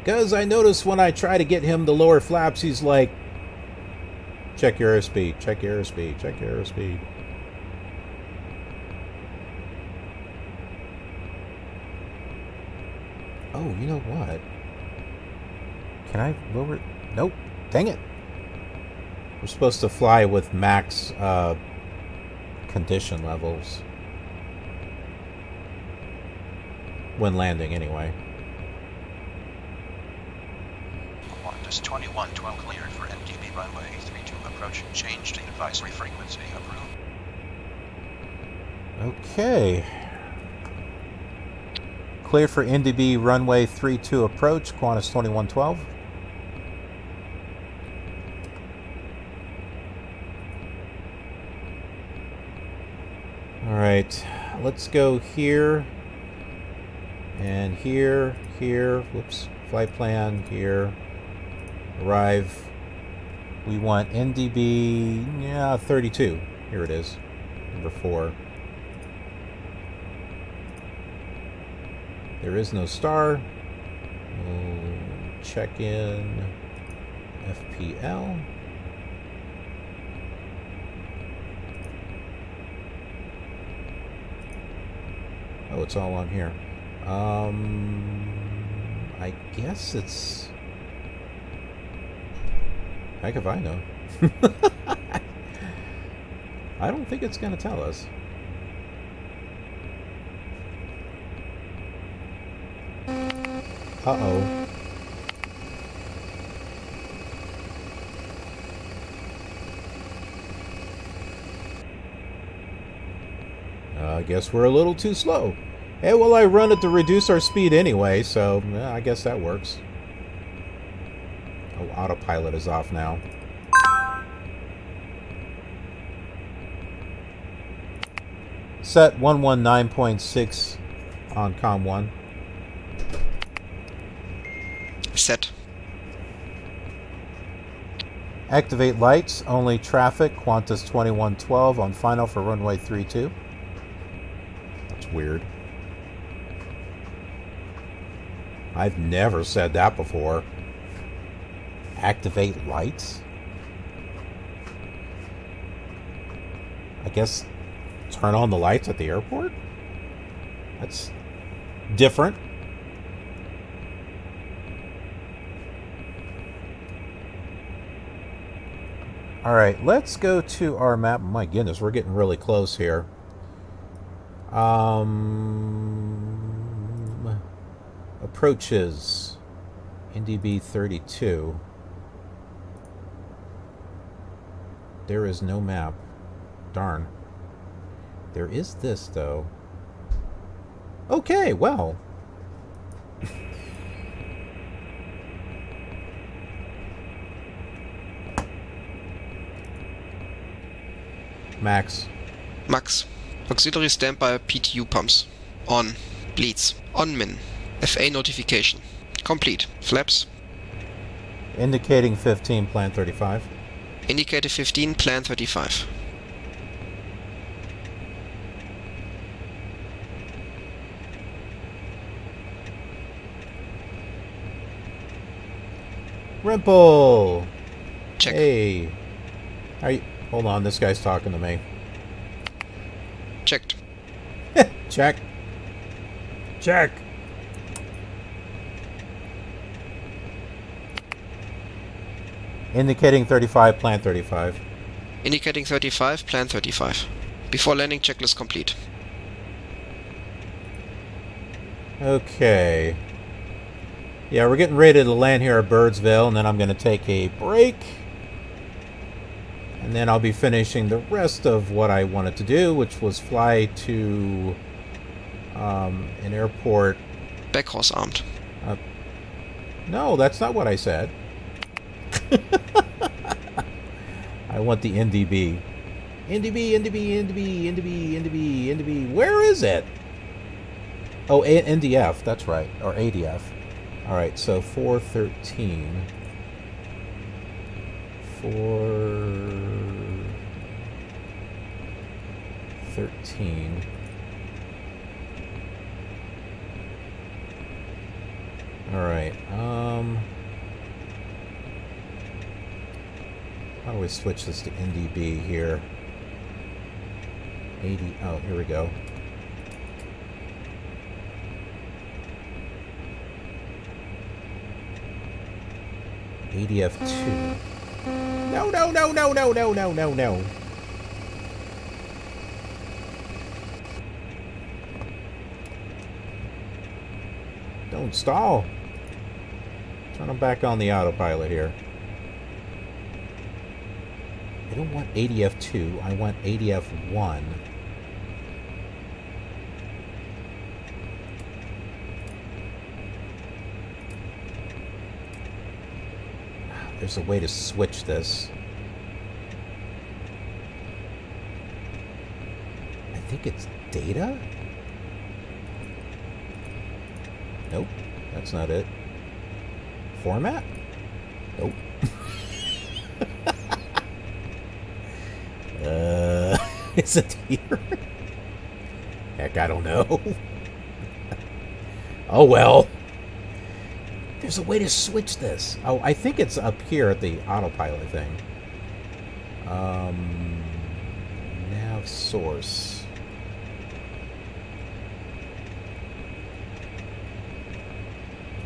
Because I notice when I try to get him to lower flaps, he's like, check your airspeed, check your airspeed, check your airspeed. Oh, you know what? Can I lower it? Nope. Dang it. We're supposed to fly with max condition levels. When landing, anyway. Qantas 2112 cleared for NDB runway 32 approach. Changed advisory frequency approved. Okay. Clear for NDB runway 32 approach, Qantas 2112. Alright, let's go here. And here, whoops, flight plan, here. Arrive. We want NDB, 32. Here it is, number 4. There is no star. We'll check in FPL. Oh, it's all on here. I guess it's... Heck if I know. I don't think it's going to tell us. Uh-oh. I guess we're a little too slow. Hey, well, I run it to reduce our speed anyway, so I guess that works. Oh, autopilot is off now. Set 119.6 on COM 1. Set. Activate lights, only traffic, Qantas 2112 on final for runway 32. That's weird. I've never said that before. Activate lights? I guess turn on the lights at the airport? That's different. Alright, let's go to our map. My goodness, we're getting really close here. Approaches. NDB 32. There is no map. Darn. There is this, though. Okay, well. Max. Max. Auxiliary standby PTU pumps. On. Bleeds. On min. FA notification. Complete. Flaps. Indicating 15, plan 35. Indicator 15, plan 35. Rimple! Check. Hey. Are you... Hold on, this guy's talking to me. Checked. Check. Check. Indicating 35, plan 35. Indicating 35, plan 35. Before landing, checklist complete. Okay. Yeah, we're getting ready to land here at Birdsville, and then I'm going to take a break. And then I'll be finishing the rest of what I wanted to do, which was fly to an airport. Backhorse armed. No, that's not what I said. I want the NDB. NDB. Where is it? Oh, NDF. That's right. Or ADF. All right, so 413. 413. All Alright, how do we switch this to NDB here? 80, oh, here we go. ADF2. No, no, no, no, no, no, no, no, no. Don't stall. Turn them back on the autopilot here. I don't want ADF2, I want ADF1. There's a way to switch this. I think it's data? Nope, that's not it. Format? Nope. Is it here? Heck, I don't know. Oh well. There's a way to switch this. Oh, I think it's up here at the autopilot thing. Nav source.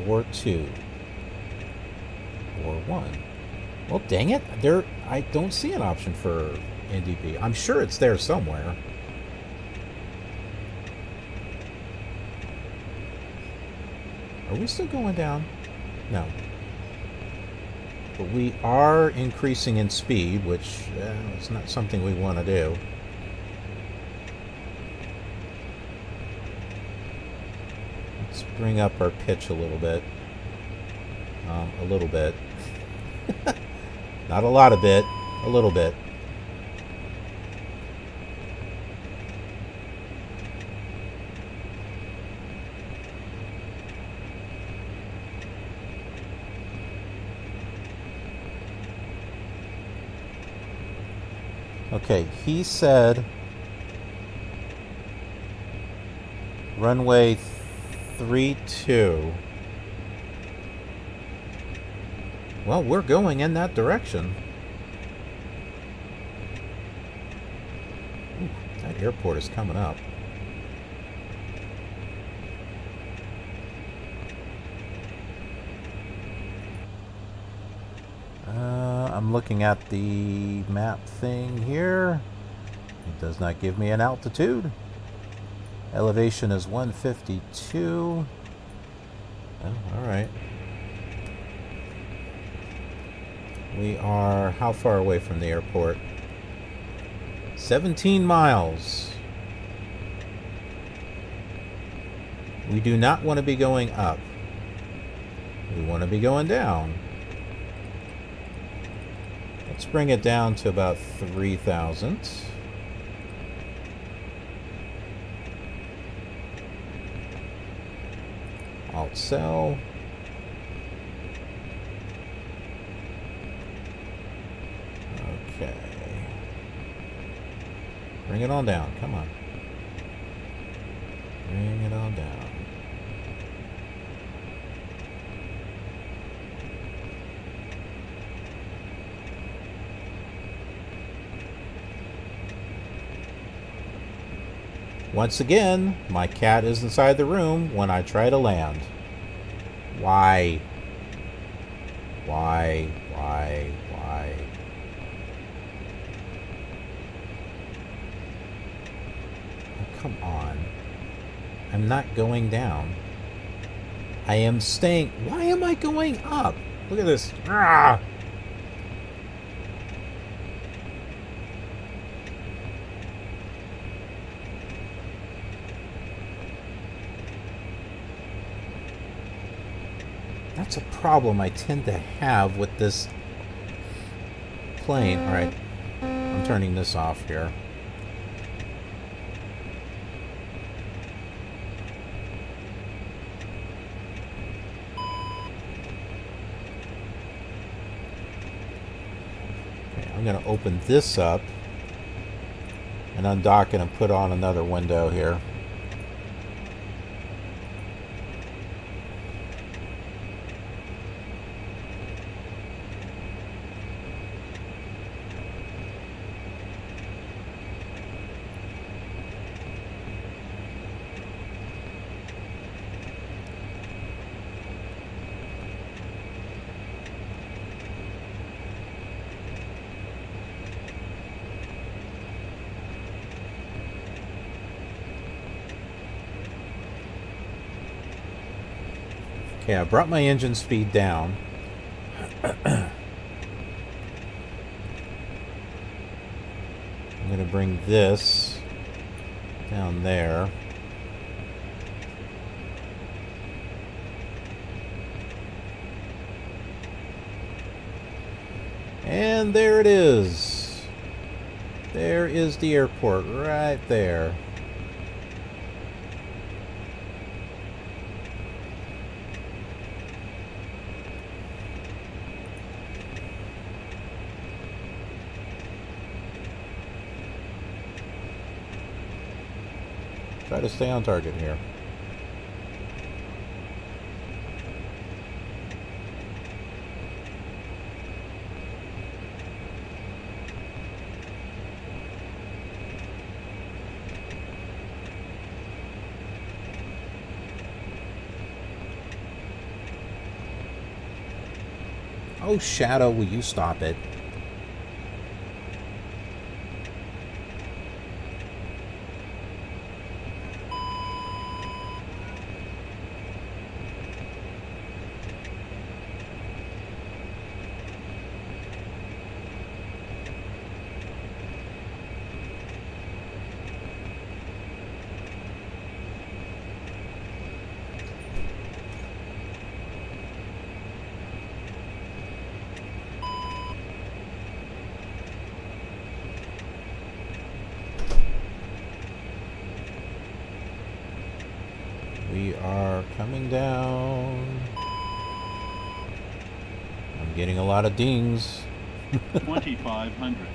Or 2. Or 1. Well, dang it. I don't see an option for NDB. I'm sure it's there somewhere. Are we still going down? No. But we are increasing in speed, which is not something we want to do. Let's bring up our pitch a little bit. A little bit. Not a lot of bit. A little bit. Okay, he said runway 32. Well, we're going in that direction. Ooh, that airport is coming up. I'm looking at the map thing here. It does not give me an altitude. Elevation is 152. Oh, alright. We are how far away from the airport? 17 miles. We do not want to be going up. We want to be going down. Let's bring it down to about 3,000. Alt cell. Okay. Bring it on down. Come on. Bring it on down. Once again, my cat is inside the room when I try to land. Why? Why? Why? Why? Oh, come on. I'm not going down. I am staying. Why am I going up? Look at this. Ah! That's a problem I tend to have with this plane. Alright, I'm turning this off here. Okay, I'm going to open this up and undock it and put on another window here. Okay, I brought my engine speed down. I'm going to bring this down there. And there it is. There is the airport right there. Try to stay on target here. Oh, Shadow, will you stop it? We are coming down. I'm getting a lot of dings. 2500.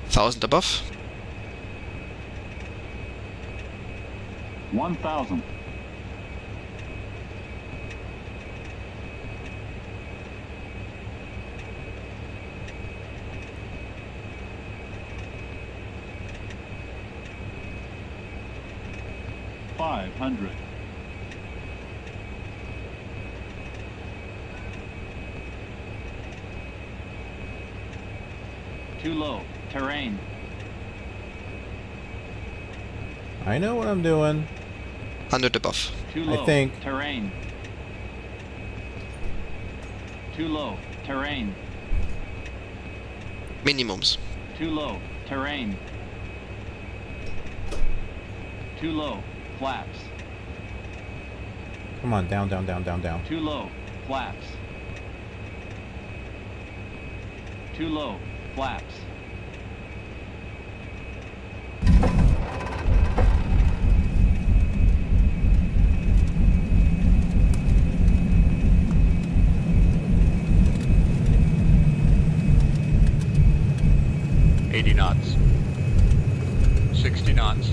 Thousand above. 1000. 500. 2 low. Terrain. I know what I'm doing. 100 above. 2 low. I think. Terrain. 2 low. Terrain. Minimums. 2 low. Terrain. 2 low. Flaps. Come on, down, down, down, down, down. 2 low. Flaps. 2 low. Flaps. Knots. 60 knots.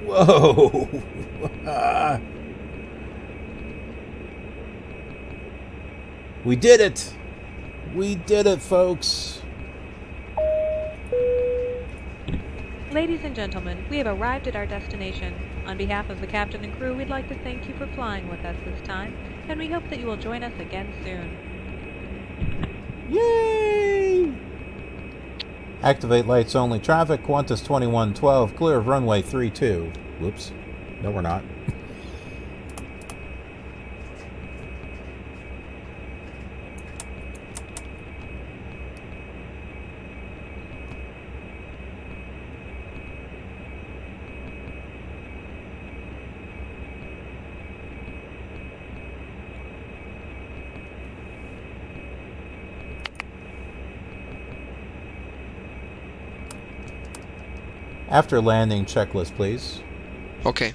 Whoa! We did it! We did it, folks! Ladies and gentlemen, we have arrived at our destination. On behalf of the captain and crew, we'd like to thank you for flying with us this time, and we hope that you will join us again soon. Yay! Activate lights only. Traffic, Qantas 2112, clear of runway 32. Whoops. No, we're not. After landing, checklist, please. Okay.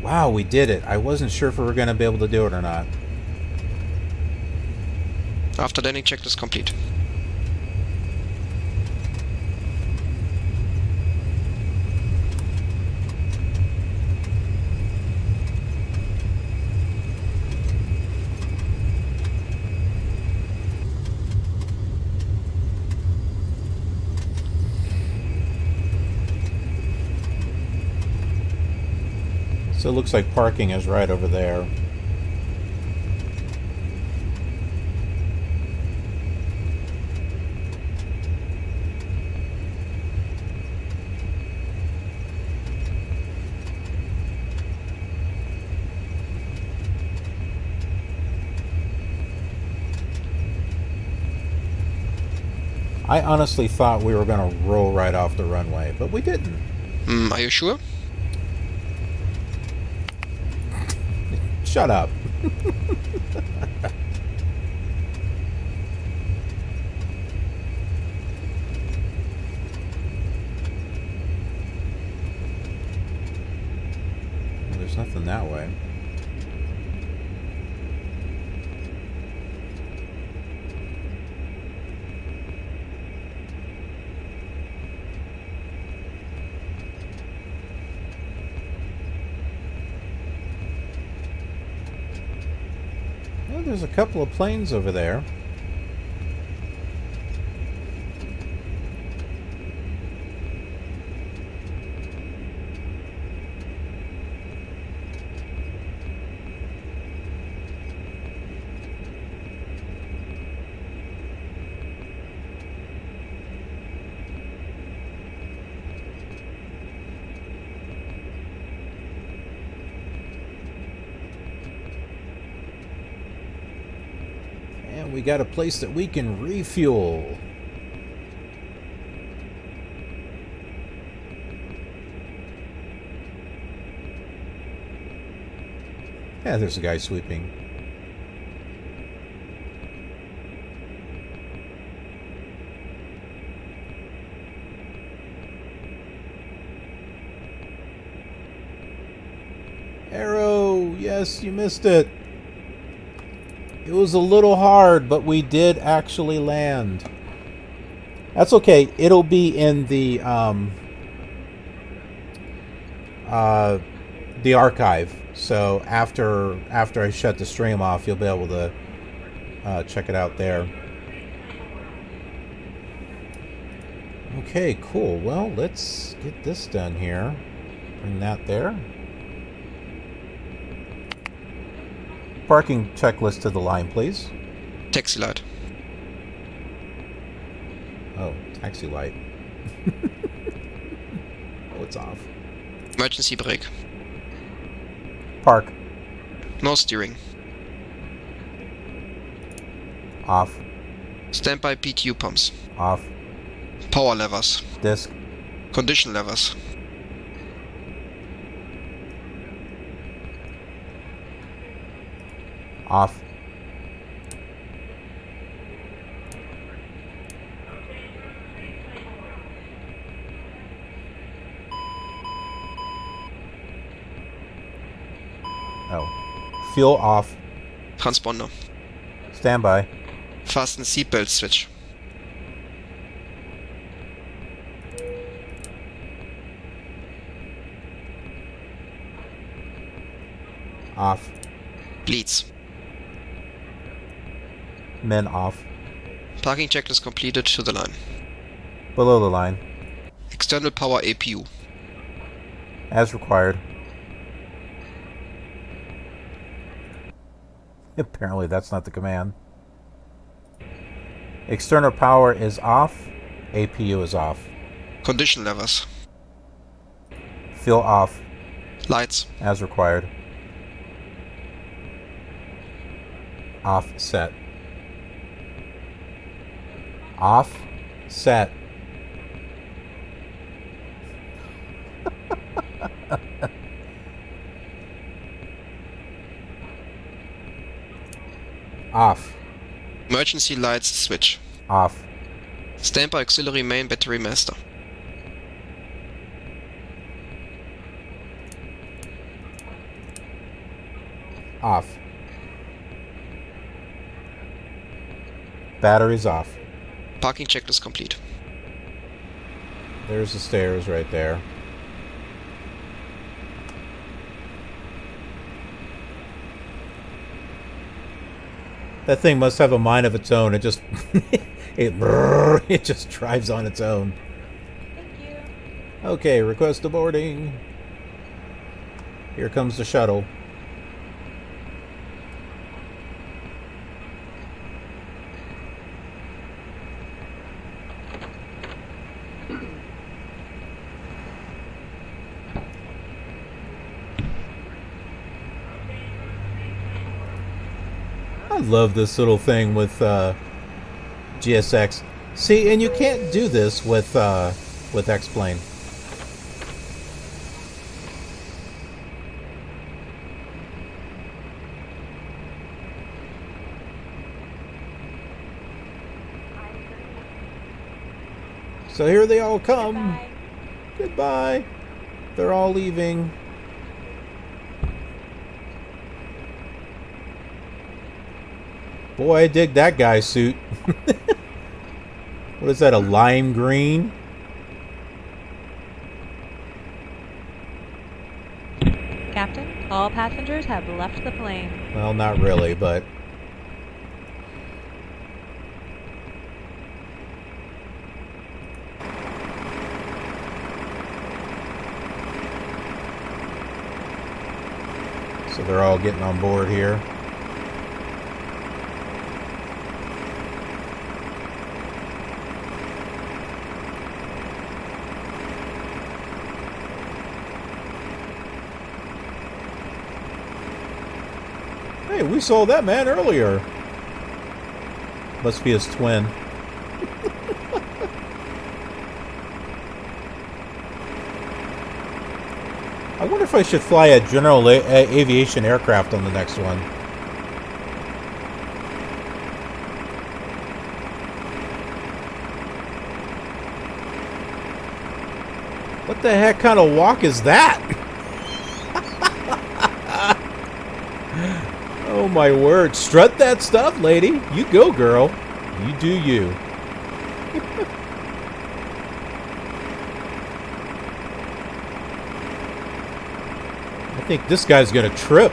Wow, we did it. I wasn't sure if we were going to be able to do it or not. After landing checklist complete. So it looks like parking is right over there. I honestly thought we were going to roll right off the runway, but we didn't. Are you sure? Shut up. There's nothing that way. There's a couple of planes over there. And we got a place that we can refuel. Yeah, there's a guy sweeping. Arrow! Yes, you missed it. It was a little hard, but we did actually land. That's okay. It'll be in the archive. So after I shut the stream off, you'll be able to check it out there. Okay, cool. Well, let's get this done here. Bring that there. Parking checklist to the line, please. Taxi light. Oh, taxi light. Oh, it's off. Emergency brake. Park. No steering. Off. Standby PTU pumps. Off. Power levers. Disc. Condition levers. Off. Oh. Fuel off. Transponder. Standby. Fasten seatbelt switch. Off. Bleeds. Men off. Parking checklist completed to the line. Below the line. External power APU. As required. Apparently that's not the command. External power is off. APU is off. Condition levers. Fuel off. Lights. As required. Off set. Off set. Off. Emergency lights switch. Off. Standby auxiliary main battery master. Off. Batteries off. Parking checklist complete. There's the stairs right there. That thing must have a mind of its own. It just it just drives on its own. Thank you. Okay, request a boarding. Here comes the shuttle. I love this little thing with GSX. See, and you can't do this with X-Plane. So here they all come. Goodbye. They're all leaving. Boy, I dig that guy's suit. What is that, a lime green? Captain, all passengers have left the plane. Well, not really, but... So they're all getting on board here. Hey, we saw that man earlier. Must be his twin. I wonder if I should fly a general aviation aircraft on the next one. What the heck kind of walk is that? Oh my word. Strut that stuff, lady. You go, girl. You do you. I think this guy's gonna trip.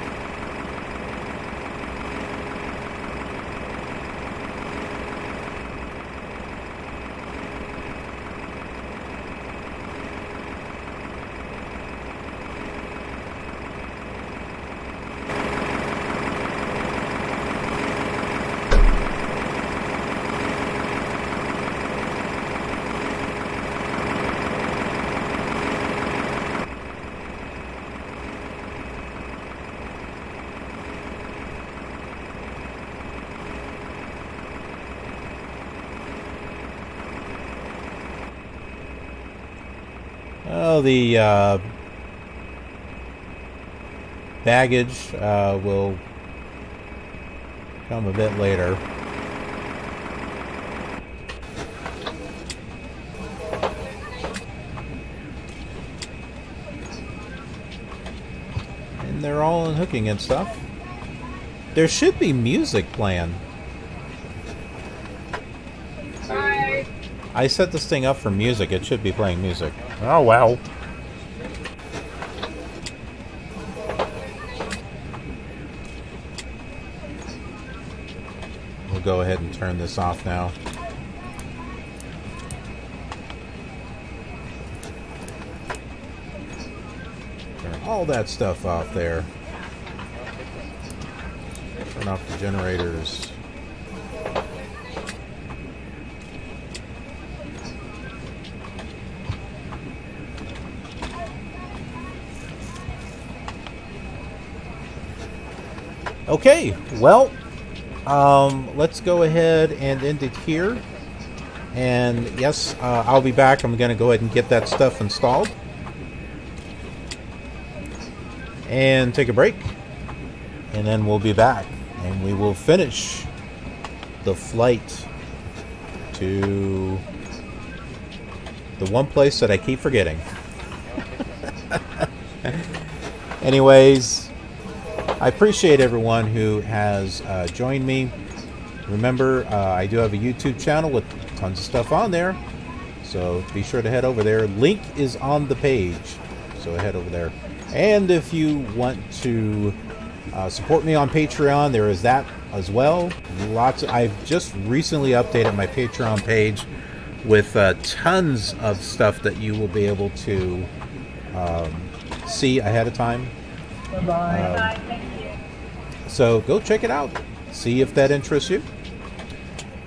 Oh, the baggage will come a bit later. And they're all unhooking and stuff. There should be music playing. I set this thing up for music. It should be playing music. Oh, wow. We'll go ahead and turn this off now. Turn all that stuff off there. Turn off the generators. Okay, well, let's go ahead and end it here. And yes, I'll be back. I'm going to go ahead and get that stuff installed. And take a break. And then we'll be back. And we will finish the flight to the one place that I keep forgetting. Anyways, I appreciate everyone who has joined me. Remember, I do have a YouTube channel with tons of stuff on there, so be sure to head over there. Link is on the page, so head over there. And if you want to support me on Patreon, there is that as well. I've just recently updated my Patreon page with tons of stuff that you will be able to see ahead of time. So go check it out. See if that interests you.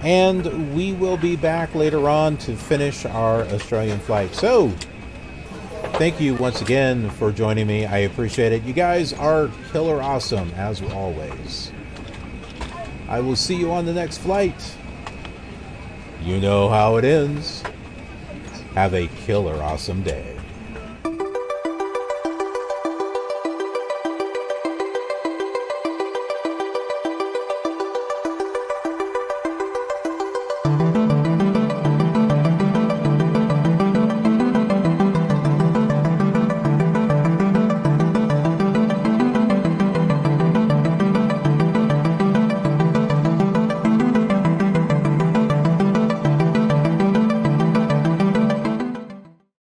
And we will be back later on to finish our Australian flight. So thank you once again for joining me. I appreciate it. You guys are killer awesome, as always. I will see you on the next flight. You know how it ends. Have a killer awesome day.